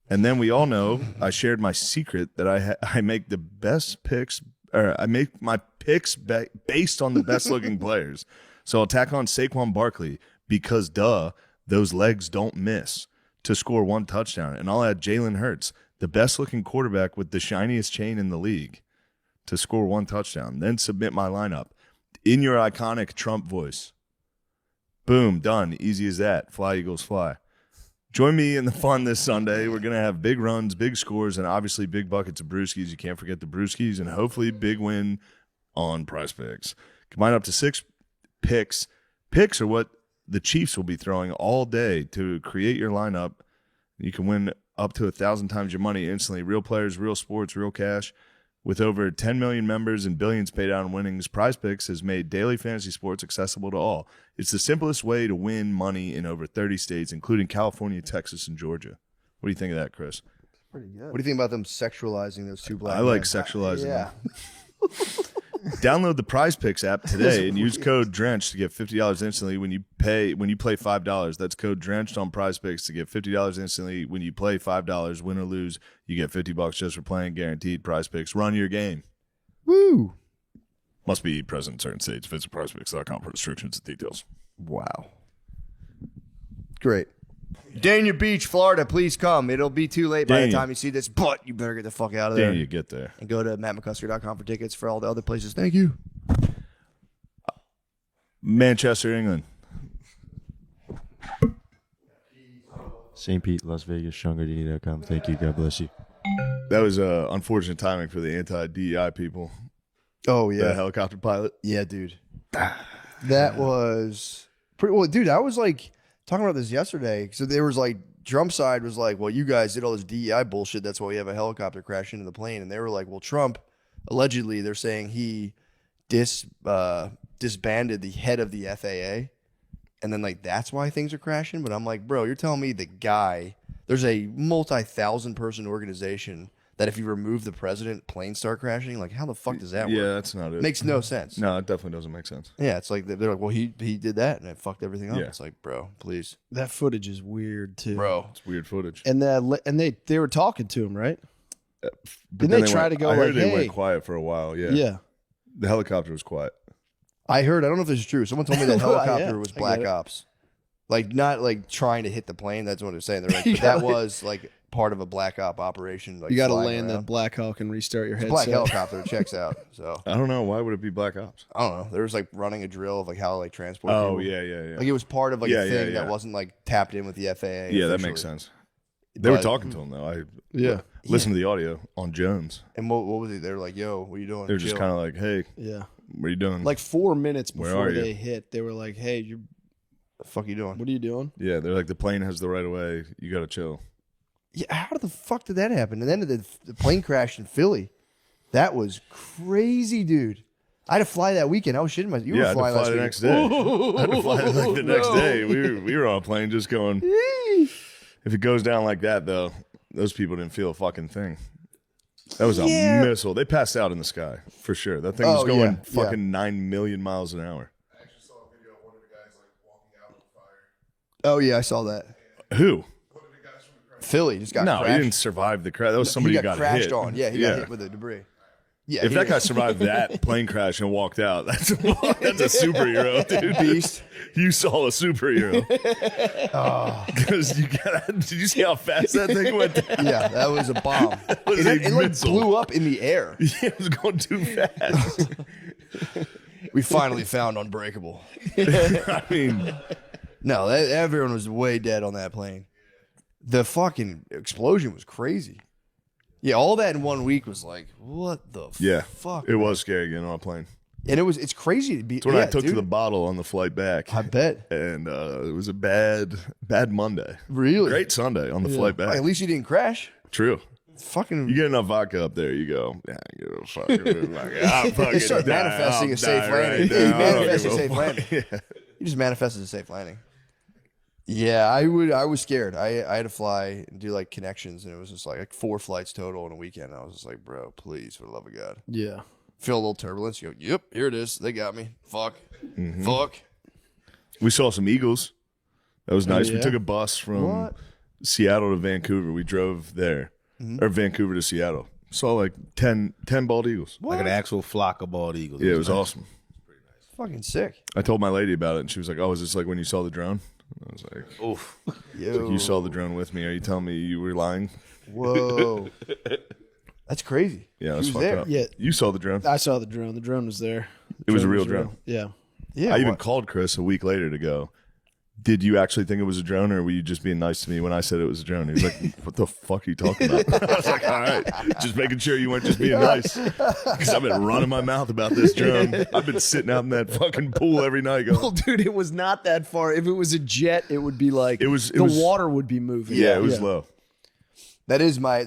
And then we all know I shared my secret that I make the best picks, or I make my picks based on the best looking players. So I'll tack on Saquon Barkley because, those legs don't miss, to score 1 touchdown. And I'll add Jalen Hurts, the best looking quarterback with the shiniest chain in the league, to score 1 touchdown. Then submit my lineup in your iconic Trump voice. Boom, done. Easy as that. Fly, Eagles, fly. Join me in the fun this Sunday. We're going to have big runs, big scores, and obviously big buckets of brewskis. You can't forget the brewskis, and hopefully big win on Prize Picks. Combine up to 6 picks. Picks are what the Chiefs will be throwing all day to create your lineup. You can win up to 1,000 times your money instantly. Real players, real sports, real cash. With over 10 million members and billions paid out in winnings, Prize Picks has made daily fantasy sports accessible to all. It's the simplest way to win money in over 30 states, including California, Texas, and Georgia. What do you think of that, Chris? Pretty good. What do you think about them sexualizing those two black I men? like sexualizing them. Download the Prize Picks app today and use code DRENCH to get $50 instantly when you play $5. That's code DRENCHED on Prize Picks to get $50 instantly when you play $5. Win or lose, you get $50 just for playing. Guaranteed. Prize Picks. Run your game. Woo! Must be present in certain states. Visit prizepicks.com for restrictions and details. Wow. Great. Dania Beach, Florida, please come. It'll be too late by the time you see this, but you better get the fuck out of there. Dania, get there. And go to mattmccusker.com for tickets for all the other places. Thank you. Manchester, England. St. Pete, Las Vegas, ShungarDini.com. Thank you. God bless you. That was unfortunate timing for the anti-DEI people. Oh, yeah. The helicopter pilot. Yeah, dude. That was pretty well, dude. I was like talking about this yesterday. So there was like Trump's side was like, well, you guys did all this DEI bullshit. That's why we have a helicopter crash into the plane. And they were like, well, Trump, allegedly, they're saying he disbanded the head of the FAA. And then like that's why things are crashing. But I'm like, bro, you're telling me the guy, there's a multi-1,000 person organization that if you remove the president, planes start crashing. Like, how the fuck does that work? Yeah, that's not it. Makes no sense. No, it definitely doesn't make sense. Yeah, it's like they're like, well, he did that and it fucked everything up. Yeah. It's like, bro, please, That footage is weird too, bro. It's weird footage. And they were talking to him, right? But Didn't then they try to go I heard like, they hey, went quiet for a while. Yeah. yeah, The helicopter was quiet. I heard. I don't know if this is true. Someone told me that Well, helicopter yeah, was I black get it. ops, like not like trying to hit the plane. That's what they're saying. They're like, You but that gotta- was like part of a black op operation. Like you got to flying land around. that Black Hawk and restart your It's a headset. black helicopter. It checks out. So I don't know. Why would it be Black Ops? I don't know. There was like running a drill of like how to like transport. Oh, people. yeah. Like it was part of like Yeah, a thing yeah. that wasn't like tapped in with the FAA. Yeah, that officially. makes sense. They were But- talking to him, though. I Yeah, listened to the audio on Jones. And what was it? They were like, "Yo, what are you doing?" They were just Chill. kind of like, hey, yeah. what are you doing? Like 4 minutes Where before are you? they hit, they were like, "Hey, the fuck are you doing? what are you doing?" yeah, they're like, the plane has the right of way. You got to chill. Yeah, how the fuck did that happen? And then the plane crashed in Philly. That was crazy, dude. I had to fly that weekend. I was shitting myself. You Yeah, were I had to flying fly last the week. next day. I had to fly like the next day. We were on a plane just going. If it goes down like that, though, those people didn't feel a fucking thing. That was a missile. They passed out in the sky for sure. That thing was Oh, going yeah, fucking 9 million miles an hour. I actually saw a video of one of the guys like walking out of the fire. Oh yeah, I saw that. Who? One of the guys from the crowd. Philly just got No, crashed. he didn't survive the crash. That was somebody he who got got crashed hit. on. Yeah, he got hit with the debris. Yeah, If he- that guy survived that plane crash and walked out, that's a superhero, dude. Beast. You saw a superhero. Because you got. Did you see how fast that thing went down? Yeah, that was a bomb. was it a like missile. blew up in the air. Yeah, it was going too fast. We finally found Unbreakable. I mean, No, everyone was way dead on that plane. The fucking explosion was crazy. Yeah, all that in 1 week was like, what the fuck? It was scary getting on a plane. And it's crazy to be. It's when I took to the bottle on the flight back. I bet. And it was a bad Monday. Really? Great Sunday on the flight back. At least you didn't crash. True. Fucking. You get enough vodka up there, you go, yeah, you know, fucking, You start manifesting a safe landing. You manifest a safe landing. You just manifested a safe landing. Yeah, I was scared. I had to fly and do like connections, and it was just like 4 flights total in a weekend. I was just like, bro, please, for the love of God. Yeah. Feel a little turbulence. You go, yep, here it is. They got me. Fuck. Fuck. We saw some eagles. That was nice. We yeah? took a bus from Seattle to Vancouver. We drove there, or Vancouver to Seattle. Saw like 10 bald eagles. Like an actual flock of bald eagles. Yeah, it was awesome. Fucking sick. I told my lady about it, and she was like, "Oh, is this like when you saw the drone?" I was like, Oof. Yo. "You saw the drone with me? Are you telling me you were lying?" Whoa. That's crazy. Yeah, that's She was fucked there. up. Yeah. You saw the drone. I saw the drone. The drone was there. It was a Drone real drone. Yeah. Yeah. I even called Chris a week later to go, did you actually think it was a drone, or were you just being nice to me when I said it was a drone? He was like, what the fuck are you talking about? I was like, all right, just making sure you weren't just being nice. Because I've been running my mouth about this drone. I've been sitting out in that fucking pool every night going, Well, dude, it was not that far. If it was a jet, it would be like It was- the water would be moving. yeah, it was low. That is my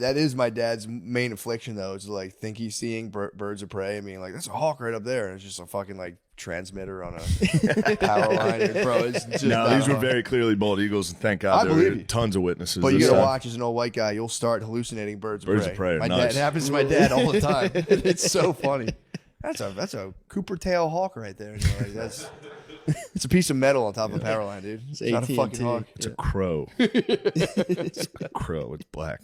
dad's main affliction though. Is like think he's seeing birds of prey and being like, that's a hawk right up there, and it's just a fucking like transmitter on a power line. And, bro, it's just No, not these a were hawk. very clearly bald eagles, and thank God I there believe were you. tons of witnesses. But you this gotta time. watch as an old white guy, you'll start hallucinating birds Birds of of prey. prey are My nice. dad, it happens to my dad all the time. It's so funny. That's a Cooper tail hawk right there. You know, like that's it's a piece of metal on top of a power line, dude. It's not a AT&T. fucking hawk. It's a crow. It's a crow. It's black.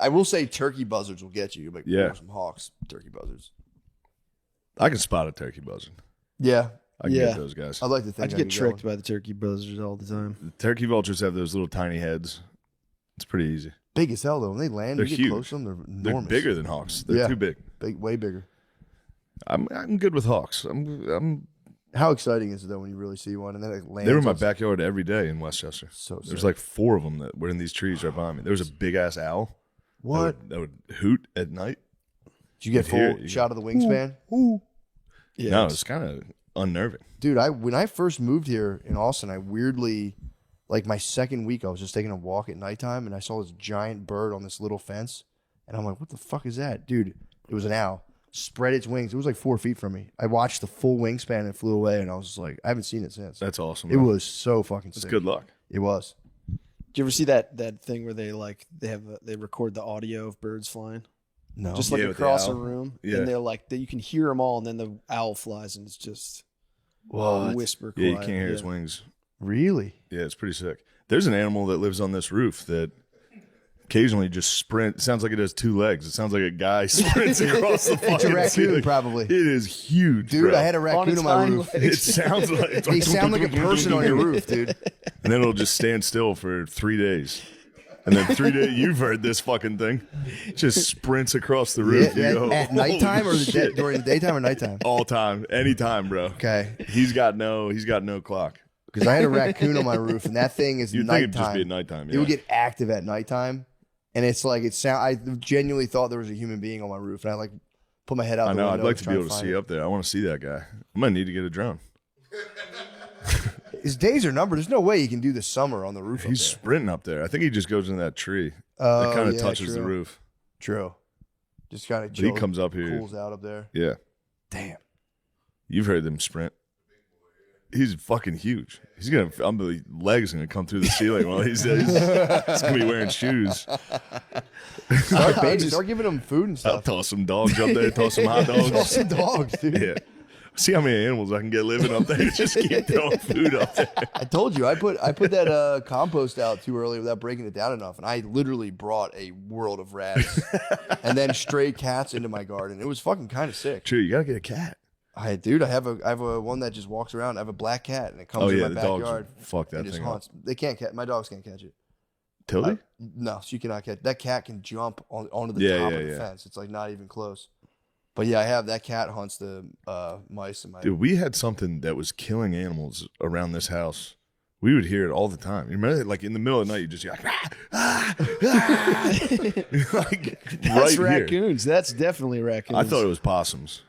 I will say turkey buzzards will get you. You'll be like, Yeah. some hawks, turkey buzzards. I can spot a turkey buzzard. Yeah. I can Yeah. get those guys. I'd like to think I just get tricked by the turkey buzzards all the time. The turkey vultures have those little tiny heads. It's pretty easy. Big as hell though. When they land, They're you get huge. close to them, they're They're enormous. bigger than hawks. They're Yeah. too big. Way bigger. I'm good with hawks. I'm. How exciting is it though when you really see one and then it lands? They were in my on- backyard every day in Westchester. So There's sick. like 4 of them that were in these trees right behind me. There was a big ass owl. What? That would hoot at night. Did you get Could hear full it. shot of the wingspan? Yeah. No, it's kind of unnerving. Dude, when I first moved here in Austin, I weirdly, like my second week, I was just taking a walk at nighttime and I saw this giant bird on this little fence. And I'm like, what the fuck is that? Dude, it was an owl. Spread its wings. It was like 4 feet from me. I watched the full wingspan and it flew away. And I was just like, I haven't seen it since. That's awesome. It bro. was so fucking That's sick. good luck. It was. Did you ever see that thing where they record the audio of birds flying? No. Just like Yeah, with the across a owl. room, Yeah. and they're like you can hear them all, and then the owl flies, and it's just What? whisper. Yeah, you quiet. can't hear his Yeah. wings. Really? Yeah, it's pretty sick. There's an animal that lives on this roof that occasionally just sprint. It sounds like it has 2 legs. It sounds like a guy sprints across the fucking It's a raccoon, ceiling. probably. It is huge, Dude, bro. I had a raccoon its on my hind roof. It sounds like it's They sound like a person on your roof, dude. And then it'll just stand still for 3 days. And then 3 days, you've heard this fucking thing. It just sprints across the roof. Yeah, You go, at "Holy nighttime or shit." during the daytime or nighttime? All time, anytime, bro. Okay. He's got no clock. Because I had a raccoon on my roof, and that thing is You'd think it'd nighttime. just be at nighttime. It would yeah. get active at nighttime, and it's like I genuinely thought there was a human being on my roof, and I like put my head out. I the know. I'd window like to be try able to find see it. up there. I want to see that guy. I'm gonna need to get a drone. His days are numbered. There's no way he can do the summer on the roof. He's up sprinting up there. I think he just goes into that tree. there. That kind of yeah, touches the true. roof. True. Just kind of But he comes up here. cools out up there. Yeah. Damn. You've heard them sprint. He's fucking huge. He's gonna. The legs gonna come through the ceiling while he's gonna be wearing shoes. Start giving him food and I'll stuff. toss some dogs up there. Toss some hot Toss dogs. some dogs, dude. Yeah. See how many animals I can get living up there. Just keep throwing food up there. I told you I put that compost out too early without breaking it down enough, and I literally brought a world of rats and then stray cats into my garden. It was fucking kind of sick. True. You gotta get a cat. I have a one that just walks around. I have a black cat, and it comes Oh in yeah, my the dogs. backyard Fuck that and just thing up. haunts. They can't catch. My dogs can't catch it. Tildy? No, she cannot catch. That cat can jump onto the Yeah, top yeah, of the yeah. fence. It's like not even close. But yeah, I have that cat hunts the mice in my. Dude, we had something that was killing animals around this house We would hear it all the time. You remember, like in the middle of the night, you just hear like That's right raccoons. here. That's definitely raccoons. I thought it was possums.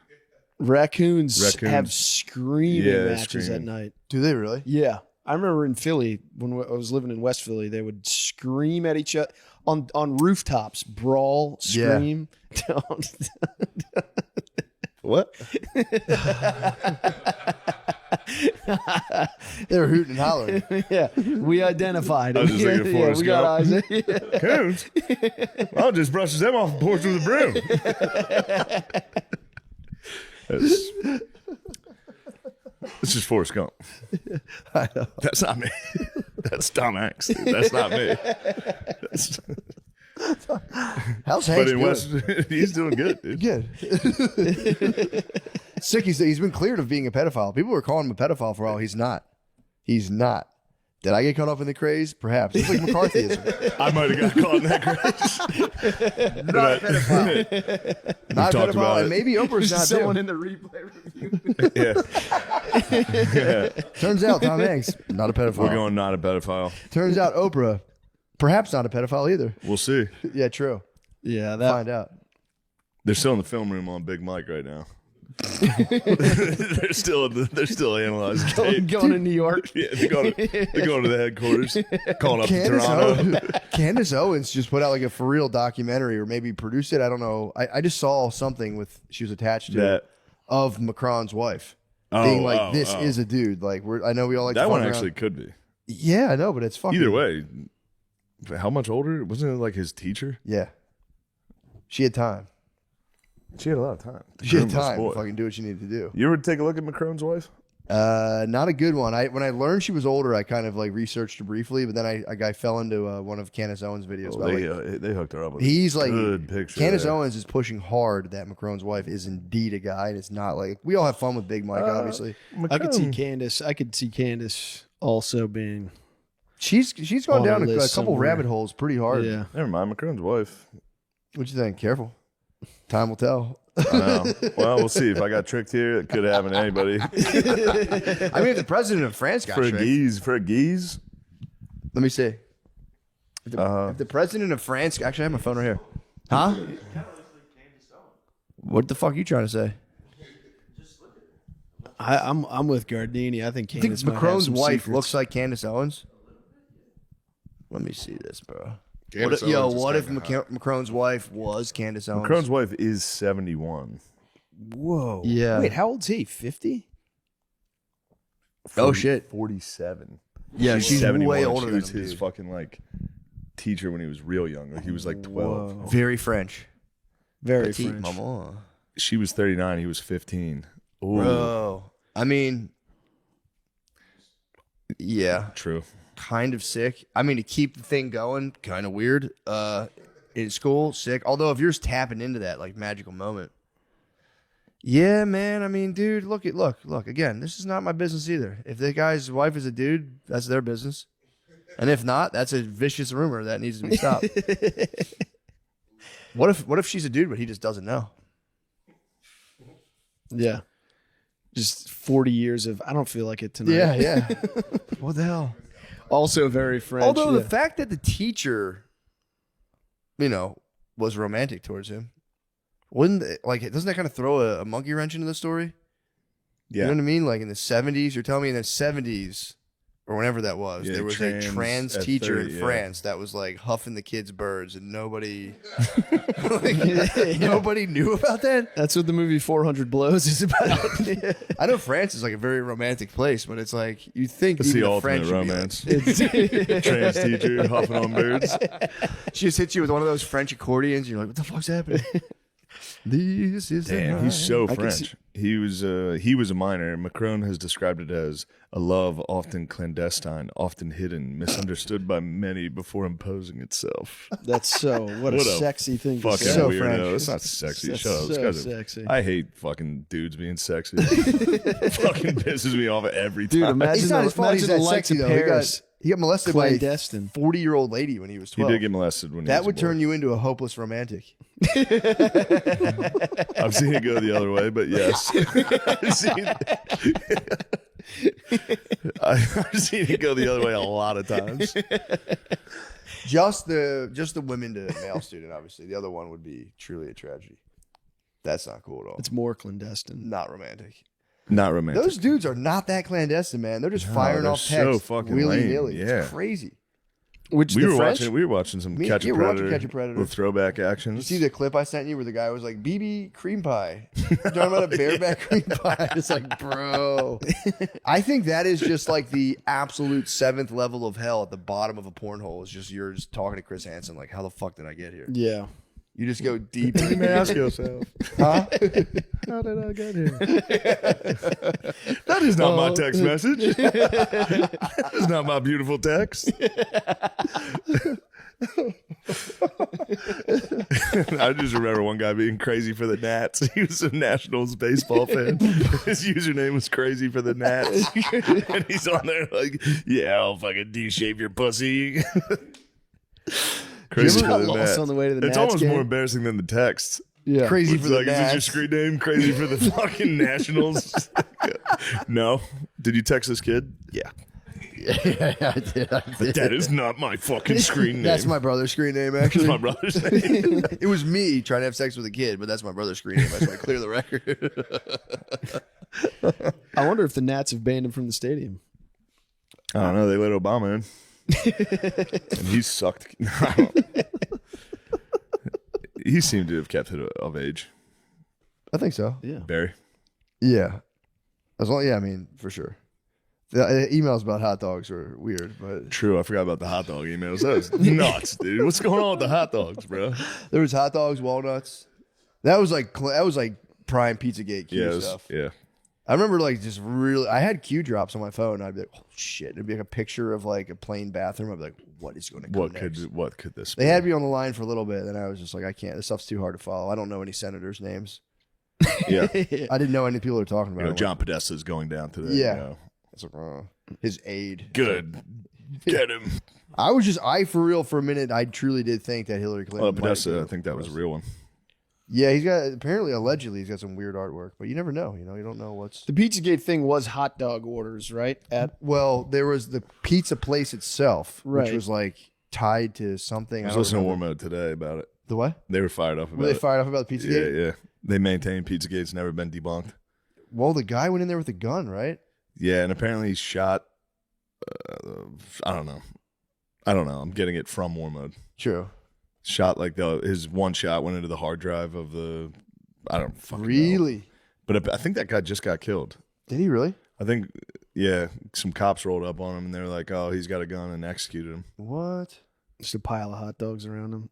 Raccoons have screaming matches screaming. at night. Do they really? Yeah. I remember in Philly, when I was living in West Philly, they would scream at each other on rooftops, brawl, scream. Yeah. What? They were hooting and hollering. Yeah, we identified. I was just thinking Forrest we got eyes. Coons. I'll just brush them off the porch with a broom. It's just Forrest Gump. That's not me. That's Tom Hanks. Dude. That's not me. How's But Hanks in doing? West, he's doing good, dude. Good. Sick. He's been cleared of being a pedophile. People were calling him a pedophile for all. He's not. He's not. Did I get caught up in the craze? Perhaps. It's like McCarthyism. I might have got caught in that craze. Not a pedophile. Not a talked about pedophile. it. And maybe Oprah's not Someone too. in the replay review. Yeah. Turns out Tom Hanks, not a pedophile. We're going not a pedophile. Turns out Oprah, perhaps not a pedophile either. We'll see. Yeah, true. Yeah, that. Find out. They're still in the film room on Big Mike right now. they're still analyzing tape. Going to New York. Yeah, they're going to the headquarters, calling up to Candace, Toronto. Candace Owens just put out like a for real documentary, or maybe produced it. I don't know. I just saw something with she was attached to it of Macron's wife, being like, "This is a dude." Like I know we all like that to one fuck actually around. could be. Yeah, I know, but it's fucking Either way, how much older? Wasn't it like his teacher? Yeah, she had time. She had a lot of time. She had time to fucking do what she needed to do. You ever take a look at Macron's wife? Not a good one. When I learned she was older, I kind of like researched her briefly, but then I fell into one of Candace Owens' videos. About, They hooked her up with he's a like good picture. Candace Owens is pushing hard that Macron's wife is indeed a guy, and it's not like we all have fun with Big Mike, obviously. I could see Candace also being. She's gone on down a a list couple somewhere. rabbit holes pretty hard. Yeah. Never mind, Macron's wife. What you think? Careful. Time will tell. I know. Well, we'll see. If I got tricked here, it could happen to anybody. I mean, if the president of France got For a tricked, geese. let me see. If the president of France, actually, I have my phone right here. Huh? What the fuck are you trying to say? I'm with Gardini. I think I think Candace might have Macron's some wife secrets. looks like Candace Owens. Let me see this, bro. Candace What Owens if is kinda Macron's wife was Candace Owens? Macron's wife is 71. Whoa. Yeah. Wait, how old's he? 50? Oh, shit. 47. Yeah, she's 71. way older She than was him, his dude. fucking like teacher when he was real young. Like, he was like 12. Whoa. Very French. Very Petite French. maman. She was 39. He was 15. Ooh. Bro. I mean, yeah, True. kind of sick. I mean, to keep the thing going, kind of weird. In school, sick. Although if you're just tapping into that like magical moment. Yeah, man. I mean, dude, look. Again, this is not my business either. If the guy's wife is a dude, that's their business. And if not, that's a vicious rumor that needs to be stopped. What if she's a dude, but he just doesn't know? Yeah. Just 40 years of, I don't feel like it tonight. Yeah. What the hell? Also very French. Although yeah. the fact that the teacher, was romantic towards him, doesn't that kind of throw a monkey wrench into the story? Yeah. You know what I mean? Like in the 70s, you're telling me in the 70s or whenever that was, Yeah, there was a trans at teacher 30, in yeah. France that was like huffing the kids' birds and nobody nobody knew about that? That's what the movie 400 Blows is about. I know France is like a very romantic place, but it's like you think It's even the the ultimate French would be romance. Trans teacher huffing on birds. She just hits you with one of those French accordions. And you're like, what the fuck's happening? This is the Damn, he's so night. French. He was a minor. Macron has described it as a love often clandestine, often hidden, misunderstood by many before imposing itself. That's so, what a sexy thing to Fucking say. So weirdo. French. It's not sexy. That's Shut up. This so guy's sexy. I hate fucking dudes being sexy. Fucking pisses me off every time. Dude, imagine It's not his fault. He's imagine that the lights sexy of though. Paris. He got molested by a Clandestine. 40-year-old lady when he was He 12. did get molested when he That was would a boy. turn you into a hopeless romantic. I've seen it go the other way, but yes. I've seen I've seen it go the other way a lot of times. Just the women to male student, obviously. The other one would be truly a tragedy. That's not cool at all. It's more clandestine. Not romantic. Not romantic. Those dudes are not that clandestine, man. They're just firing they're off so text fucking willy-nilly. lame. Yeah. It's crazy. Which we the were French? watching some Me- Catch a yeah, we're watching Predator. Catch a Predator. With throwback actions. You see the clip I sent you where the guy was like, BB cream pie. Talking about a bareback cream pie. It's like, bro. I think that is just like the absolute 7th level of hell at the bottom of a porn hole. Is just you're just talking to Chris Hansen like, how the fuck did I get here? Yeah. You just go deep. You may ask yourself, Huh? how did I get here? That is not my text message. That is not my beautiful text. I just remember one guy being crazy for the Nats. He was a Nationals baseball fan. His username was crazy for the Nats. And he's on there like, yeah, I'll fucking D-shape your pussy. Crazy You ever for got the lost Nats. on the way to the It's Nats almost game? more embarrassing than the text. Yeah. Crazy It's for the like, is this your Nats. screen name? Crazy for the fucking Nationals? No. Did you text this kid? Yeah. Yeah, I did. But that is not my fucking screen name. That's my brother's screen name, That's actually. my brother's name. It was me trying to have sex with a kid, but that's my brother's screen name. I just want to clear the record. I wonder if the Nats have banned him from the stadium. I don't know. They let Obama in. And he sucked. He seemed to have kept it of age. I think so. Yeah. Barry. Yeah. As long, yeah, I mean, for sure. The emails about hot dogs are weird, but True. I forgot about the hot dog emails. That was nuts, dude. What's going on with the hot dogs, bro? there was hot dogs, walnuts. That was like prime PizzaGate Q stuff. Yeah. I remember like just really, I had Q drops on my phone. I'd be like, oh shit. It'd be like a picture of like a plain bathroom. I'd be like, what is going to come next? What could this They be? had me on the line for a little bit, and I was just like, I can't. This stuff's too hard to follow. I don't know any senators' names. Yeah. I didn't know any people were talking about. You know, it. John Podesta's going down today. Yeah. You know. It's like, his aide. Good. Get him. I for real for a minute, I truly did think that Hillary Clinton. Well, might Podesta, be I think that was a real one. Yeah, he's got apparently allegedly he's got some weird artwork, but you never know. You know, you don't know what's. The Pizzagate thing was hot dog orders, right? Well, there was the pizza place itself, which Right. was like tied to something. I was listening to War Mode today about it. The what? They were fired up about Were they it. fired up about the pizza Yeah, gate? yeah. They maintain Pizzagate's never been debunked. Well, the guy went in there with a gun, right? Yeah, and apparently he shot. I don't know. I'm getting it from War Mode. True. Shot like his one shot went into the hard drive of the. I don't fucking know. Really? But I think that guy just got killed. Did he really? I think, yeah, some cops rolled up on him and they were like, "Oh, he's got a gun," and executed him. What? Just a pile of hot dogs around him.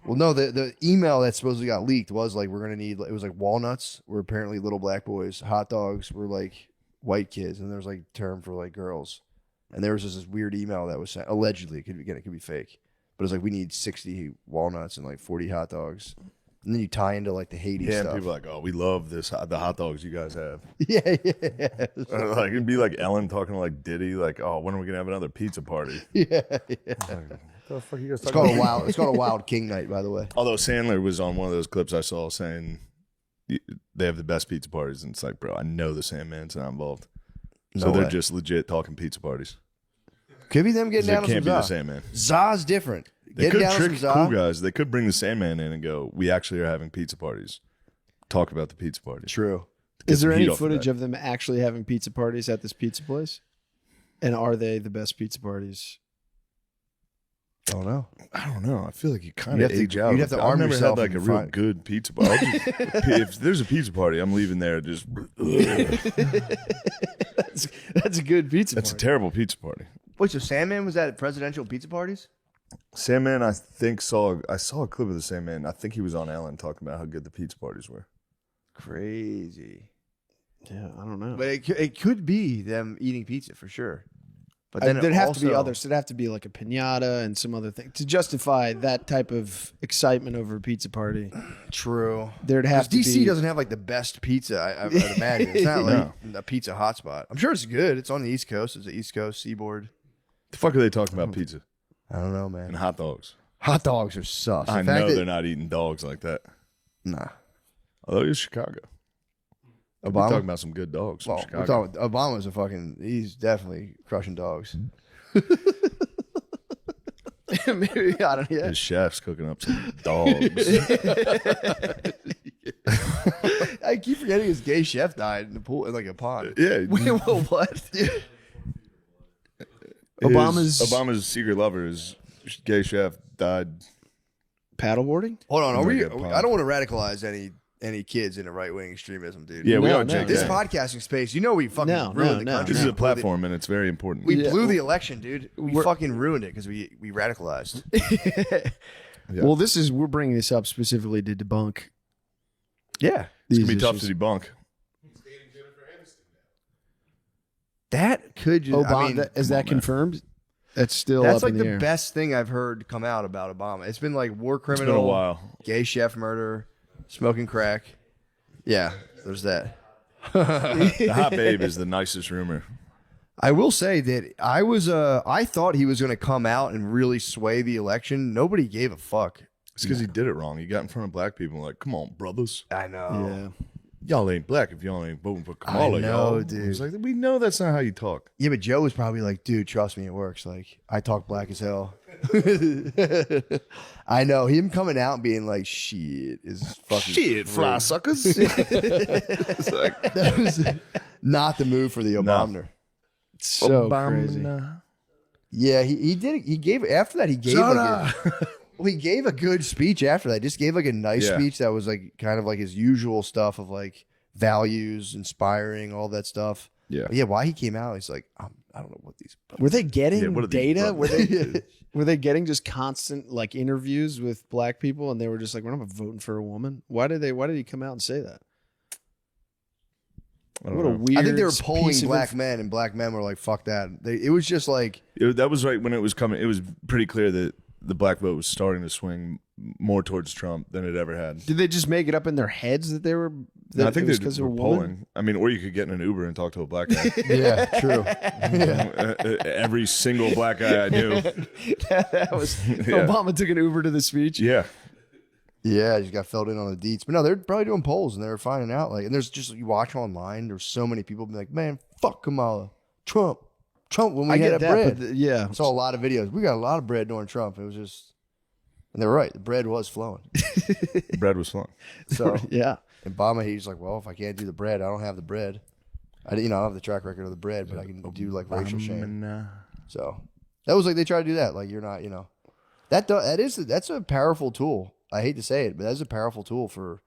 Well, no, the email that supposedly got leaked was like, we're going to need, it was like walnuts were apparently little black boys. Hot dogs were like white kids. And there was like term for like girls. And there was just this weird email that was sent. Allegedly, it could be fake. But it's like, we need 60 walnuts and like 40 hot dogs. And then you tie into like the Haiti Yeah, and stuff. people are like, "Oh, we love the hot dogs you guys have." Yeah. Like it'd be like Ellen talking to like Diddy, like, "Oh, when are we gonna have another pizza party?" Yeah. The fuck you guys It's called a wild king night, by the way. Although Sandler was on one of those clips I saw saying they have the best pizza parties, and it's like, bro, I know the Sandman's not involved, so No they're way. just legit talking pizza parties. Could be them getting It down on can't some be the Za. Sandman. Za's different. They Getting could down on trick some Za. cool guys. They could bring the Sandman in and go, "We actually are having pizza parties. Talk about the pizza party." True. Get Is there some heat any off of footage that. of them actually having pizza parties at this pizza place? And are they the best pizza parties? I don't know. I don't know. I feel like you kind You'd of have to- age out. you'd of have to it. I've arm never yourself had like a and real find- good pizza party. If there's a pizza party, I'm leaving there just. That's a good pizza That's a party. terrible pizza party. Wait, so Sandman was at presidential pizza parties? Sandman, I think I saw a clip of the Sandman. I think he was on Ellen talking about how good the pizza parties were. Crazy. Yeah, I don't know. But it could be them eating pizza for sure. But then there'd have to be also- others. There'd have to be like a pinata and some other thing to justify that type of excitement over a pizza party. True. There'd have to DC be. doesn't have like the best pizza, I'd imagine. It's not like a pizza hotspot. I'm sure it's good. It's on the East Coast. It's the East Coast seaboard. The fuck are they talking about pizza I don't know, and man. hot dogs? Hot dogs are sus. I In fact know that- they're not eating dogs like that. Nah. Although it's Chicago. We're Obama. talking about some good dogs from Well, we're Chicago. talking, Obama's a fucking. He's definitely crushing dogs. Maybe I don't. Yeah. His chef's cooking up some dogs. I keep forgetting his gay chef died in the pool in like a pond. Yeah. Wait, what? Obama's secret lover, his gay chef, died. Paddleboarding? Hold on, Like a pond. I don't want to radicalize any kids into right wing extremism, dude. Yeah, we No, are. no. Jake. This Yeah. podcasting space, you know, we fucking No, ruined the no, country. This is We a blew the- platform, and it's very important. We Yeah. blew the election, dude. We fucking ruined it because we radicalized. Yeah. Well, we're bringing this up specifically to debunk. Yeah, It's These gonna be tough issues. to debunk. that could just. Obama, I mean, is that confirmed? That's still that's up like in the the air. best thing I've heard come out about Obama. It's been like war It's criminal, been a while. gay chef murder, smoking crack. Yeah, there's that. The hot babe is the nicest rumor. I will say that I thought he was going to come out and really sway the election. Nobody gave a fuck. It's because he did it wrong. He got in front of black people and like, come on, brothers. I know. Yeah. Y'all ain't black if y'all ain't voting for Kamala, I know, y'all. dude. It's like, we know that's not how you talk. Yeah, but Joe was probably like, dude, trust me, it works. Like, I talk black as hell. I know. Him coming out and being like, shit is fucking Shit, fly rude. suckers. It's like, that was not the move for the Obama. So crazy. Yeah, he did. He gave, after that, he gave well, he gave a good speech after that. Just gave like a nice Yeah. speech that was like kind of like his usual stuff of like values, inspiring, all that stuff. Yeah. But yeah, why he came out, he's like, I don't know what these. Were they getting Yeah, what are these data? brothers? Were they getting just constant like interviews with black people, and they were just like, "We're not voting for a woman." Why did he come out and say that? I don't What a know. weird. I think they were piece polling of black men, and black men were like, "Fuck that." It was just like, That was right when it was coming. It was pretty clear that the black vote was starting to swing more towards Trump than it ever had. Did they just make it up in their heads that they were? That I think it was they because were of a woman. polling. I mean, or you could get in an Uber and talk to a black guy. yeah, true. Every single black guy I knew. That was Obama took an Uber to the speech. Yeah. Yeah, you got filled in on the deets. But no, they're probably doing polls and they were finding out. Like, and there's just, you watch online, there's so many people be like, man, fuck Kamala. Trump when we I had get that, bread. but yeah, I saw a lot of videos. We got a lot of bread during Trump. It was just, and they were right. The bread was flowing. The bread was flowing. So, yeah. and Obama, he's like, well, if I can't do the bread, I don't have the bread. I don't have the track record of the bread, but I can do like racial shame. So that was like, they try to do that. Like, you're not, that's a powerful tool. I hate to say it, but that's a powerful tool for,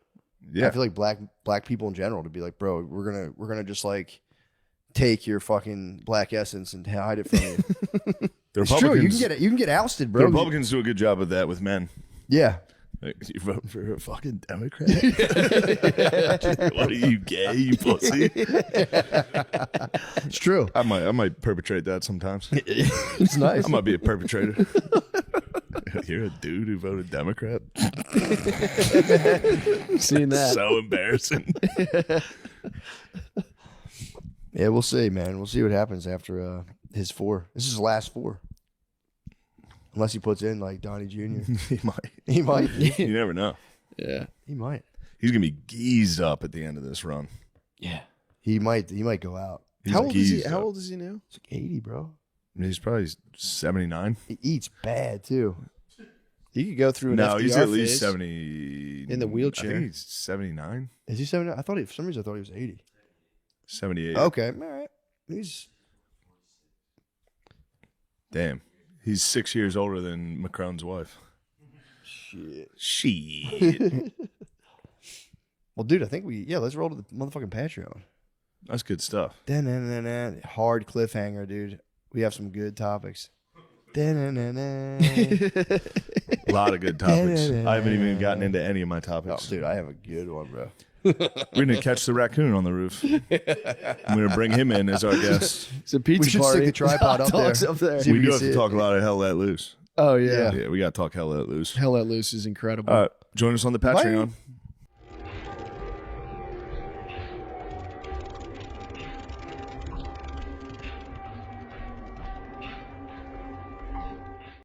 Yeah. I feel like black people in general to be like, bro, we're gonna just like take your fucking black essence and hide it from you. The It's true. Republicans, You can get ousted, the bro. Republicans do a good job of that with men. Yeah. Like, you're voting for a fucking Democrat? What are you, gay, you pussy? It's true. I might perpetrate that sometimes. It's nice. I might be a perpetrator. You're a dude who voted Democrat? Seen that. So embarrassing. Yeah, we'll see, man. We'll see what happens after his 4. This is his last 4. Unless he puts in like Donnie Jr. He might. He might. You never know. Yeah. He might. He's gonna be geezed up at the end of this run. Yeah. He might go out. He's How old is he? geezed How up. old is he now? It's like 80, bro. He's probably 79. He eats bad too. He could go through an No, FDR he's at least phase 70. in the wheelchair. I think he's 79, Is he 70? For some reason I thought he was 80. 78. Okay, all right. He's Damn. He's 6 years older than Macron's wife. Shit. well, dude. I think let's roll to the motherfucking Patreon. That's good stuff. Da-na-na-na. Hard cliffhanger, dude. We have some good topics. Da-na-na-na. A lot of good topics. I haven't even gotten into any of my Oh, topics. dude, I have a good one, bro. We're going to catch the raccoon on the roof. I'm going to bring him in as our guest. It's a pizza We should party. stick the tripod up Dogs there. up there. See if We we do can have see to it. talk a lot of Hell Let Loose. Oh yeah. Yeah, we got to talk Hell Let Loose. Hell Let Loose is incredible. Join us on the Patreon.